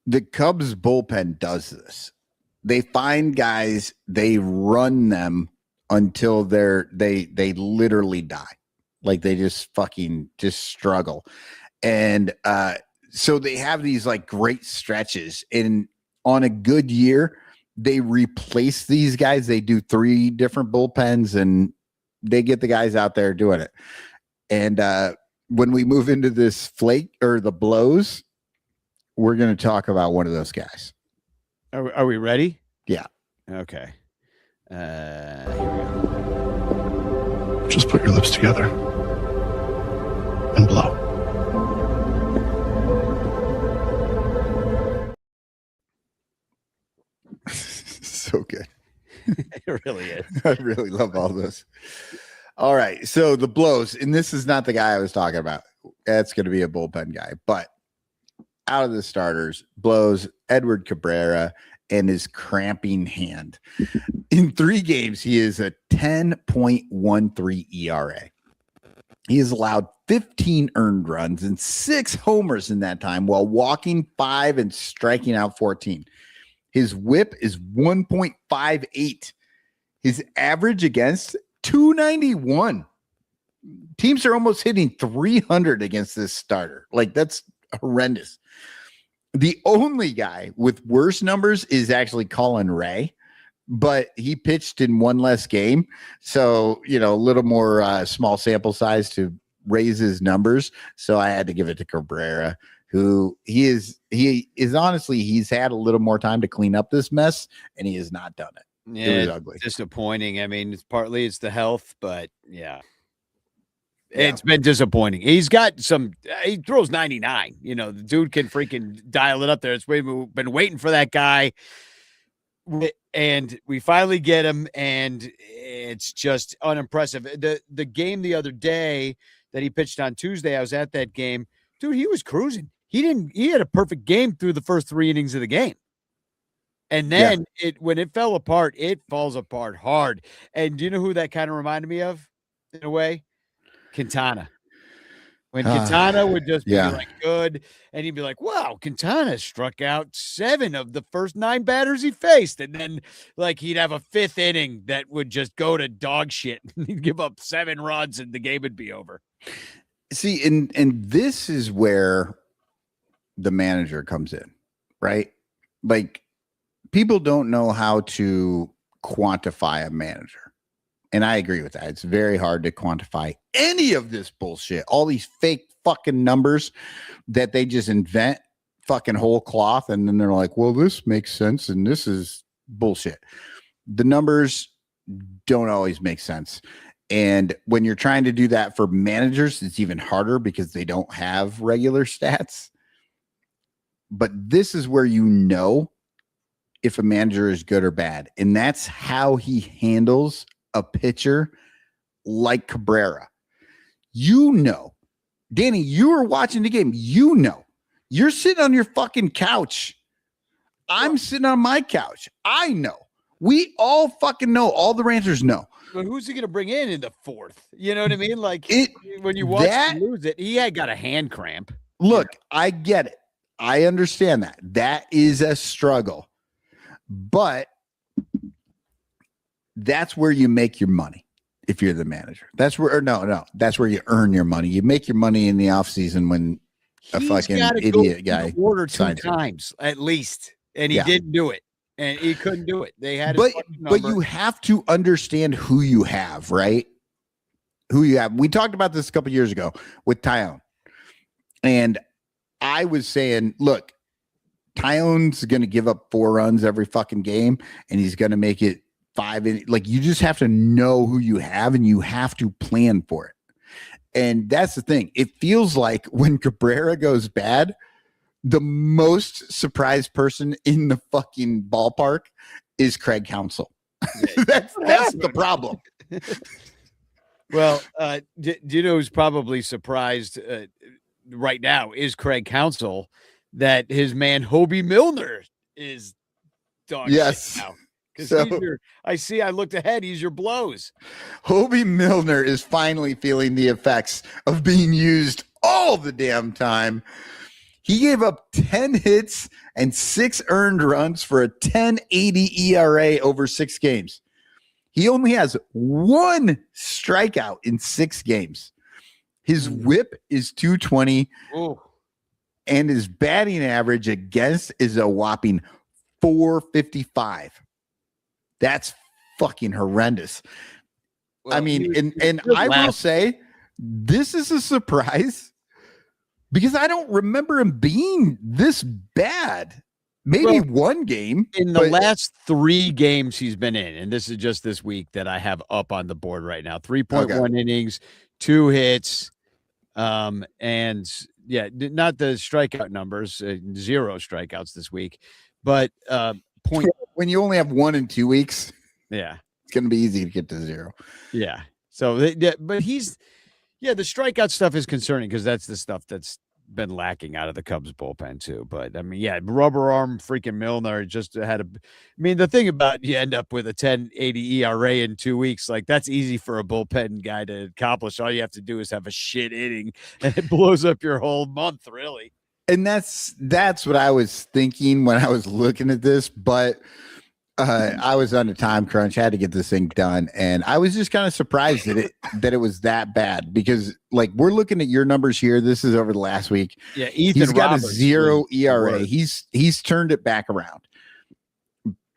the Cubs bullpen does this. They find guys, they run them until they literally die. Like they just struggle. And so they have these like great stretches, and on a good year, they replace these guys. They do 3 different bullpens and they get the guys out there doing it. And when we move into this flake or the blows, we're going to talk about one of those guys. Are we ready? Yeah. Okay. Here we go. Just put your lips together and blow. So good. It really is. I really love all this. All right. So the blows, and this is not the guy I was talking about. That's going to be a bullpen guy, but out of the starters, blows Edward Cabrera and his cramping hand. In 3 games, he is a 10.13 ERA. He has allowed 15 earned runs and 6 homers in that time while walking 5 and striking out 14. His whip is 1.58. His average against 291. Teams are almost hitting 300 against this starter. Like, that's horrendous. The only guy with worse numbers is actually Colin Ray, but he pitched in 1 less game. So, a little more small sample size to raise his numbers. So I had to give it to Cabrera, who he is honestly, he's had a little more time to clean up this mess, and he has not done it. Yeah, it was ugly. Disappointing. I mean, it's the health, but yeah. It's been disappointing. He's got he throws 99. The dude can freaking dial it up there. We've been waiting for that guy, and we finally get him, and it's just unimpressive. The game the other day that he pitched on Tuesday, I was at that game. Dude, he was cruising. He had a perfect game through the first 3 innings of the game. And then when it fell apart, it falls apart hard. And do you know who that kind of reminded me of in a way? Quintana. When Quintana would just be like good, and he'd be like, wow, Quintana struck out 7 of the first 9 batters he faced. And then like he'd have a 5th inning that would just go to dog shit. He'd give up 7 runs and the game would be over. See, and this is where the manager comes in, right? Like, people don't know how to quantify a manager. And I agree with that. It's very hard to quantify any of this bullshit. All these fake fucking numbers that they just invent fucking whole cloth. And then they're like, well, this makes sense. And this is bullshit. The numbers don't always make sense. And when you're trying to do that for managers, it's even harder because they don't have regular stats. But this is where if a manager is good or bad. And that's how he handles a pitcher like Cabrera. Danny, you were watching the game. You're sitting on your fucking couch. I'm sitting on my couch. I know. We all fucking know. All the ranters know. But who's he going to bring in the fourth? You know what I mean? Like when you watch him lose it, he had got a hand cramp. Look, I get it. I understand that. That is a struggle. But that's where you make your money if you're the manager. That's where that's where you earn your money. You make your money in the offseason when a fucking idiot guy order 2 times at least, and he didn't do it. And he couldn't do it. They had but you have to understand who you have, right? Who you have. We talked about this a couple years ago with Tyone. And I was saying, look, Tyone's going to give up 4 runs every fucking game, and he's going to make it 5. Like, you just have to know who you have, and you have to plan for it. And that's the thing. It feels like when Cabrera goes bad, the most surprised person in the fucking ballpark is Craig Counsell. That's the problem. Well, do you know who's probably surprised right now is Craig Counsell that his man Hobie Milner is dog shit now. Because I looked ahead, he's your blows. Hobie Milner is finally feeling the effects of being used all the damn time. He gave up 10 hits and 6 earned runs for a 10.80 ERA over 6 games. He only has 1 strikeout in 6 games. His whip is 220, and his batting average against is a whopping 455. That's fucking horrendous. Well, I mean, and I will say this is a surprise because I don't remember him being this bad. Maybe one game. In the last 3 games he's been in, and this is just this week that I have up on the board right now. 3.1 innings, 2 hits, and yeah, not the strikeout numbers, 0 strikeouts this week, but point. When you only have 1 in 2 weeks, yeah, it's going to be easy to get to 0. Yeah. So, but the strikeout stuff is concerning because that's the stuff that's been lacking out of the Cubs bullpen too. But I mean, rubber arm freaking Milner just had the thing about you end up with a 10.80 ERA in 2 weeks, like that's easy for a bullpen guy to accomplish. All you have to do is have a shit inning and it blows up your whole month, really. And that's what I was thinking when I was looking at this, but I was on a time crunch, had to get this thing done, and I was just kind of surprised that it was that bad because, like, we're looking at your numbers here. This is over the last week. Yeah, he's got a 0 ERA. He's turned it back around.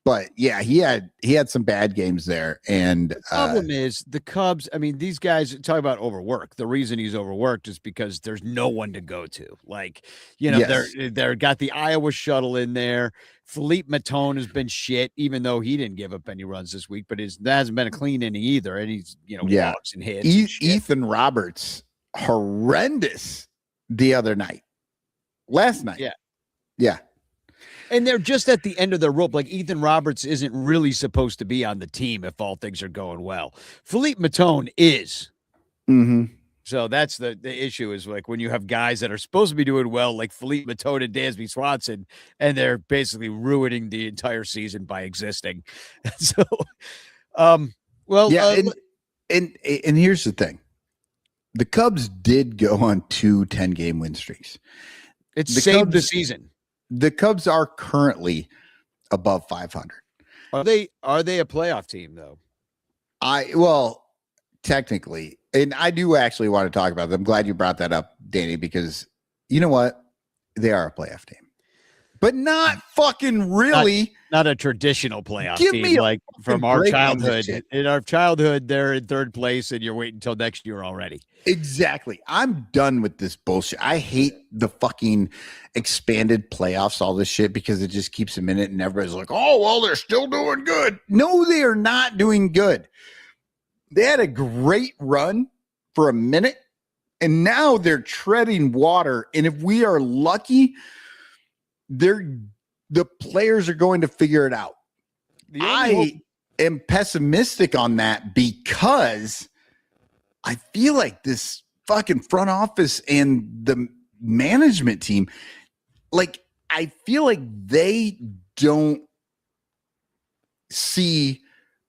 But yeah, he had some bad games there. And the problem is the Cubs. I mean, these guys talk about overwork. The reason he's overworked is because there's no one to go to. Like, they're got the Iowa shuttle in there. Philippe Matone has been shit, even though he didn't give up any runs this week. But that hasn't been a clean inning either. And he's walks and hits. Ethan Roberts horrendous the other night, last night. Yeah. And they're just at the end of their rope. Like Ethan Roberts isn't really supposed to be on the team if all things are going well. Philippe Matone is. Mm-hmm. So that's the issue is like when you have guys that are supposed to be doing well, like Philippe Matone and Dansby Swanson, and they're basically ruining the entire season by existing. So, and here's the thing. The Cubs did go on 2 10-game win streaks. It saved the season. The Cubs are currently above 500. Are they a playoff team though? Technically, and I do actually want to talk about them. I'm glad you brought that up, Danny, because you know what? They are a playoff team, but not fucking really. Not a traditional playoff team like from our childhood. In our childhood, they're in 3rd place, and you're waiting until next year already. Exactly. I'm done with this bullshit. I hate the fucking expanded playoffs, all this shit, because it just keeps them in it, and everybody's like, oh, well, they're still doing good. No, they are not doing good. They had a great run for a minute, and now they're treading water. And if we are lucky, they're the players are going to figure it out. I am pessimistic on that because I feel like this fucking front office and the management team, like, I feel like they don't see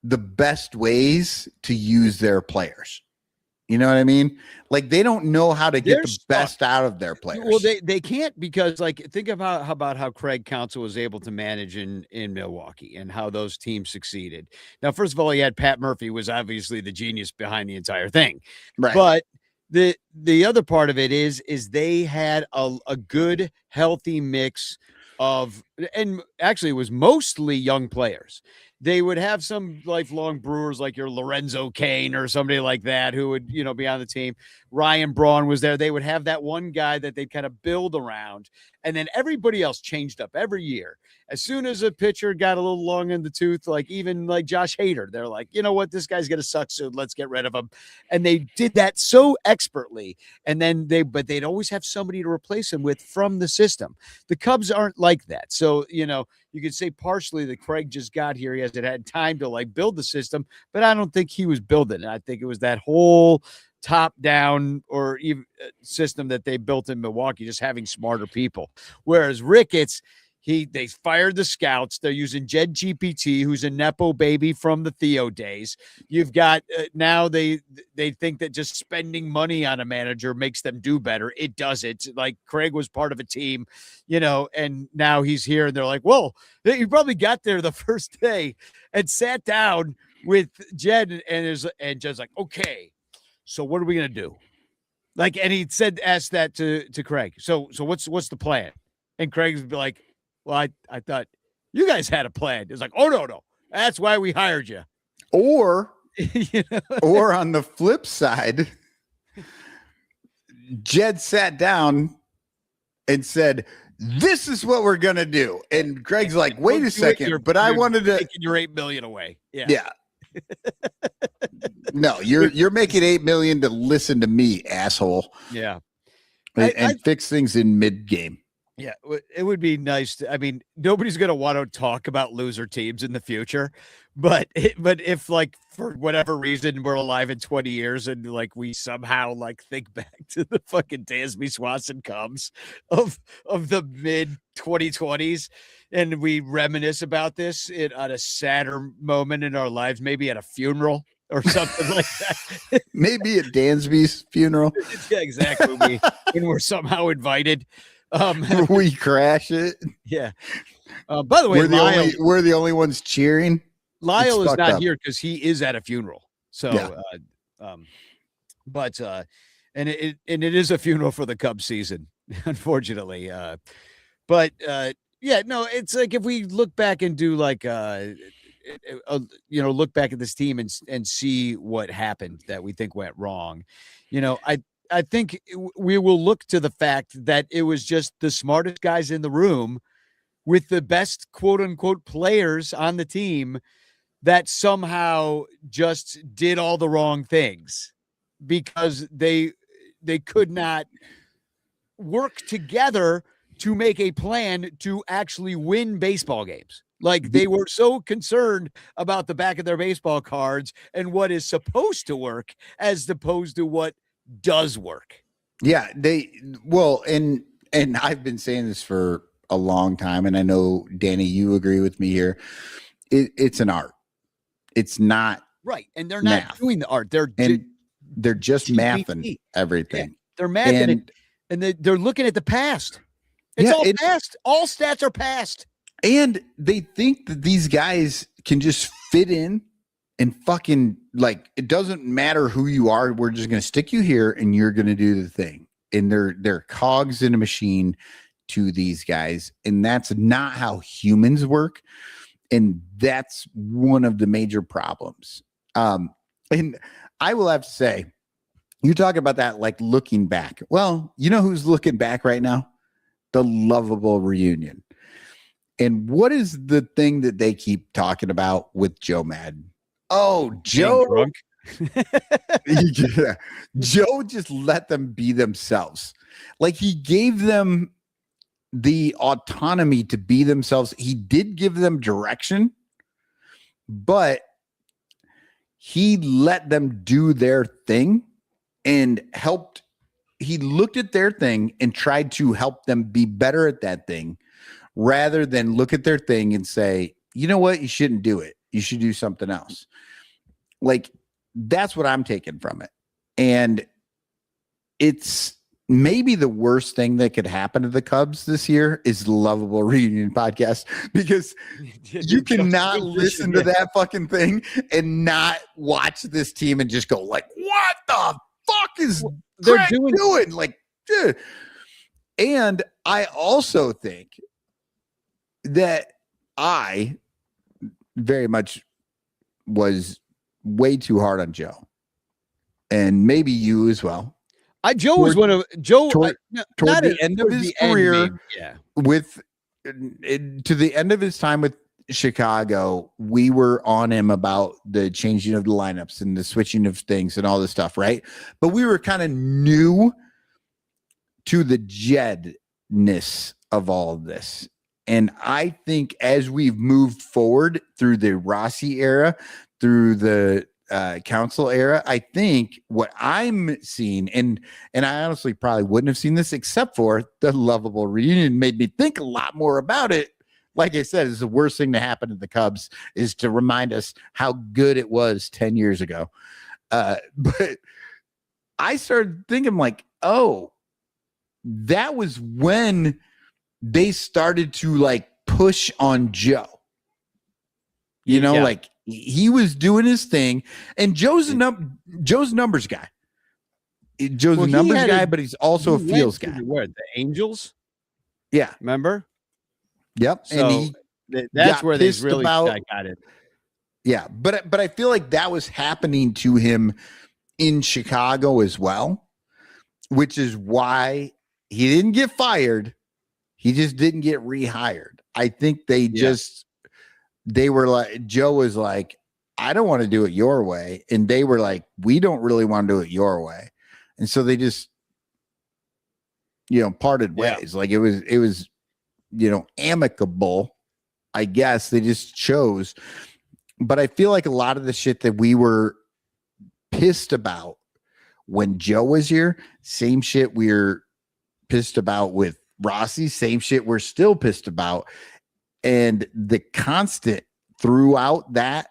the best ways to use their players. You know what I mean? Like, they don't know how to get the best out of their players. Well, they can't, because, like, think about how Craig Counsell was able to manage in Milwaukee and how those teams succeeded. Now, first of all, he had Pat Murphy, was obviously the genius behind the entire thing. Right. But the other part of it is they had a good, healthy mix of, and actually it was mostly young players. They would have some lifelong Brewers like your Lorenzo Cain or somebody like that who would, be on the team. Ryan Braun was there. They would have that one guy that they'd kind of build around, and then everybody else changed up every year. As soon as a pitcher got a little long in the tooth, like even like Josh Hader, they're like, you know what, this guy's going to suck soon. Let's get rid of him. And they did that so expertly. And then they'd always have somebody to replace him with from the system. The Cubs aren't like that. So, you could say partially that Craig just got here. He hasn't had time to like build the system, but I don't think he was building it. I think it was that whole top down or even system that they built in Milwaukee, just having smarter people. Whereas Ricketts, they fired the scouts. They're using Jed GPT, who's a Nepo baby from the Theo days. You've got now they think that just spending money on a manager makes them do better. It doesn't. Like, Craig was part of a team, and now he's here, and they're like, well, he probably got there the first day and sat down with Jed, and Jed's like, okay, so what are we gonna do? Like, and he asked that to Craig. So what's the plan? And Craig would be like, well, I thought you guys had a plan. It's like, oh, no. That's why we hired you. Or, or on the flip side, Jed sat down and said, this is what we're going to do. And Greg's like, wait a second, but I wanted to taking your $8 million away. Yeah. No, you're making $8 million to listen to me, asshole. Yeah. And fix things in mid game. Yeah, it would be nice. Nobody's going to want to talk about loser teams in the future, but if, like, for whatever reason we're alive in 20 years and like we somehow like think back to the fucking Dansby Swanson Cubs of the mid 2020s and we reminisce about this on a sadder moment in our lives, maybe at a funeral or something like that. Maybe at Dansby's funeral. Yeah, exactly. When we're somehow invited. We crash it. Yeah. By the way, we're the only ones cheering. Lyle is not here because he is at a funeral. So, yeah. And it is a funeral for the Cubs season, unfortunately. Yeah, no, it's like if we look back and do like look back at this team and see what happened that we think went wrong. I think we will look to the fact that it was just the smartest guys in the room with the best quote unquote players on the team that somehow just did all the wrong things because they could not work together to make a plan to actually win baseball games. Like, they were so concerned about the back of their baseball cards and what is supposed to work as opposed to what does work. Yeah, and I've been saying this for a long time, and I know, Danny, you agree with me here. It's an art. It's not right, and they're not math. Doing the art. They're just mathing everything. Yeah, they're mathing and they're looking at the past. It's all past. All stats are past, and they think that these guys can just fit in. And fucking, like, it doesn't matter who you are. We're just going to stick you here and you're going to do the thing. And they're cogs in a machine to these guys. And that's not how humans work. And that's one of the major problems. And I will have to say, you talk about that, like, looking back. Well, you know who's looking back right now? The lovable reunion. And what is the thing that they keep talking about with Joe Madden? Oh, Joe. Yeah. Joe just let them be themselves. Like, he gave them the autonomy to be themselves. He did give them direction, but he let them do their thing and helped. He looked at their thing and tried to help them be better at that thing rather than look at their thing and say, you know what, you shouldn't do it. You should do something else. Like, that's what I'm taking from it. And it's maybe the worst thing that could happen to the Cubs this year is the Lovable Reunion podcast, because you cannot listen to that fucking thing and not watch this team and just go like, what the fuck is they're doing? Like, dude. And I also think that I very much was way too hard on Joe, and maybe you as well. Joe was one of Joe toward the end of his career. With to the end of his time with Chicago, we were on him about the changing of the lineups and the switching of things and all this stuff, right? But we were kind of new to the Jedness of all of this. And I think as we've moved forward through the Rossi era, through the council era, I think what I'm seeing, and I honestly probably wouldn't have seen this except for the Lovable Reunion made me think a lot more about it. Like I said, it's the worst thing to happen to the Cubs is to remind us how good it was 10 years ago. But I started thinking like, oh, that was when they started to like push on Joe. You know, like he was doing his thing, and Joe's a numbers guy. Joe's a numbers guy, but he's also a feels guy. Where the Angels? Yeah, remember? Yep. So and that's where they really got it. Yeah, but I feel like that was happening to him in Chicago as well, which is why he didn't get fired. He just didn't get rehired. I think they were like, Joe was like, I don't want to do it your way. And they were like, we don't really want to do it your way. And so they just, parted ways. Like it was, amicable, I guess. They just chose. But I feel like a lot of the shit that we were pissed about when Joe was here, same shit we're pissed about with Rossi, same shit we're still pissed about. And the constant throughout that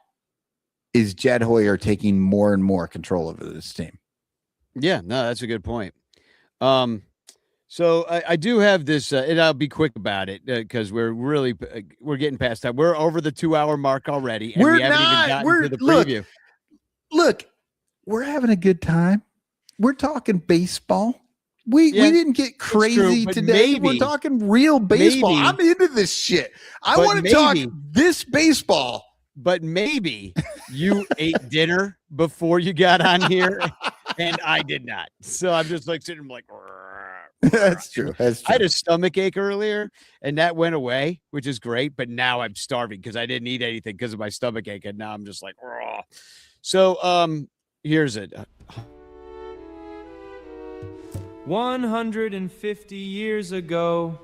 is Jed Hoyer taking more and more control over this team. Yeah, no, that's a good point. So I do have this, and I'll be quick about it because we're getting past that. We're over the 2-hour mark already, and we haven't even gotten to the preview. Look, we're having a good time. We're talking baseball. We didn't get crazy today. We're talking real baseball. I'm into this shit. I want to talk this baseball. But maybe you ate dinner before you got on here, and I did not. So I'm just like sitting like, That's true. I had a stomach ache earlier, and that went away, which is great. But now I'm starving because I didn't eat anything because of my stomach ache, and now I'm just like, raw. So here's it. 150 years ago.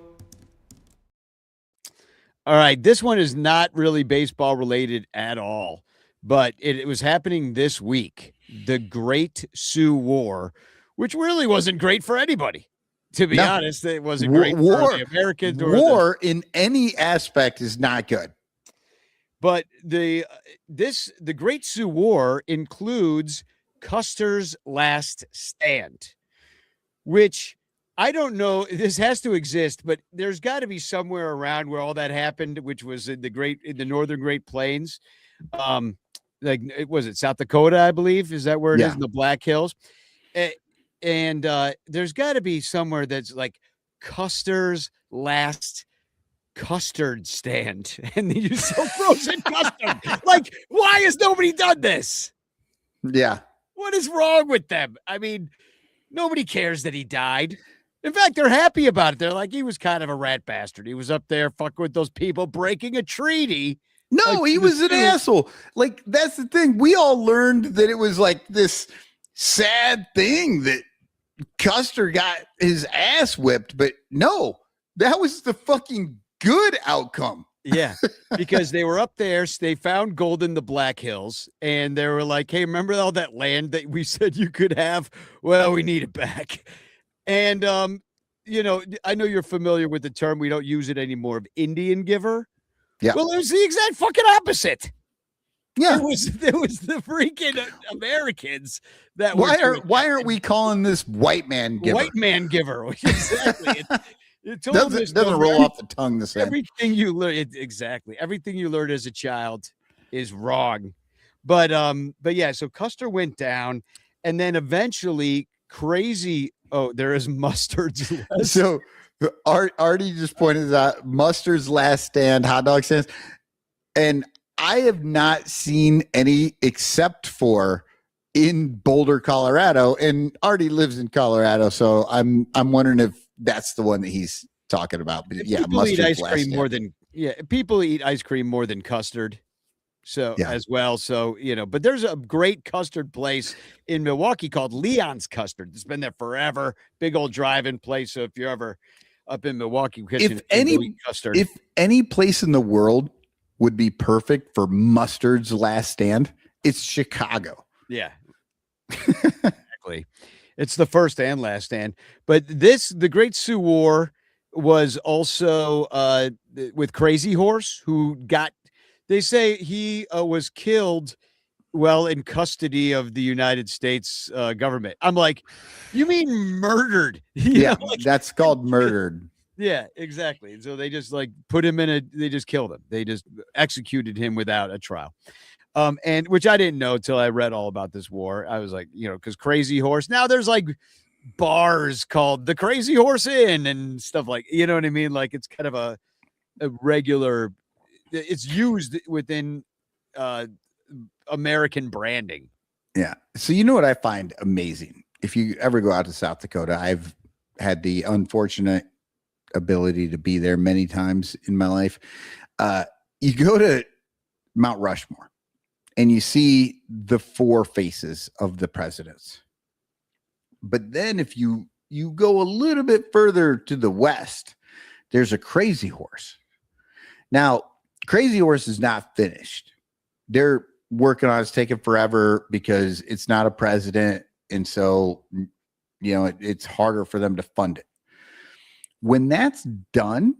All right, this one is not really baseball related at all, but it was happening this week. The Great Sioux War, which really wasn't great for anybody. To be honest, it wasn't great for the Americans. War in any aspect is not good. But the Great Sioux War includes Custer's Last Stand, which I don't know. This has to exist, but there's got to be somewhere around where all that happened, which was in the northern Great Plains. Was it South Dakota, I believe? Is that where it is in the Black Hills? And there's got to be somewhere that's like Custer's Last Custard Stand, and you so frozen custard. Like, why has nobody done this? Yeah. What is wrong with them? I mean, nobody cares that he died. In fact, they're happy about it. They're like, he was kind of a rat bastard. He was up there fucking with those people breaking a treaty. No, he was an asshole. Like, that's the thing. We all learned that it was like this sad thing that Custer got his ass whipped, but no, That was the fucking good outcome. Yeah, because they were up there. They found gold in the Black Hills, and they were like, "Hey, remember all that land that we said you could have? Well, we need it back." And I know you're familiar with the term. We don't use it anymore. Of Indian giver. Yeah. Well, it was the exact fucking opposite. Yeah. It was the freaking Americans that Why why aren't we calling this white man giver? white man giver? Exactly. It Doesn't roll off the tongue the same. Everything you learn, exactly. Everything you learned as a child is wrong. But yeah, so Custer went down, and then eventually crazy. Oh, there is Mustard's last. So Artie just pointed out Mustard's last stand, hot dog stands, and I have not seen any except for in Boulder, Colorado, and Artie lives in Colorado, so I'm wondering if that's the one that he's talking about. But yeah, people eat Mustard's ice last cream stand. more than people eat ice cream more than custard. So as well. So, but there's a great custard place in Milwaukee called Leon's Custard. It's been there forever. Big old drive-in place. So if you're ever up in Milwaukee, if any place in the world would be perfect for Mustard's last stand, it's Chicago. Yeah, exactly. It's the first and last stand. But the Great Sioux War was also with Crazy Horse, who they say he was killed while in custody of the United States government. I'm like, you mean murdered? That's called murdered. Yeah, exactly. And so they just put him they just killed him. They just executed him without a trial. And which I didn't know till I read all about this war. I was like, because Crazy Horse, now there's bars called the Crazy Horse Inn and stuff you know what I mean? Like it's kind of a regular, it's used within American branding. Yeah. So you know what I find amazing? If you ever go out to South Dakota, I've had the unfortunate ability to be there many times in my life. You go to Mount Rushmore and you see the four faces of the presidents. But then if you go a little bit further to the west, there's a Crazy Horse. Now, Crazy Horse is not finished. They're working on it's taking forever because it's not a president. And so, it's harder for them to fund it. When that's done,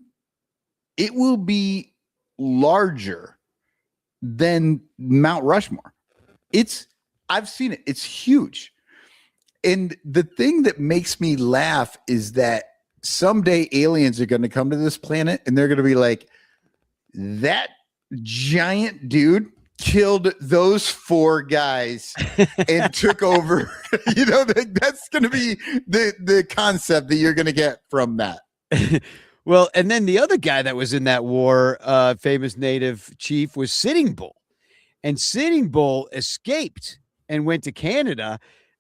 it will be larger than Mount Rushmore. I've seen it. It's huge. And the thing that makes me laugh is that someday aliens are going to come to this planet and they're going to be like, that giant dude killed those four guys and took over. That's going to be the concept that you're going to get from that. Well, and then the other guy that was in that war, famous native chief, was Sitting Bull. And Sitting Bull escaped and went to Canada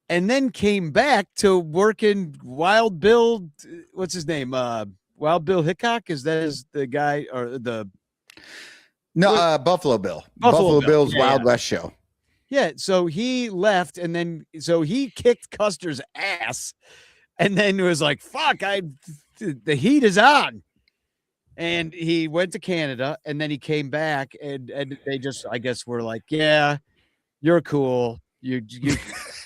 and then came back to work in Wild Bill. What's his name? Wild Bill Hickok? Is that the guy or the... No, Buffalo Bill. Buffalo Bill's Wild West show. Yeah, so he left, and then he kicked Custer's ass, and then was like, "Fuck, the heat is on," and he went to Canada, and then he came back, and they just, I guess, were like, "Yeah, you're cool. You."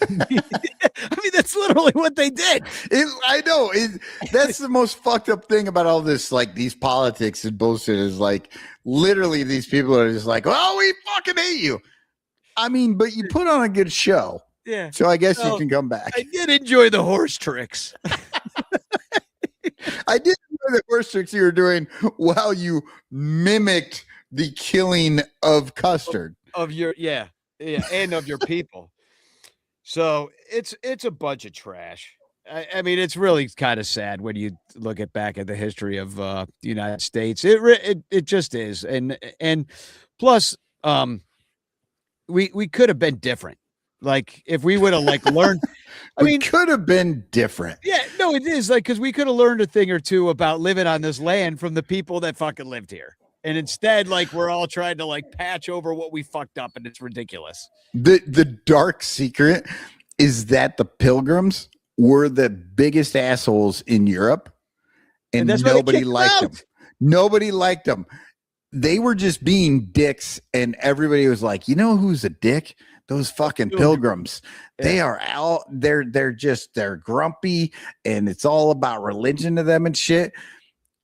I mean, that's literally what they did. I know. That's the most fucked up thing about all this, these politics and bullshit is literally these people are just like, well, we fucking hate you. I mean, but you put on a good show. Yeah. So I guess you can come back. I did enjoy the horse tricks. I did enjoy the horse tricks you were doing while you mimicked the killing of Custard. Of your, and of your people. So it's a bunch of trash. I mean, it's really kind of sad when you look back at the history of the United States. It just is, and plus, we could have been different. If we would have learned, we could have been different. Yeah, no, it is because we could have learned a thing or two about living on this land from the people that fucking lived here. And instead, we're all trying to patch over what we fucked up, and it's ridiculous. The dark secret is that the Pilgrims were the biggest assholes in Europe, and that's why they nobody kicked him liked out. them. Nobody liked them. They were just being dicks, and everybody was like, you know who's a dick? Those fucking pilgrims. They are out. They're grumpy, and it's all about religion to them and shit.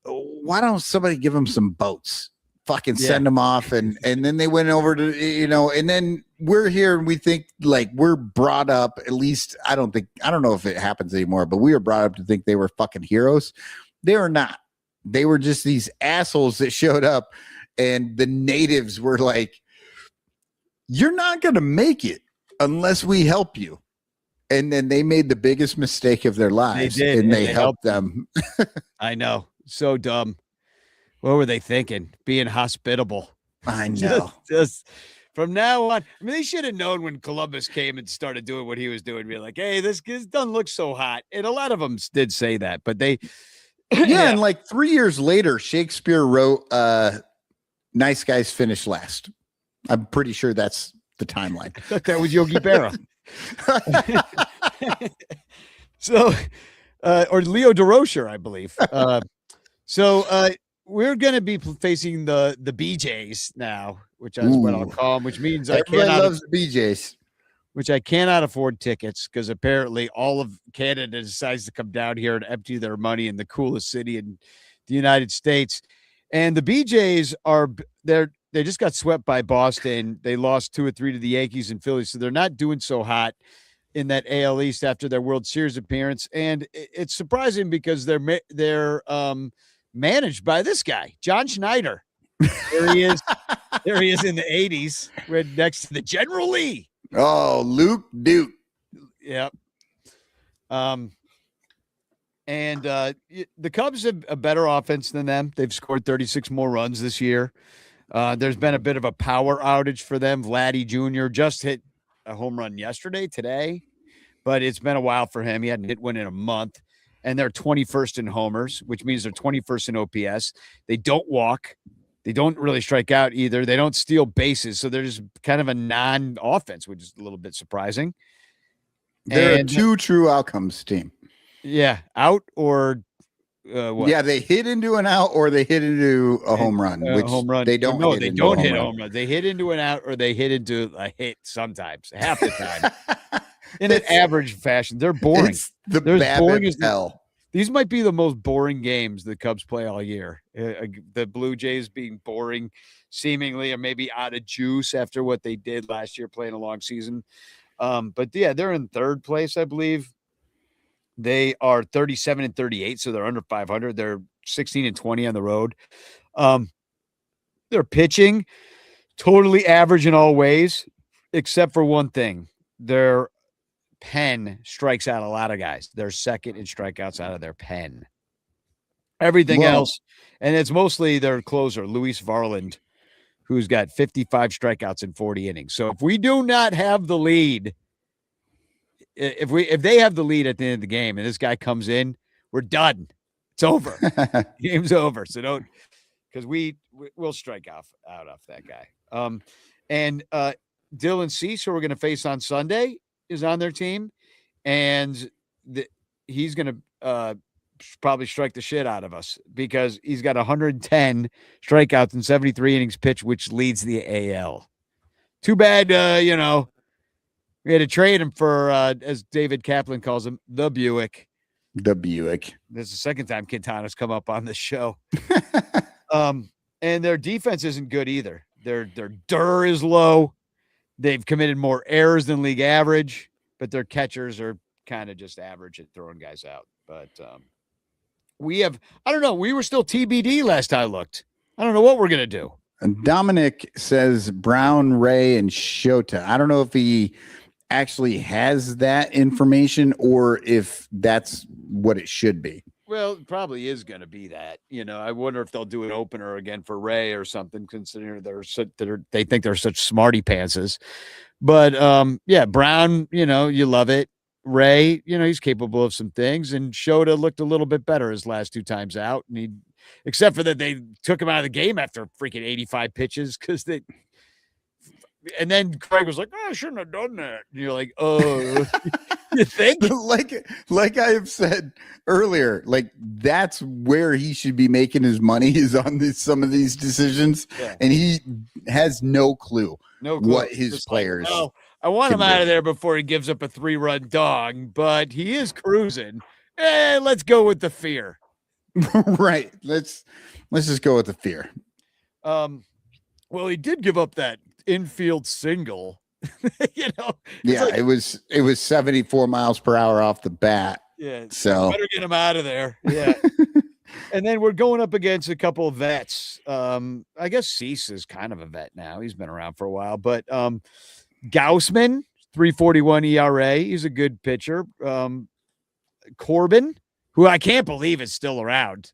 Why don't somebody give them some boats? Fucking send them off, and then they went over to, and then we're here and we think like we're brought up, at least I don't know if it happens anymore, but we were brought up to think they were fucking heroes. They were not. They were just these assholes that showed up, and the natives were like, you're not gonna make it unless we help you. And then they made the biggest mistake of their lives. They did, and they helped them. I know. So dumb. What were they thinking? Being hospitable. I know. Just from now on. I mean, they should have known when Columbus came and started doing what he was doing. Be like, hey, this doesn't look so hot. And a lot of them did say that, but they. Yeah, and like 3 years later, Shakespeare wrote Nice Guys Finish Last. I'm pretty sure that's the timeline. I thought that was Yogi Berra. So, or Leo DeRocher, I believe. We're going to be facing the BJs now, which is what I'll call them, which means everybody loves the BJs. Which I cannot afford tickets because apparently all of Canada decides to come down here and empty their money in the coolest city in the United States. And the BJs they just got swept by Boston. They lost 2 or 3 to the Yankees and Phillies, so they're not doing so hot in that AL East after their World Series appearance. And it's surprising because they're managed by this guy, John Schneider. There he is. There he is in the 80s, right next to the General Lee. Oh, Luke Duke. Yep. And the Cubs have a better offense than them. They've scored 36 more runs this year. There's been a bit of a power outage for them. Vladdy Jr. just hit a home run today, but it's been a while for him. He hadn't hit one in a month. And they're 21st in homers, which means they're 21st in OPS. They don't walk. They don't really strike out either. They don't steal bases. So they're just kind of a non-offense, which is a little bit surprising. They're a 2 true outcomes team. Yeah. Out or what? Yeah, they hit into an out or they hit into a home run, which home run. they don't. No, hit they into don't a hit home a home run. They hit into an out or they hit into a hit sometimes, half the time. In an average fashion. They're boring. It's the They're boring as hell. These might be the most boring games the Cubs play all year. The Blue Jays being boring, seemingly, or maybe out of juice after what they did last year playing a long season. But yeah, they're in third place, I believe. They are 37 and 38, so they're under 500. They're 16 and 20 on the road. They're pitching totally average in all ways, except for one thing. Their pen strikes out a lot of guys. They're second in strikeouts out of their pen. Everything else, and it's mostly their closer, Luis Varland, who's got 55 strikeouts in 40 innings. So if we do not have the lead, if they have the lead at the end of the game and this guy comes in, we're done. It's over. Game's over. So don't, because we'll strike out that guy. And Dylan Cease, who we're going to face on Sunday, is on their team, and he's going to probably strike the shit out of us because he's got 110 strikeouts in 73 innings pitched, which leads the AL. Too bad, we had to trade him for, as David Kaplan calls him, the Buick. The Buick. This is the second time Quintana's come up on this show. And their defense isn't good either. Their DER is low. They've committed more errors than league average, but their catchers are kind of just average at throwing guys out. But I don't know. We were still TBD last I looked. I don't know what we're going to do. Dominic says Brown, Ray, and Shota. I don't know if he actually has that information or if that's what it should be. Well, it probably is going to be that. I wonder if they'll do an opener again for Ray or something, considering they think they're such smarty pantses. But yeah, Brown, you love it. Ray, he's capable of some things, and Shota looked a little bit better his last 2 times out, and except for that they took him out of the game after freaking 85 pitches because And then Craig was like, "Oh, I shouldn't have done that." And you're like, "Oh, you think?" like I have said earlier, like that's where he should be making his money is on some of these decisions, and he has no clue what his Just players. Like, oh, I want him out of there before he gives up a 3-run dog, but he is cruising. Let's go with the fear. Right. Let's just go with the fear. Well, he did give up that infield single. Yeah, like, it was 74 miles per hour off the bat. Yeah, so better get him out of there. Yeah. And then we're going up against a couple of vets. I guess Cease is kind of a vet now. He's been around for a while, but Gaussman, 3.41 ERA. He's a good pitcher. Corbin, who I can't believe is still around.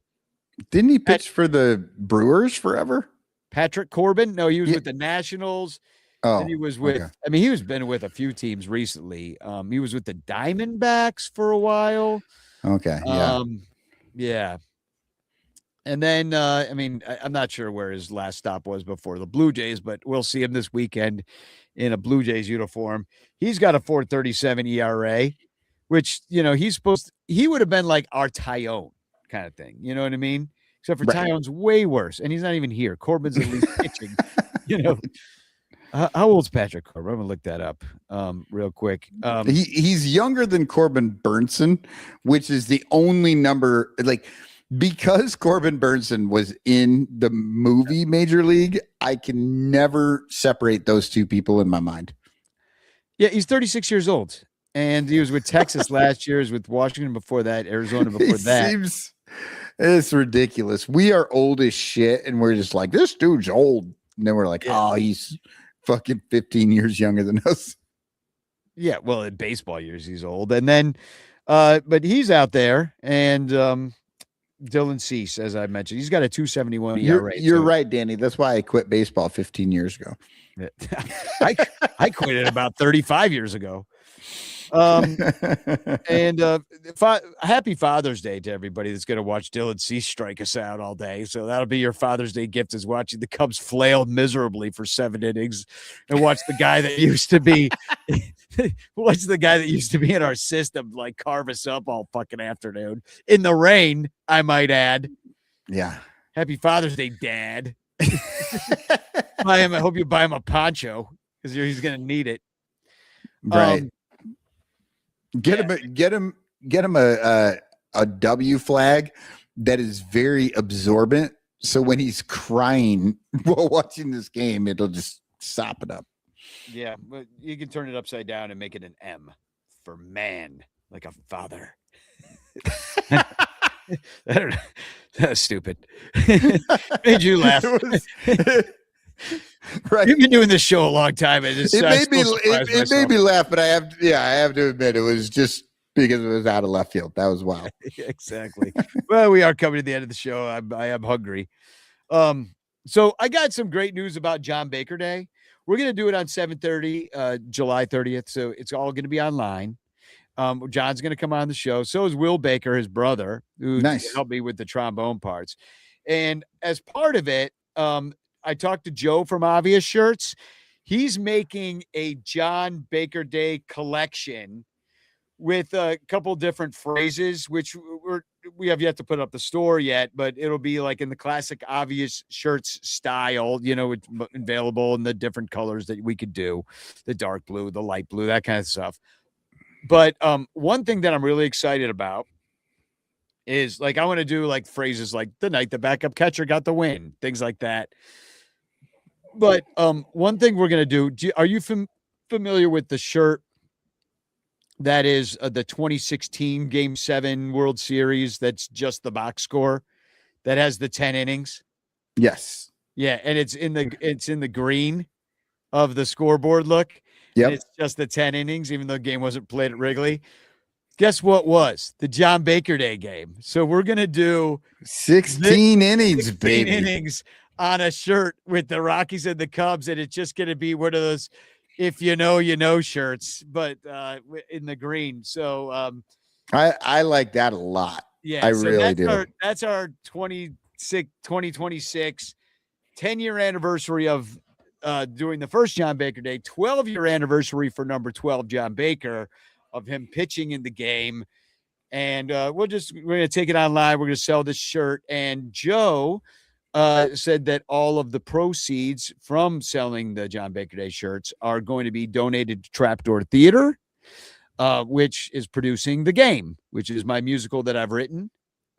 Didn't he pitch for the Brewers forever? Patrick Corbin? No, he was with the Nationals. Oh, and he was with, I mean, he been with a few teams recently. He was with the Diamondbacks for a while. Okay. Yeah. Yeah. And then, I mean, I'm not sure where his last stop was before the Blue Jays, but we'll see him this weekend in a Blue Jays uniform. He's got a 4.37 ERA, which, he would have been like our Tyone kind of thing. You know what I mean? Except for Tyone's way worse, and he's not even here. Corbin's at least pitching. How old's Patrick Corbin? I'm gonna look that up real quick. He's younger than Corbin Burnson, which is the only number because Corbin Burnson was in the movie Major League. I can never separate those two people in my mind. Yeah, he's 36 years old, and he was with Texas last year. He was with Washington before that, Arizona before that. It's ridiculous. We are old as shit, and we're just like, this dude's old. And then we're like, oh, he's fucking 15 years younger than us. Yeah, well, in baseball years, he's old. And then, but he's out there, and Dylan Cease, as I mentioned, he's got a 2.71 ERA. You're right, Danny. That's why I quit baseball 15 years ago. I quit it about 35 years ago. And happy Father's Day to everybody that's going to watch Dylan Cease strike us out all day. So that'll be your Father's Day gift, is watching the Cubs flail miserably for 7 innings and watch the guy that used to be in our system like carve us up all fucking afternoon in the rain, I might add. Yeah. Happy Father's Day, Dad. I hope you buy him a poncho because he's going to need it. Right. Get him a W flag that is very absorbent. So when he's crying while watching this game, it'll just sop it up. Yeah, but you can turn it upside down and make it an M for man, like a father. That's stupid. Made you laugh. Right. You've been doing this show a long time. It made me laugh, but I have to admit it was just because it was out of left field. That was wild. Exactly. Well, we are coming to the end of the show. I am hungry. So I got some great news about John Baker Day. We're going to do it on 7:30, July 30th. So it's all going to be online. John's going to come on the show. So is Will Baker, his brother, who helped me with the trombone parts. And as part of it, I talked to Joe from Obvious Shirts. He's making a John Baker Day collection with a couple different phrases, which we have yet to put up the store yet, but it'll be like in the classic Obvious Shirts style, it's available in the different colors that we could do, the dark blue, the light blue, that kind of stuff. But one thing that I'm really excited about is I want to do phrases like the night the backup catcher got the win, things like that. But one thing we're going to do, are you familiar with the shirt that is the 2016 Game 7 World Series that's just the box score that has the 10 innings? Yes. Yeah, and it's in the green of the scoreboard look. Yep. It's just the 10 innings, even though the game wasn't played at Wrigley. Guess what was? The John Baker Day game. So we're going to do 16 innings, 16 baby. innings on a shirt with the Rockies and the Cubs, and it's just going to be one of those if you know shirts, but in the green. So I like that a lot. Yeah, I really do. That's our 2026 10-year anniversary of doing the first John Baker Day, 12-year anniversary for number 12, John Baker, of him pitching in the game. And we're going to take it online. We're going to sell this shirt. And Joe said that all of the proceeds from selling the John Baker Day shirts are going to be donated to Trapdoor Theater, which is producing The Game, which is my musical that I've written.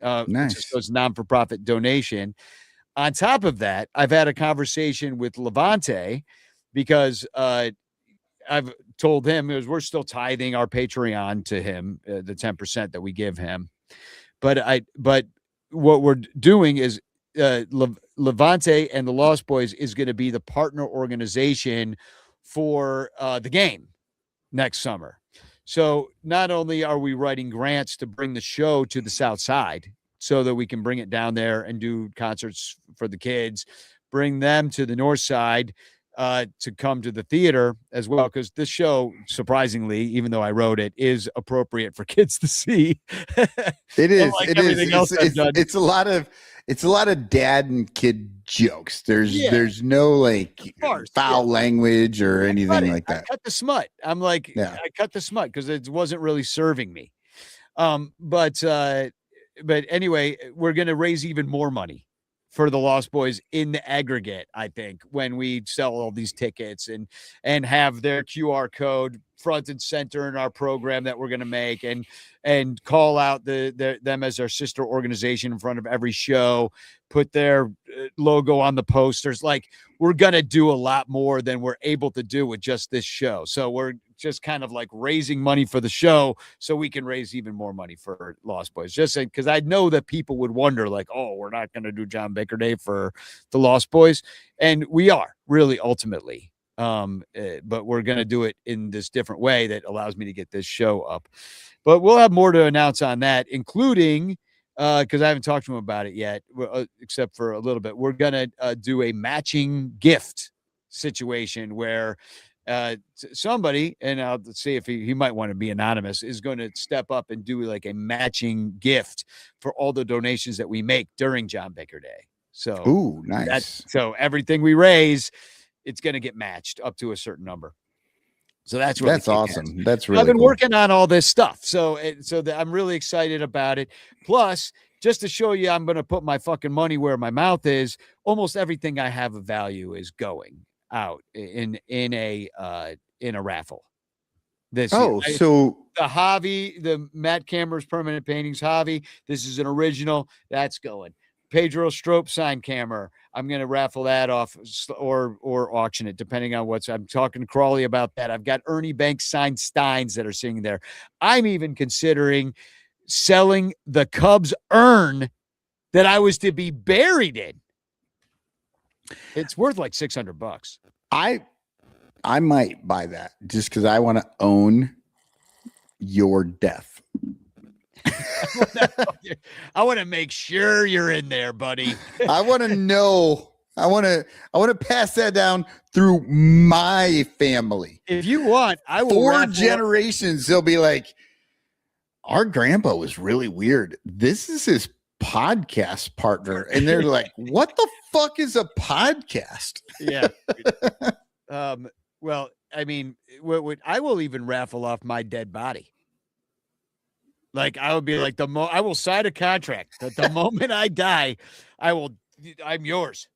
Nice. So it's non-for-profit donation. On top of that, I've had a conversation with Levante because I've told him, because we're still tithing our Patreon to him, the 10% that we give him. But what we're doing is Levante and the Lost Boys is going to be the partner organization for The Game next summer. So not only are we writing grants to bring the show to the South Side so that we can bring it down there and do concerts for the kids, bring them to the North Side to come to the theater as well, because this show, surprisingly, even though I wrote it, is appropriate for kids to see. It is. Like it everything is. else I've done. It's a lot of dad and kid jokes. There's no like foul language or anything like that. I cut the smut. I'm like, Yeah. I cut the smut because it wasn't really serving me. But anyway, we're going to raise even more money for the Lost Boys in the aggregate, I think, when we sell all these tickets and have their QR code front and center in our program that we're going to make, and call out them as our sister organization in front of every show, put their logo on the posters. Like, we're going to do a lot more than we're able to do with just this show. So we're just kind of like raising money for the show so we can raise even more money for Lost Boys. Just because I know that people would wonder, like, oh, we're not going to do John Baker Day for the Lost Boys. And we are really ultimately. But we're going to do it in this different way that allows me to get this show up. But we'll have more to announce on that, including because I haven't talked to him about it yet, except for a little bit. We're going to do a matching gift situation where somebody, and I'll see if he might want to be anonymous, is going to step up and do like a matching gift for all the donations that we make during John Baker Day. So, ooh, nice. So everything we raise, it's going to get matched up to a certain number. So that's really awesome. That's really I've been cool. working on all this stuff. So I'm really excited about it. Plus, just to show you, I'm going to put my fucking money where my mouth is. Almost everything I have of value is going out in a raffle. So the Javi, the Matt Cameron's permanent paintings, Javi, this is an original. That's going. Pedro Strope sign camera. I'm going to raffle that off or auction it, depending on I'm talking to Crawley about that. I've got Ernie Banks signed Steins that are sitting there. I'm even considering selling the Cubs urn that I was to be buried in. It's worth like $600. I might buy that just because I want to own your death. I want to make sure you're in there, buddy. I want to know. I want to pass that down through my family. If you want, I will. 4 generations, they'll be like, our grandpa was really weird. This is his podcast partner. And they're like, what the fuck is a podcast? Yeah. Well, I mean, I will even raffle off my dead body. Like, I would be like, I will sign a contract that the moment I die, I'm yours.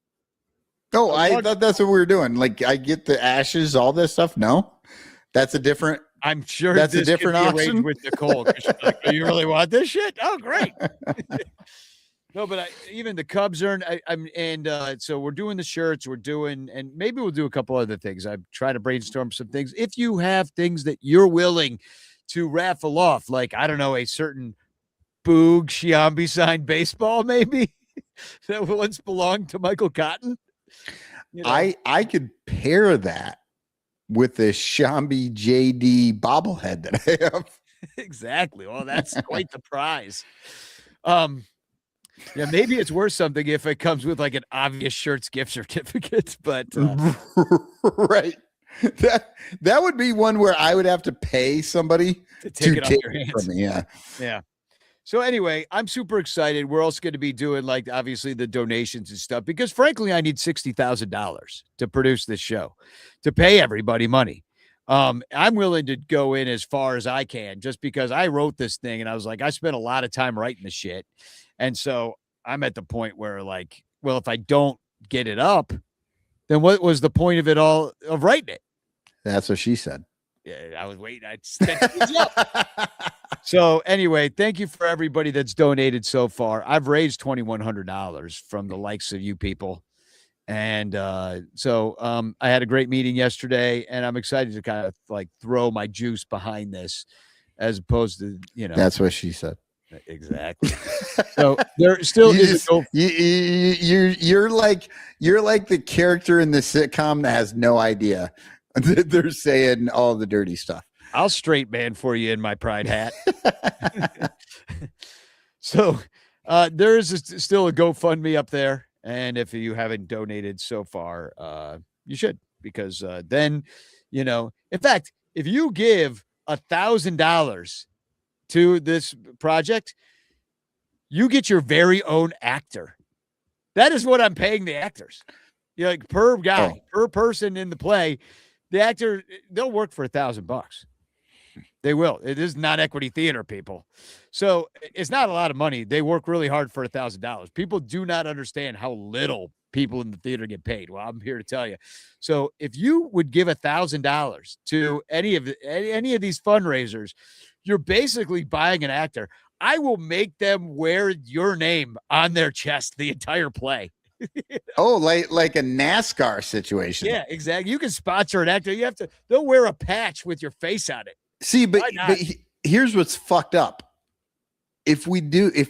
Oh, I thought that's what we were doing. Like, I get the ashes, all this stuff. No, that's a different. I'm sure that's a different option with Nicole. Like, do you really want this shit? Oh, great. No, but even the Cubs earned. So we're doing the shirts. And maybe we'll do a couple other things. I'm trying to brainstorm some things. If you have things that you're willing to raffle off, like, I don't know, a certain Boog Sciambi signed baseball, maybe that once belonged to Michael Cotton. You know? I could pair that with the Sciambi JD bobblehead that I have. Exactly. Well, that's quite the prize. Yeah, maybe it's worth something if it comes with like an obvious shirts gift certificate, but right. That would be one where I would have to pay somebody to take it from me. Yeah. Yeah. So anyway, I'm super excited. We're also going to be doing like obviously the donations and stuff because frankly, I need $60,000 to produce this show, to pay everybody money. I'm willing to go in as far as I can just because I wrote this thing and I was like, I spent a lot of time writing the shit. And so I'm at the point where like, well, if I don't get it up, then what was the point of it all of writing it? That's what she said. Yeah, I was waiting. I'd stitch things up. So anyway, thank you for everybody that's donated so far. I've raised $2,100 from the likes of you people. And so I had a great meeting yesterday and I'm excited to kind of like throw my juice behind this as opposed to, That's what she said. Exactly. So there still you're like the character in the sitcom that has no idea that they're saying all the dirty stuff. I'll straight man for you in my pride hat. So there is still a GoFundMe up there. And if you haven't donated so far, you should, because then, in fact, if you give $1,000 to this project, you get your very own actor. That is what I'm paying the actors. Like per guy, per person in the play, the actor, they'll work for $1,000. They will. It is not equity theater, people. So it's not a lot of money. They work really hard for $1,000. People do not understand how little people in the theater get paid. Well, I'm here to tell you. So if you would give $1,000 to any of these fundraisers, you're basically buying an actor. I will make them wear your name on their chest the entire play. Oh, like a NASCAR situation. Yeah, exactly. You can sponsor an actor. They'll wear a patch with your face on it. See, but here's what's fucked up. If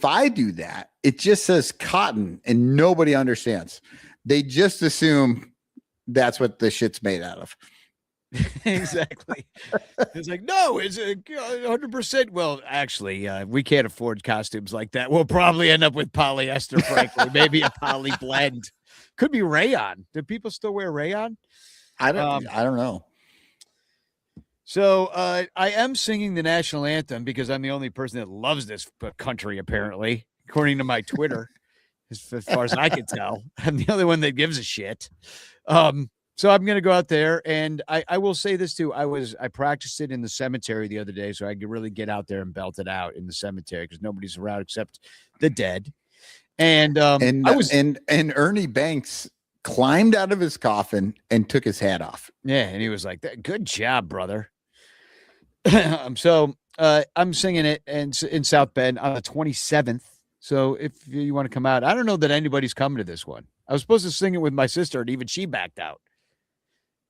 I do that, it just says cotton and nobody understands. They just assume that's what the shit's made out of. Exactly. It's like, no, it's 100%. Well, actually, we can't afford costumes like that. We'll probably end up with polyester, frankly, maybe a poly blend. Could be rayon. Do people still wear rayon? I don't know. So I am singing the national anthem because I'm the only person that loves this country, apparently, according to my Twitter, as far as I can tell. I'm the only one that gives a shit. So I'm going to go out there, and I will say this too. I practiced it in the cemetery the other day, so I could really get out there and belt it out in the cemetery because nobody's around except the dead. And Ernie Banks climbed out of his coffin and took his hat off. Yeah, and he was like, "Good job, brother." So I'm singing it in South Bend on the 27th. So if you want to come out, I don't know that anybody's coming to this one. I was supposed to sing it with my sister, and even she backed out.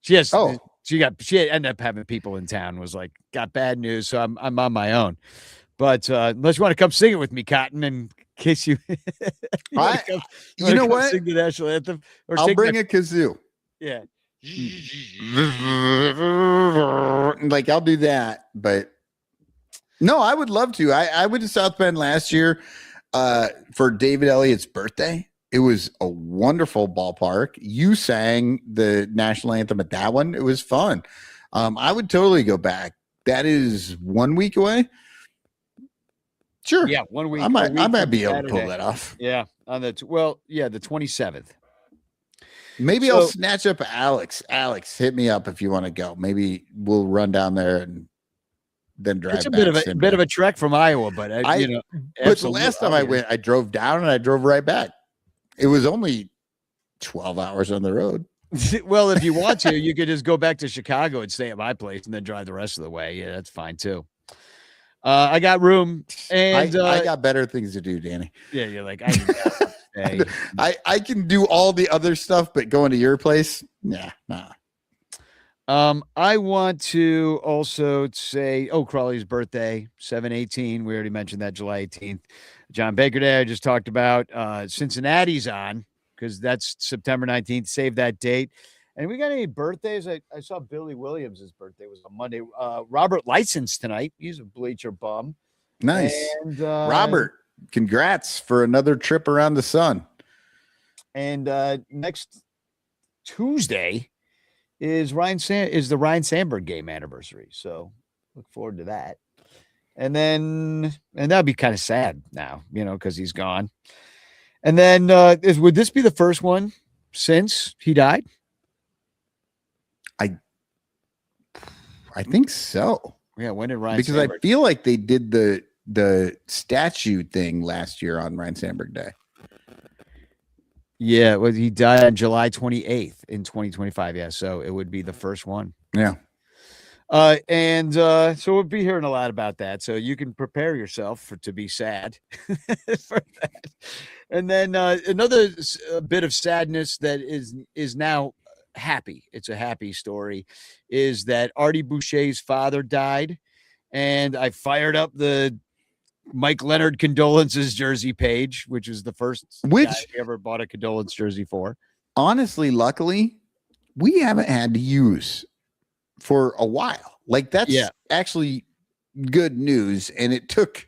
She ended up having people in town, was like, got bad news. So I'm on my own. But unless you want to come sing it with me, Cotton, in case you, you know what? Sing the national anthem. Or I'll bring a kazoo. Yeah. Like I'll do that, but no, I would love to. I went to South Bend last year for David Elliott's birthday. It was a wonderful ballpark. You sang the national anthem at that one. It was fun. I would totally go back. That is 1 week away. Sure. Yeah, 1 week. I might be able to pull that off. Yeah, on the 27th. Maybe I'll snatch up Alex. Alex, hit me up if you want to go. Maybe we'll run down there and then drive. It's a bit of a trek from Iowa, but but the last time I went, I drove down and I drove right back. It was only 12 hours on the road. Well, if you want to, you could just go back to Chicago and stay at my place and then drive the rest of the way. Yeah, that's fine too. I got room, and I got better things to do, Danny. Yeah, you're like, I can do all the other stuff, but going to your place, nah. I want to also say, Crawley's birthday, 7/18. We already mentioned that, July 18th. John Baker Day, I just talked about. Cincinnati's on because that's September 19th. Save that date. And we got any birthdays? I saw Billy Williams' birthday was on Monday. Robert License tonight. He's a Bleacher bum. Nice. And, Robert, congrats for another trip around the sun. And next Tuesday is the Ryan Sandberg game anniversary. So look forward to that. And that'd be kind of sad now, because he's gone. And then would this be the first one since he died? I think so. Yeah, when did Ryan Because Sandberg? I feel like they did the statue thing last year on Ryan Sandberg Day. Yeah, well, he died on July 28th in 2025. Yeah, so it would be the first one. Yeah. So we'll be hearing a lot about that. So you can prepare yourself to be sad for that. And then another bit of sadness that is now happy. It's a happy story. Is that Artie Boucher's father died, and I fired up the Mike Leonard condolences jersey page, which is the first guy I ever bought a condolence jersey for. Honestly, luckily, we haven't had to use for a while. Like that's actually good news. And it took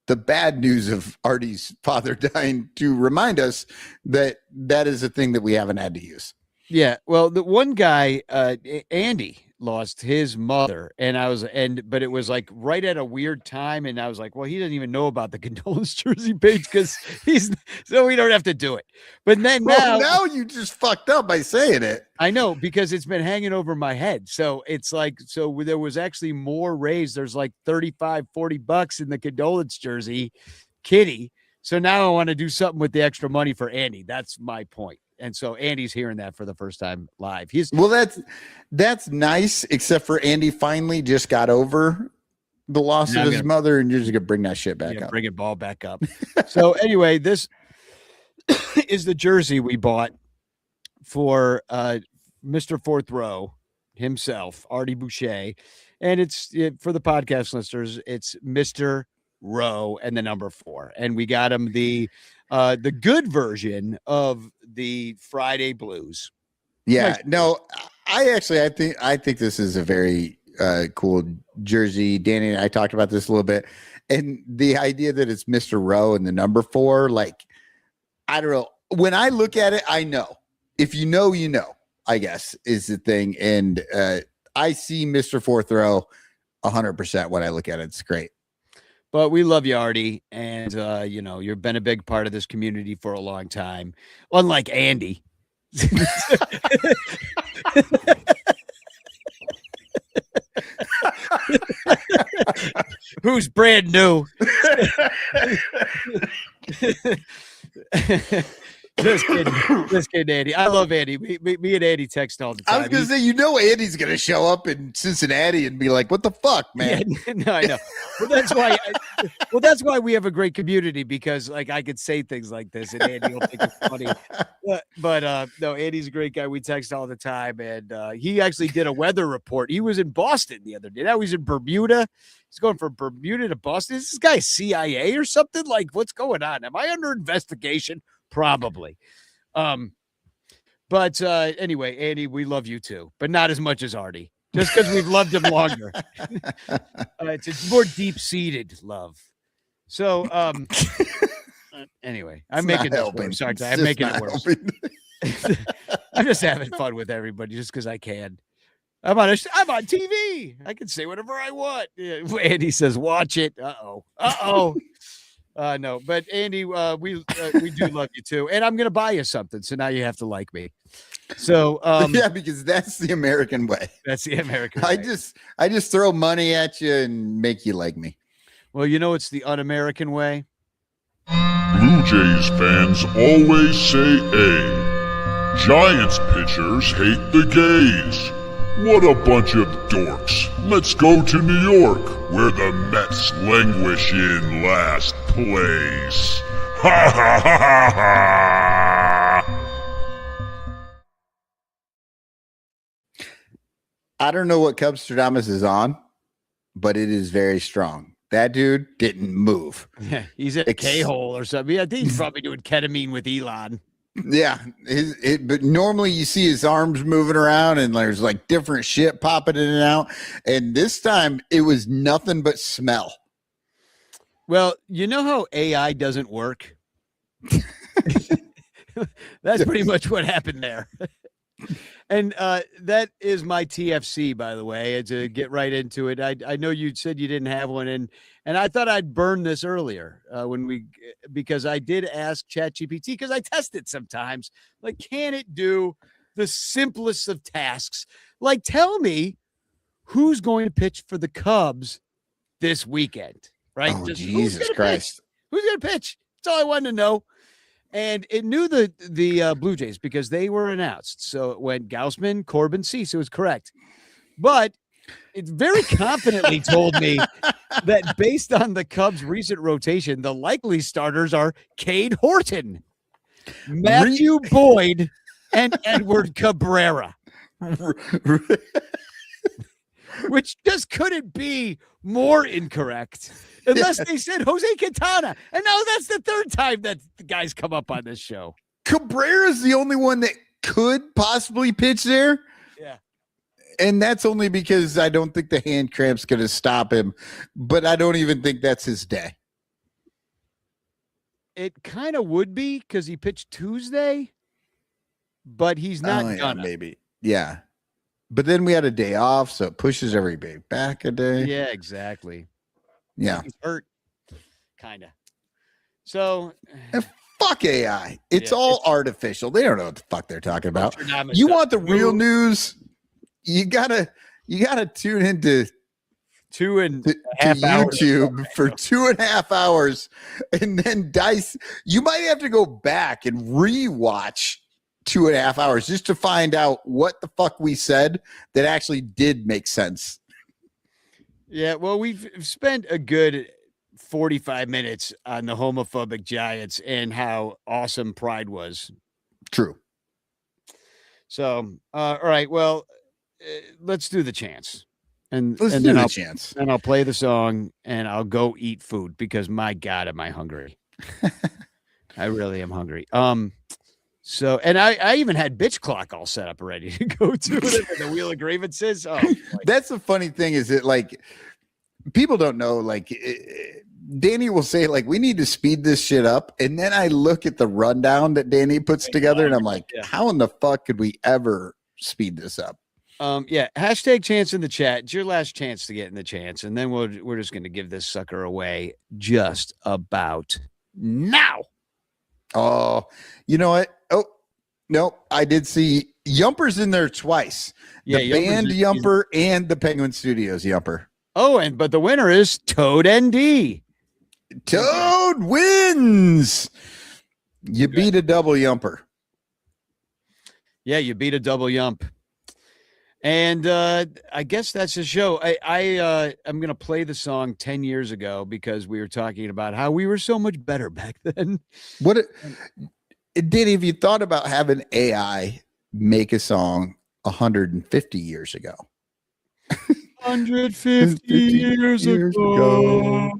the bad news of Artie's father dying to remind us that that is a thing that we haven't had to use. Yeah. Well, the one guy, Andy, lost his mother, but it was like right at a weird time. And I was like, well, he doesn't even know about the condolence jersey page because so we don't have to do it. But then now you just fucked up by saying it. I know, because it's been hanging over my head. So it's like, there was actually more raised. There's like $35-40 in the condolence jersey kitty. So now I want to do something with the extra money for Andy. That's my point. And so Andy's hearing that for the first time live. That's nice, except for Andy finally just got over the loss of his mother, and you're just gonna bring that shit back up. Bring it ball back up. So anyway, this is the jersey we bought for Mr. Fourth Row himself, Artie Boucher, and it's for the podcast listeners. It's Mr. Row and the number 4, and we got him the good version of the Friday Blues. Yeah, no, I think this is a very cool jersey. Danny and I talked about this a little bit, and the idea that it's Mr. Rowe and the number 4, like, I don't know. When I look at it, I know. If you know, you know, I guess is the thing. And I see Mr. Fourth Row 100% when I look at it. It's great. But we love you, Artie, and you've been a big part of this community for a long time. Unlike Andy, who's brand new. Just kidding, Andy. I love Andy. Me and Andy text all the time. I was gonna say, Andy's gonna show up in Cincinnati and be like, "What the fuck, man?" Yeah, no, I know. Well, that's why we have a great community, because like I could say things like this and Andy will think it's funny. But no, Andy's a great guy. We text all the time, and he actually did a weather report. He was in Boston the other day. Now he's in Bermuda. He's going from Bermuda to Boston. Is this guy CIA or something? Like, what's going on? Am I under investigation? Probably. But anyway, Andy, we love you too, but not as much as Artie, just because we've loved him longer. It's a more deep-seated love. So anyway, I'm making this worse. Sorry, I'm making it worse. I'm just having fun with everybody just because I can. I'm on TV. I can say whatever I want. Yeah, Andy says, watch it. Uh-oh. No, but Andy, we do love you too, and I'm gonna buy you something. So now you have to like me. So yeah, because that's the American way. That's the American way. I just throw money at you and make you like me. Well, it's the un-American way. Blue Jays fans always say A. Giants pitchers hate the gays. What a bunch of dorks. Let's go to New York, where the Mets languish in last place. Ha ha ha ha ha! I don't know what Cubstradamus is on, but it is very strong. That dude didn't move. Yeah, he's at a K-hole or something. I think he's probably doing ketamine with Elon. Yeah, but normally you see his arms moving around and there's like different shit popping in and out. And this time it was nothing but smell. Well, you know how AI doesn't work? That's pretty much what happened there. And that is my TFC, by the way, to get right into it. I know you said you didn't have one, and I thought I'd burn this earlier because I did ask ChatGPT, because I test it sometimes. Like, can it do the simplest of tasks? Like, tell me who's going to pitch for the Cubs this weekend, right? Oh, Just Jesus Christ. Who's going to pitch? That's all I wanted to know. And it knew the Blue Jays because they were announced. So it went Gaussman, Corbin, Cease. It was correct. But it very confidently told me that based on the Cubs' recent rotation, the likely starters are Cade Horton, Matthew Boyd, and Edward Cabrera. Which just couldn't be more incorrect unless they said Jose Quintana. And now that's the third time that the guys come up on this show. Cabrera's the only one that could possibly pitch there. Yeah. And that's only because I don't think the hand cramp's going to stop him. But I don't even think that's his day. It kind of would be because he pitched Tuesday, but he's not gonna. Maybe. Yeah. But then we had a day off, so it pushes everybody back a day. Yeah, exactly. Yeah. He's hurt, kind of. So, and fuck AI. It's all artificial. They don't know what the fuck they're talking about. You want the real news? You gotta tune into YouTube for 2.5 hours, and then dice. You might have to go back and rewatch 2.5 hours just to find out what the fuck we said that actually did make sense. Yeah, well, we've spent a good 45 minutes on the homophobic Giants and how awesome Pride was. True. So, all right, well, let's do the chance. And chance. And I'll play the song and I'll go eat food because my God, am I hungry. I really am hungry. So, and I even had bitch clock all set up ready to go to the wheel of grievances. Oh, that's the funny thing is that, like, people don't know, like, Danny will say, like, we need to speed this shit up. And then I look at the rundown that Danny puts together and I'm like, how in the fuck could we ever speed this up? Yeah. Hashtag chance in the chat. It's your last chance to get in the chance. And then we're just going to give this sucker away just about now. Oh, you know what? Oh, no, I did see Yumper's in there twice. The band Yumper and the Penguin Studios Yumper. Oh, but the winner is Toad ND. Toad wins. You beat a double Yumper. Yeah, you beat a double Yump. And I guess that's the show. I'm going to play the song 10 years ago because we were talking about how we were so much better back then. Danny, have you thought about having AI make a song 150 years ago? 150 years ago.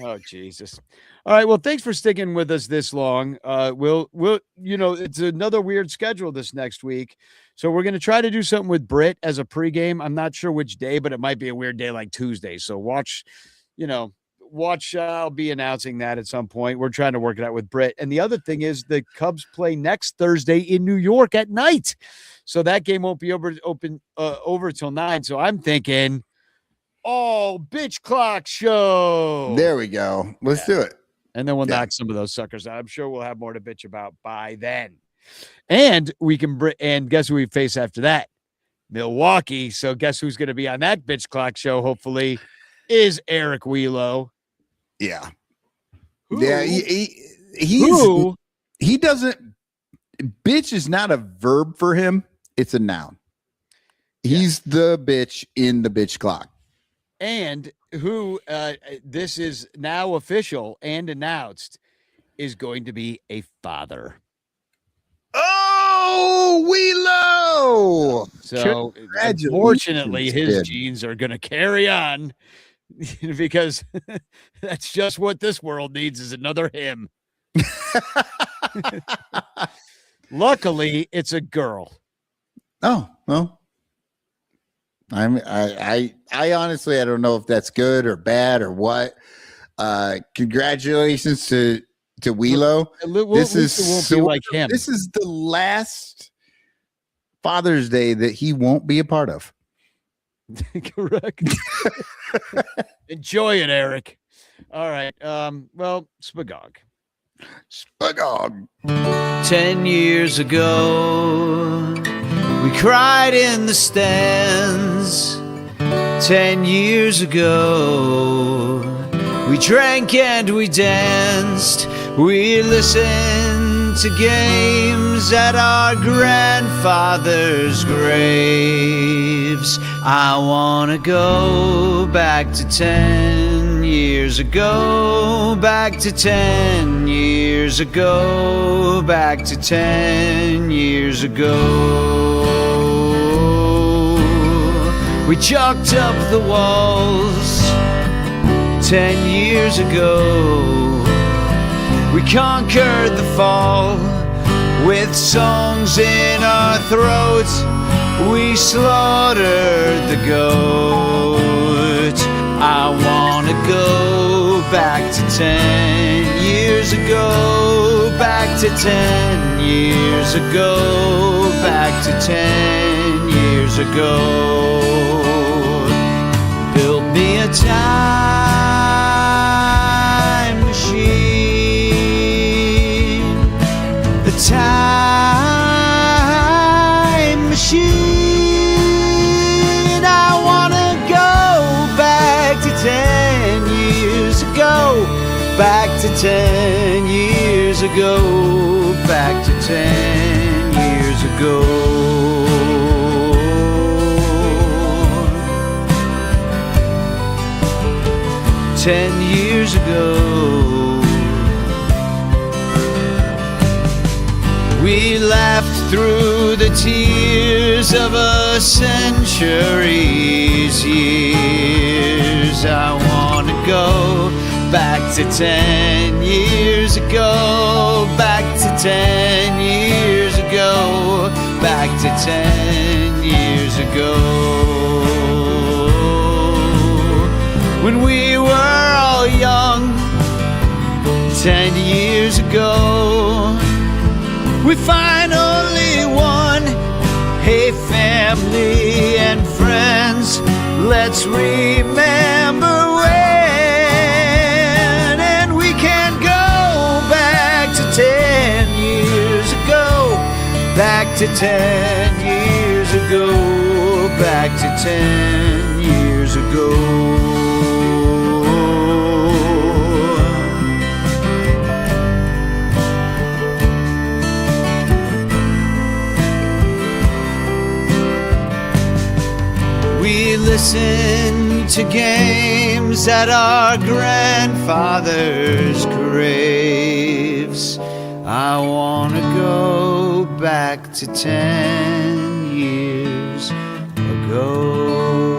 Oh, Jesus. All right. Well, thanks for sticking with us this long. We'll it's another weird schedule this next week. So we're going to try to do something with Britt as a pregame. I'm not sure which day, but it might be a weird day like Tuesday. So watch, I'll be announcing that at some point. We're trying to work it out with Britt. And the other thing is the Cubs play next Thursday in New York at night. So that game won't be over till 9. So I'm thinking, bitch clock show. There we go. Let's do it. And then we'll knock some of those suckers out. I'm sure we'll have more to bitch about by then. And we can and guess who we face after that? Milwaukee. So guess who's going to be on that bitch clock show, hopefully, is Eric Wheelo. Yeah. Who, yeah, he doesn't, bitch is not a verb for him. It's a noun. He's the bitch in the bitch clock. And who, this is now official and announced, is going to be a father. Oh, Wheelo! So unfortunately, his genes are going to carry on because that's just what this world needs is another him. Luckily, it's a girl. Oh, well. I honestly, I don't know if that's good or bad or what. Congratulations to Wheelo. This is so like him. This is the last Father's Day that he won't be a part of. Correct. Enjoy it, Eric. All right. Well, Spagog. Spagog. 10 years ago, we cried in the stands. 10 years ago, we drank and we danced. We listened to games at our grandfather's graves. I wanna go back to 10 years ago, back to 10 years ago, back to 10 years ago. We chalked up the walls 10 years ago. We conquered the fall with songs in our throats. We slaughtered the goat. I wanna go back to 10 years ago, back to 10 years ago, back to 10 years ago. Build me a time machine, a time machine. I wanna go back to 10 years ago, back to 10 years ago, back to 10 years ago. 10 years ago, we laughed through the tears of a century's years. I wanna go back to 10 years ago, back to 10 years ago, back to 10 years ago. When we were all young, 10 years ago, we finally won. Hey, family and friends, let's remember when. And we can go back to 10 years ago, back to 10 years ago, back to 10 years ago. We listened to games at our grandfather's graves. I wanna go back to 10 years ago.